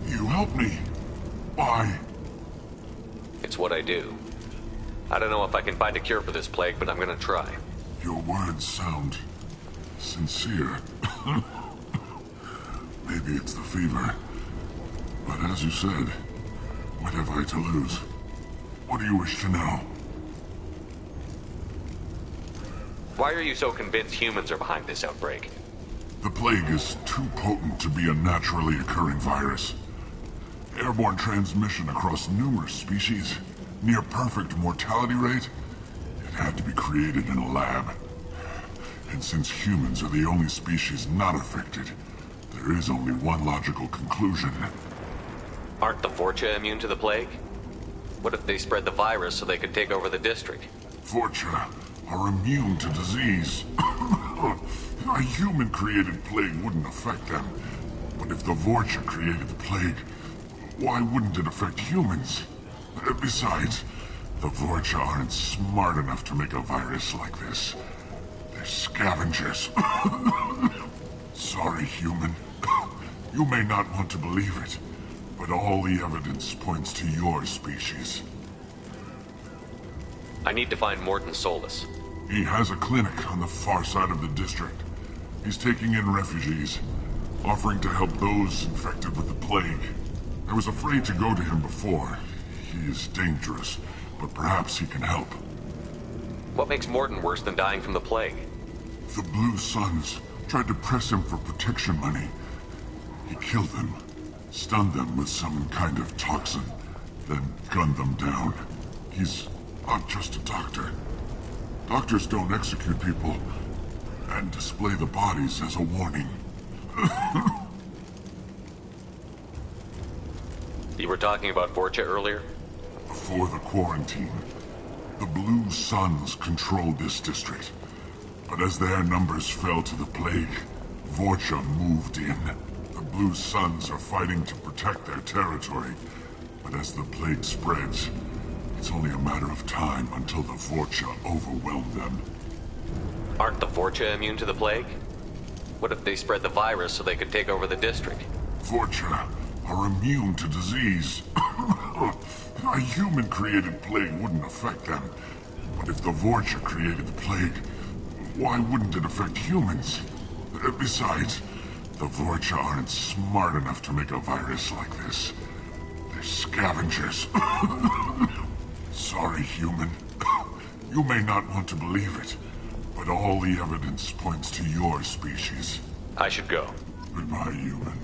you helped me. Why?
It's what I do. I don't know if I can find a cure for this plague, but I'm gonna try.
Your words sound sincere. Maybe it's the fever. But as you said, what have I to lose? What do you wish to know?
Why are you so convinced humans are behind this outbreak?
The plague is too potent to be a naturally occurring virus. Airborne transmission across numerous species, near perfect mortality rate. It had to be created in a lab. And since humans are the only species not affected, there is only one logical conclusion.
Aren't the Vorcha immune to the plague? What if they spread the virus so they could take over the district?
Vorcha are immune to disease. A human-created plague wouldn't affect them. But if the Vorcha created the plague, why wouldn't it affect humans? Besides, the Vorcha aren't smart enough to make a virus like this. They're scavengers. Sorry, human. You may not want to believe it, but all the evidence points to your species.
I need to find Mordin Solus.
He has a clinic on the far side of the district. He's taking in refugees, offering to help those infected with the plague. I was afraid to go to him before. He is dangerous, but perhaps he can help.
What makes Mordin worse than dying from the plague?
The Blue Suns tried to press him for protection money. He killed them, stunned them with some kind of toxin, then gunned them down. He's not just a doctor. Doctors don't execute people and display the bodies as a warning.
You were talking about Vorcha earlier?
Before the quarantine, the Blue Suns controlled this district. But as their numbers fell to the plague, Vorcha moved in. The Blue Suns are fighting to protect their territory. But as the plague spreads, it's only a matter of time until the Vorcha overwhelm them.
Aren't the Vorcha immune to the plague? What if they spread the virus so they could take over the district?
Vorcha are immune to disease. A human-created plague wouldn't affect them. But if the Vorcha created the plague, why wouldn't it affect humans? Besides, the Vorcha aren't smart enough to make a virus like this. They're scavengers. Sorry, human. You may not want to believe it, but all the evidence points to your species.
I should go.
Goodbye, human.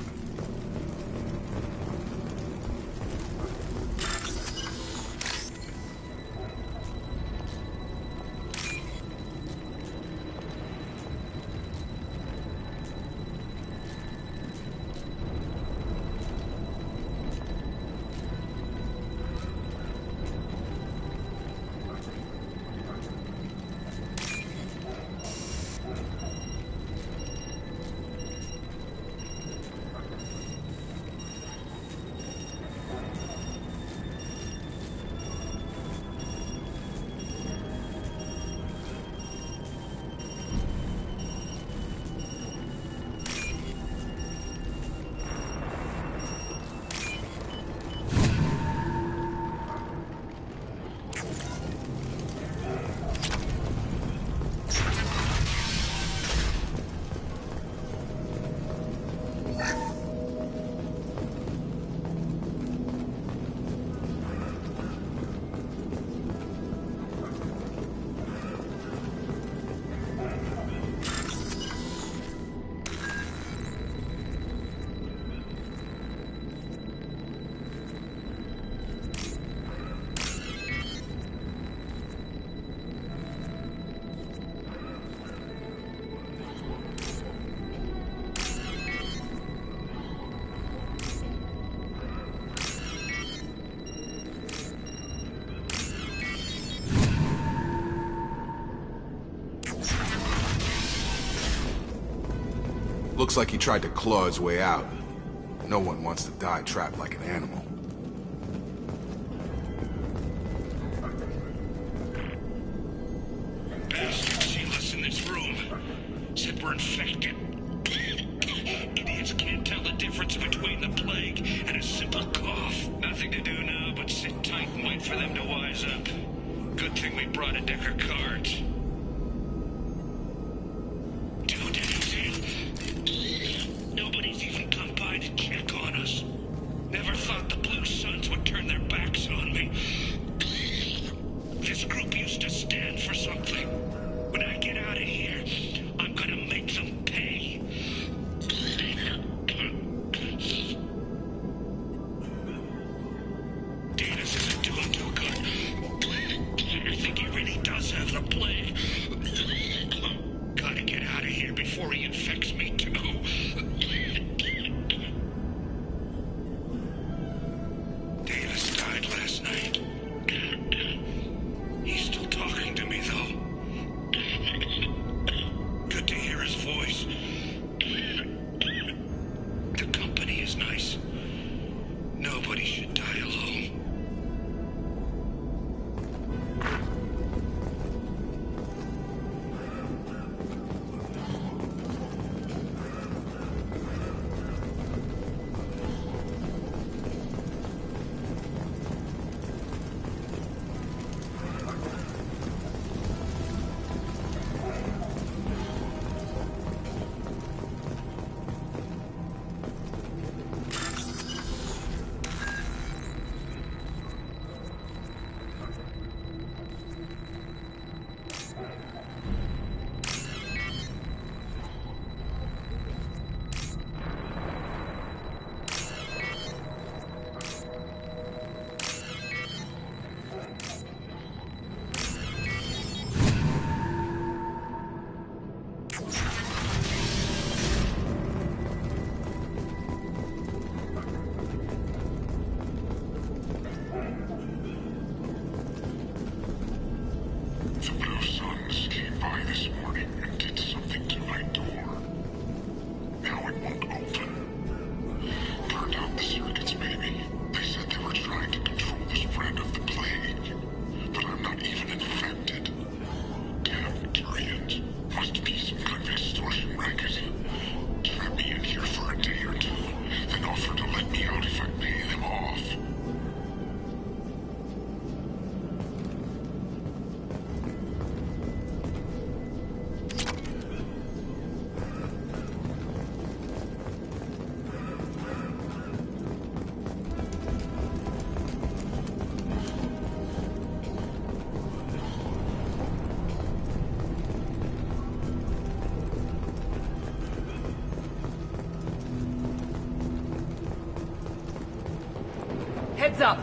Looks like he tried to claw his way out. No one wants to die trapped like an animal.
Bastards see us in this room. Said we're infected. Idiots can't tell the difference between the plague and a simple cough. Nothing to do now but sit tight and wait for them to wise up. Good thing we brought a deck of cards. 2 days in. Nobody's even come by to check on us. Never thought the Blue Suns would turn their backs on me. This group used to stand for something. When I get out of here, I'm gonna make them pay. Davis isn't doing too good. I think he really does have the plague. Gotta get out of here before he infects me too. Davis died last night. He's still talking to me, though. Good to hear his voice. The company is nice. Nobody should die alone. The Blue Suns came by this morning and did something to my door. Now it won't open. Turned out the circuits, maybe. They said they were trying to control the spread of the plague. But I'm not even infected. Damn Tyrians. Must be some kind of extortion racket. Trap me in here for a day or two, then offer to let me out if I pay them off.
Heads up!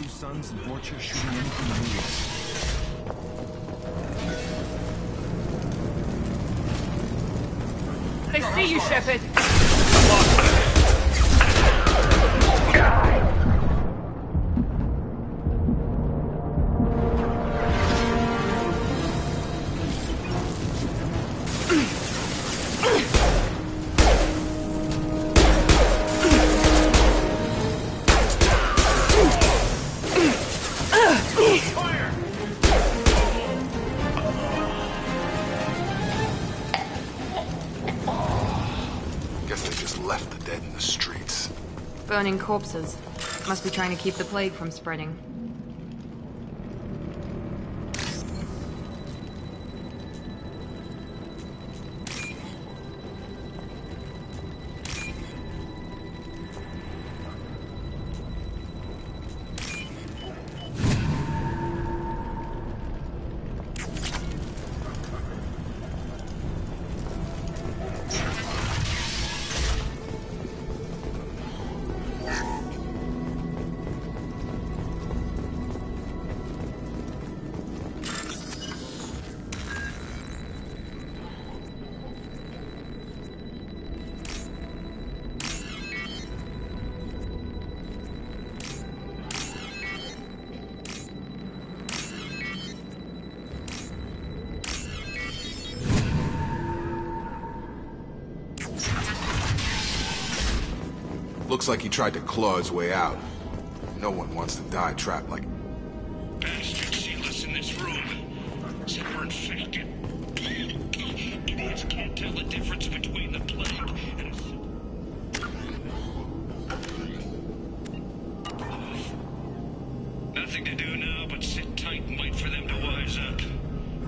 Suns and Vorcha shooting anything new.
They see you, Shepard! Burning corpses. Must be trying to keep the plague from spreading.
Looks like he tried to claw his way out. No one wants to die trapped like...
Bastards sealed us in this room. Said we're infected. Idiots can't tell the difference between the plague and a... Nothing to do now but sit tight and wait for them to wise up.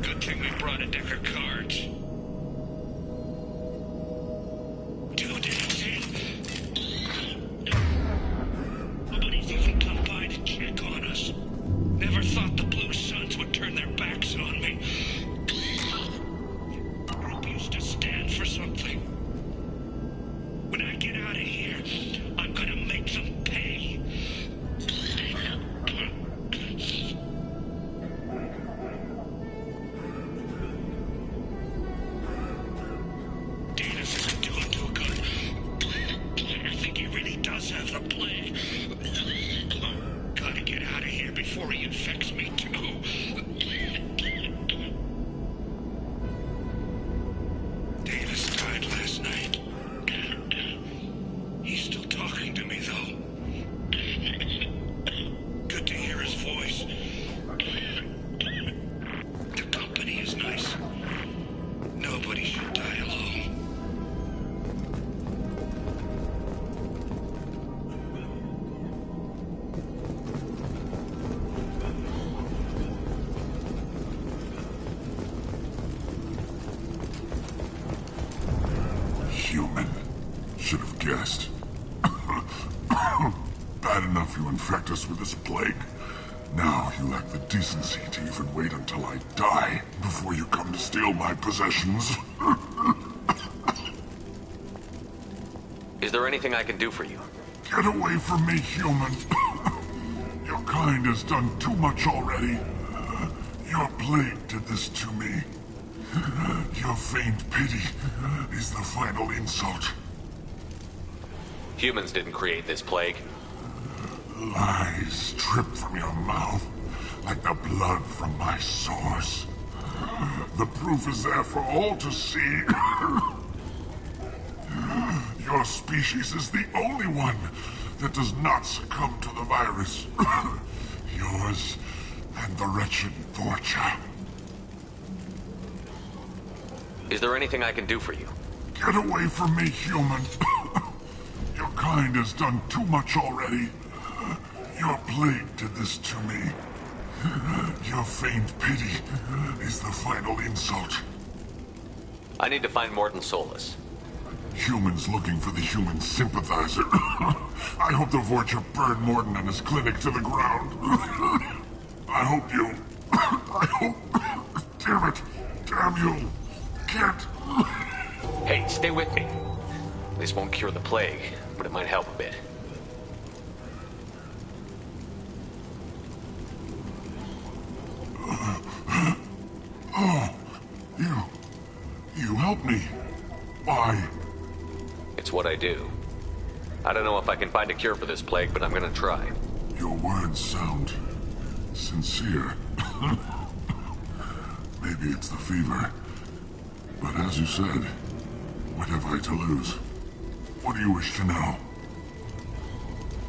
Good thing we brought a deck of cards. 2 days in. Nobody's even come by to check on us. Never thought the Blue Suns would turn their backs on me. The group used to stand for something. When I get out of here, I'm gonna make them pay. Davis isn't doing too good. I think he really does have the plague. Gotta get out of here before he infects me too. Davis died last night. He's still talking to me, though. Good to hear his voice. The company is nice. Nobody should die alone.
Human. Should have guessed. Bad enough you infect us with this plague. Now you lack the decency to even wait until I die before you come to steal my possessions.
Is there anything I can do for you?
Get away from me, human. Your kind has done too much already. Your plague did this to me. Your feigned pity is the final insult.
Humans didn't create this plague.
Lies drip from your mouth like the blood from my sores. The proof is there for all to see. Your species is the only one that does not succumb to the virus. Yours and the wretched Vorcha.
Is there anything I can do for you?
Get away from me, human. Your kind has done too much already. Your plague did this to me. Your feigned pity is the final insult.
I need to find Morton Solus.
Humans looking for the human sympathizer. I hope the Vorcha burned Morton and his clinic to the ground. I hope you... I hope... Damn it. Damn you. Can't...
Hey, stay with me. This won't cure the plague, but it might help a bit.
Oh, you helped me. Why?
It's what I do. I don't know if I can find a cure for this plague, but I'm gonna try.
Your words sound sincere. Maybe it's the fever. But as you said, what have I to lose? What do you wish to know?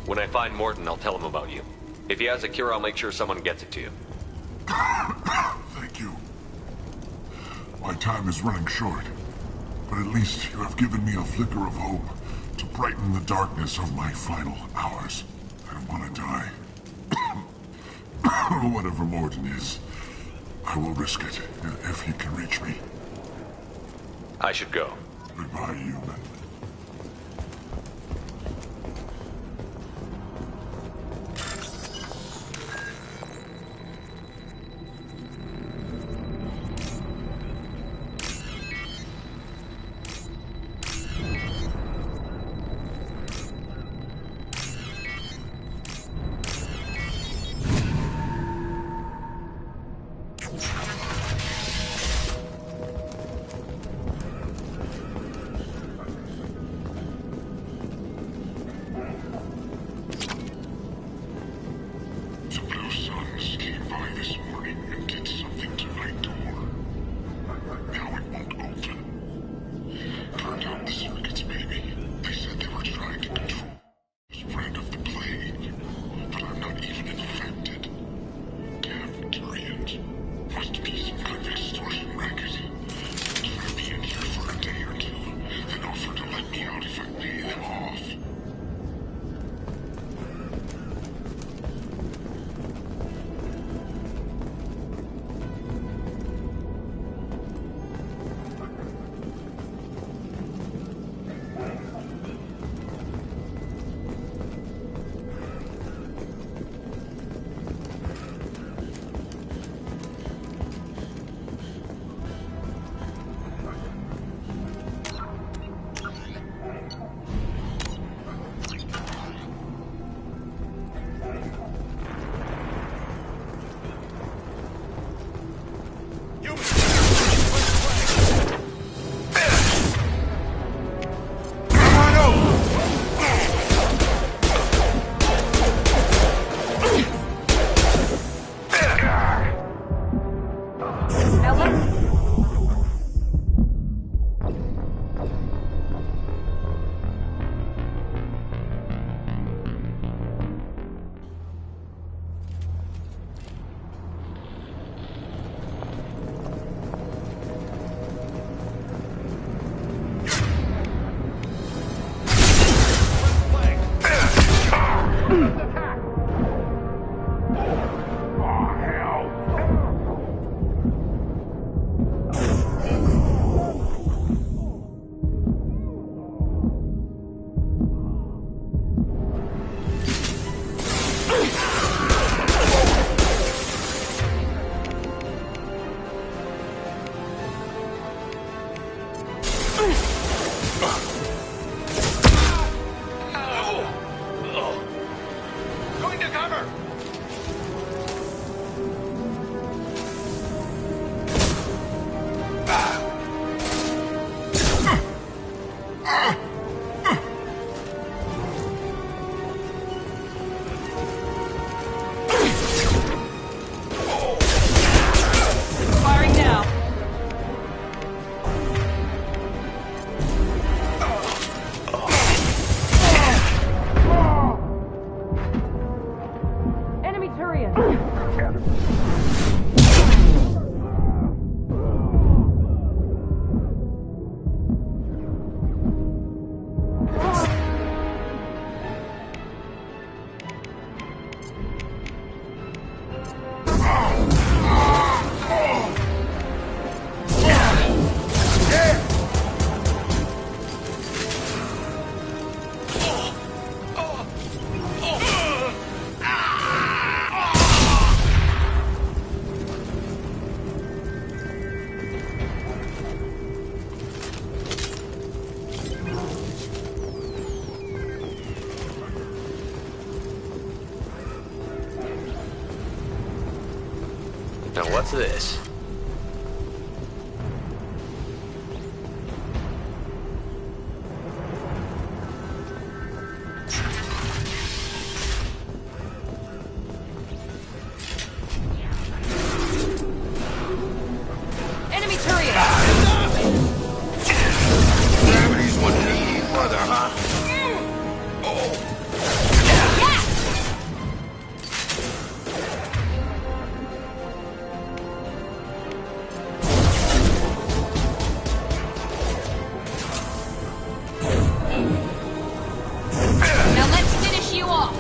When I find Morton, I'll tell him about you. If he has a cure, I'll make sure someone gets it to you.
Thank you. My time is running short, but at least you have given me a flicker of hope to brighten the darkness of my final hours. I don't want to die. Whatever Morton is, I will risk it if he can reach me.
I should go.
Goodbye, human.
Going to cover!
Firing now.
Enemy Turian!
Now what's this?
Enemy Turian!
Gravity's one needy brother, huh?
Now let's finish you off!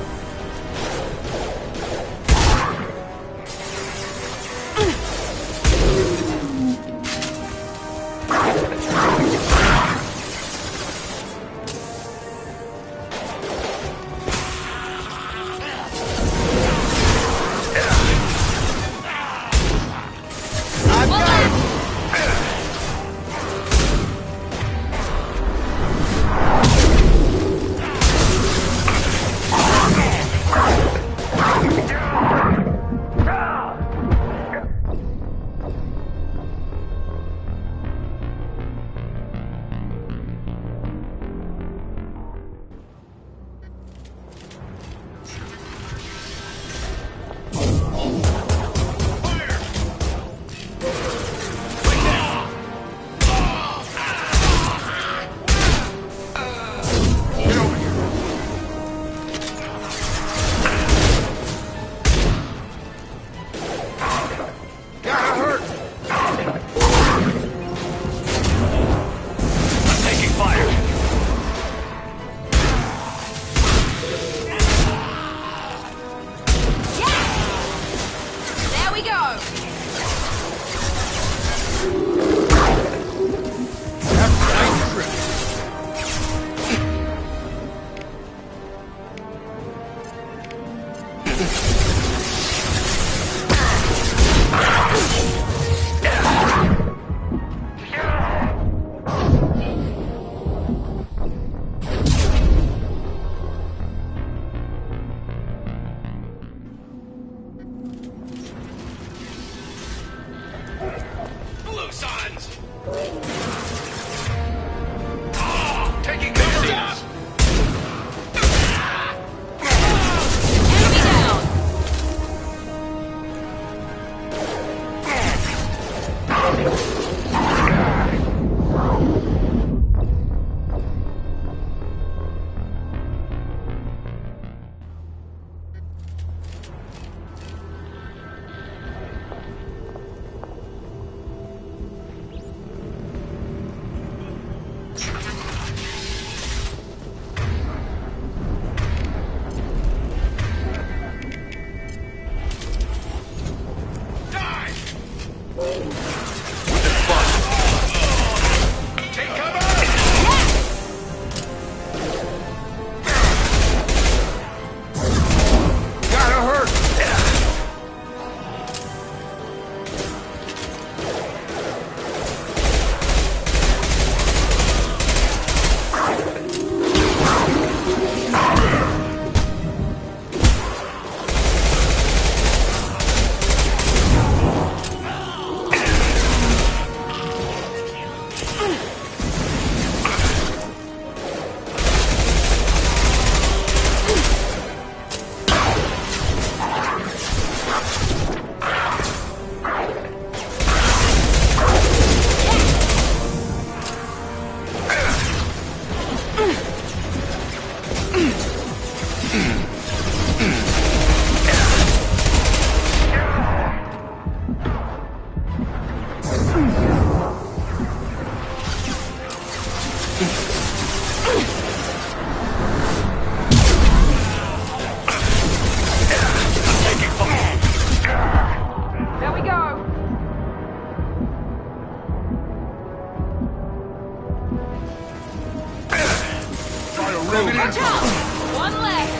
There we go!
Watch out! One left!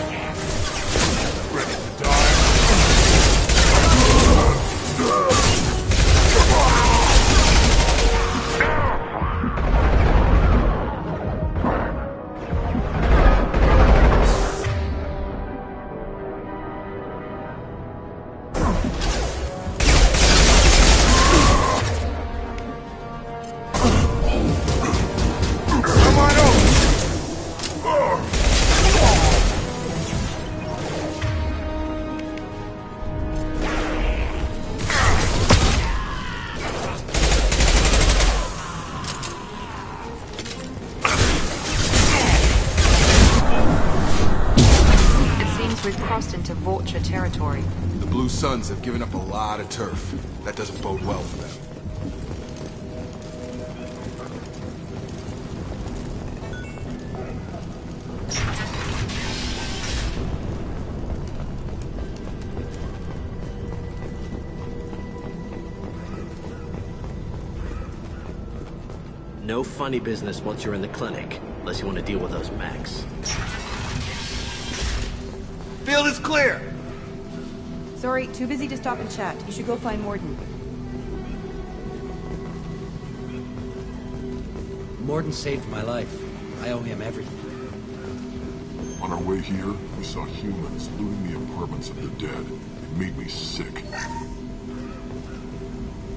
Ready to die. Come on over!
It seems we've crossed into Vorcha territory.
The Blue Suns have given up a lot of turf. That doesn't bode well for them.
No funny business once you're in the clinic, unless you want to deal with those mechs.
Field is clear!
Sorry, too busy to stop and chat. You should go find Morden.
Morden saved my life. I owe him everything.
On our way here, we saw humans looting the apartments of the dead. It made me sick.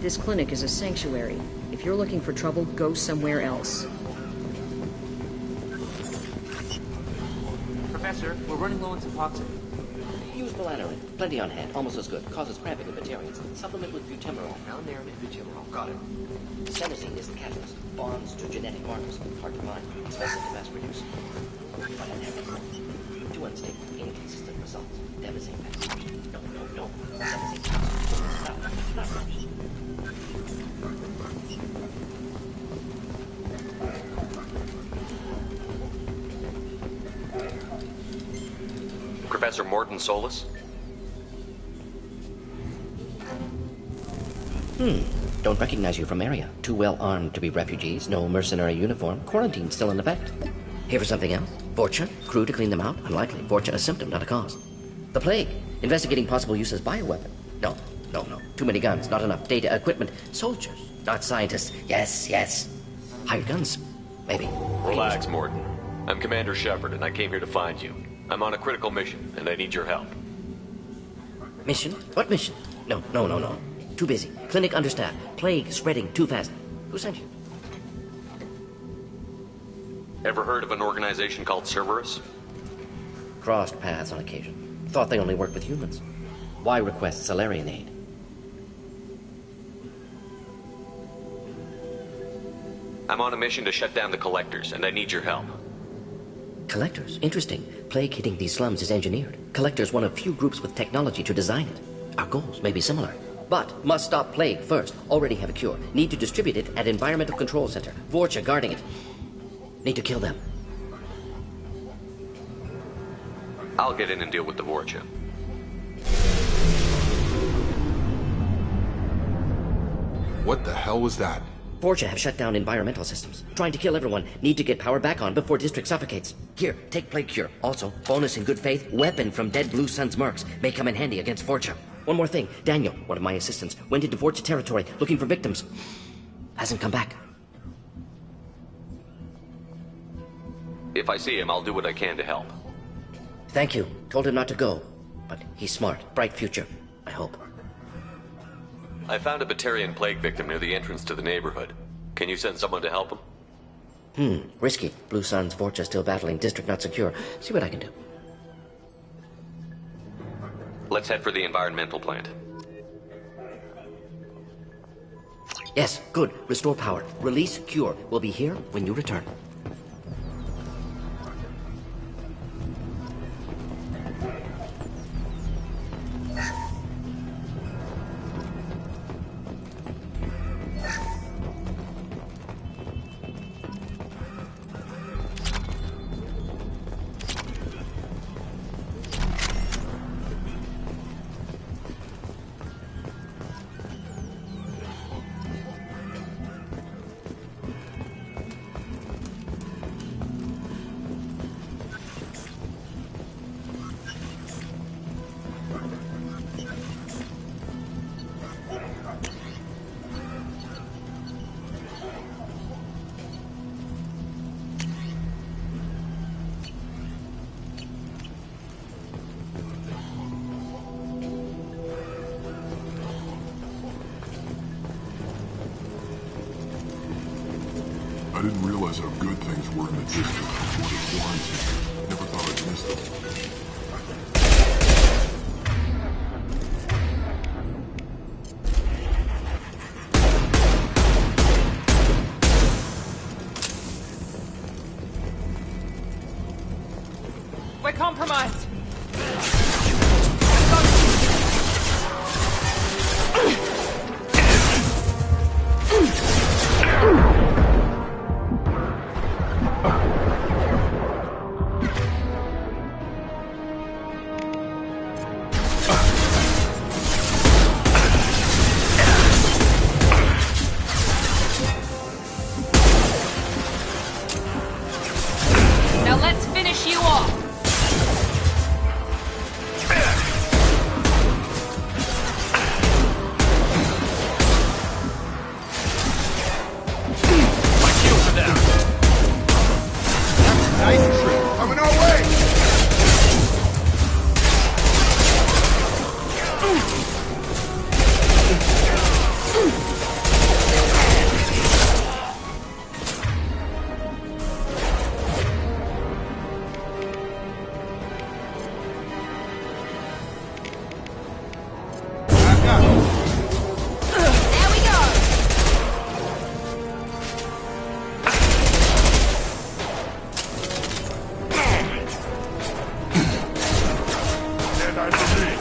This clinic is a sanctuary. If you're looking for trouble, go somewhere else.
Professor, we're running low on Suboxone.
Use melanorin. Plenty on hand. Almost as good. Causes cramping in Batarians. Supplement with butemerol.
Down there in butemerol. Got it.
Senescine is the catalyst. Bonds to genetic markers. Hard to find. Expensive to mass produce. But inevitable. Too unstable. Inconsistent results. Devastating passage. No. Devastating passage. Stop. Not rush.
Professor Morden Solis?
Don't recognize you from area. Too well armed to be refugees. No mercenary uniform. Quarantine still in effect. Here for something else? Vorcha? Crew to clean them out? Unlikely. Vorcha a symptom, not a cause. The plague. Investigating possible use as bioweapon. No. Too many guns. Not enough data, equipment. Soldiers. Not scientists. Yes. Hired guns. Maybe.
Relax, Morden. I'm Commander Shepard, and I came here to find you. I'm on a critical mission, and I need your help.
Mission? What mission? No. Too busy. Clinic understaffed. Plague spreading too fast. Who sent you?
Ever heard of an organization called Cerberus?
Crossed paths on occasion. Thought they only worked with humans. Why request Salarian aid?
I'm on a mission to shut down the Collectors, and I need your help.
Collectors? Interesting. Plague hitting these slums is engineered. Collectors one of few groups with technology to design it. Our goals may be similar. But must stop plague first. Already have a cure. Need to distribute it at Environmental Control Center. Vorcha guarding it. Need to kill them.
I'll get in and deal with the Vorcha.
What the hell was that?
Vorcha have shut down environmental systems. Trying to kill everyone. Need to get power back on before district suffocates. Here, take plague cure. Also, bonus in good faith, weapon from dead Blue Suns mercs. May come in handy against Vorcha. One more thing. Daniel, one of my assistants, went into Vorcha territory looking for victims. Hasn't come back.
If I see him, I'll do what I can to help.
Thank you. Told him not to go. But he's smart. Bright future. I hope.
I found a Batarian plague victim near the entrance to the neighborhood. Can you send someone to help him?
Risky. Blue Suns, Vorcha still battling. District not secure. See what I can do.
Let's head for the environmental plant.
Yes, good. Restore power. Release cure. We'll be here when you return.
didn't realize how good things were in the district before the quarantine. Never thought I'd miss them.
We're compromised! Now let's finish you off!
Coming our way!
There we go!
And I believe.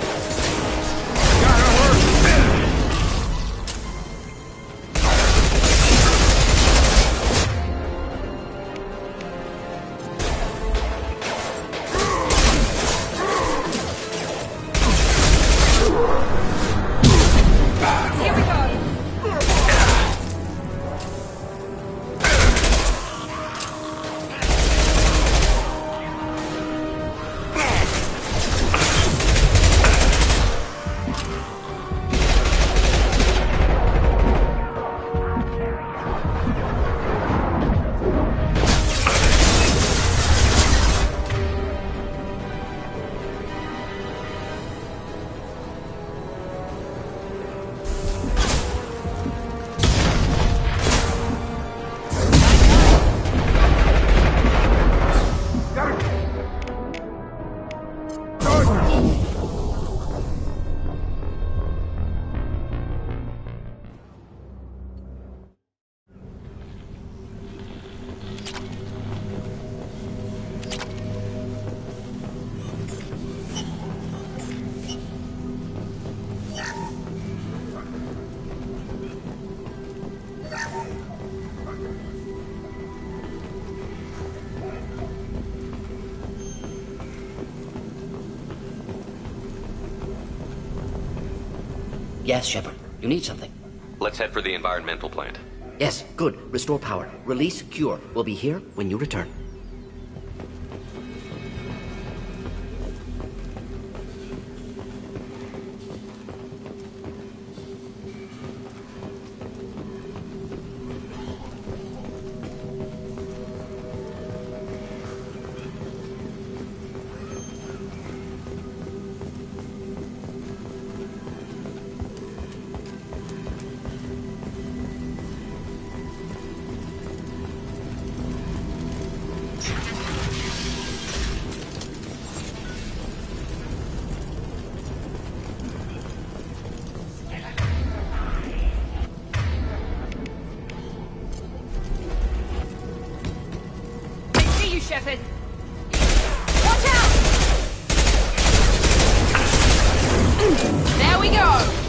Gotta work!
Here we go!
Yes, Shepard. You need something.
Let's head for the environmental plant.
Yes, good. Restore power. Release Cure. We'll be here when you return.
Shepard! Watch out! There we go!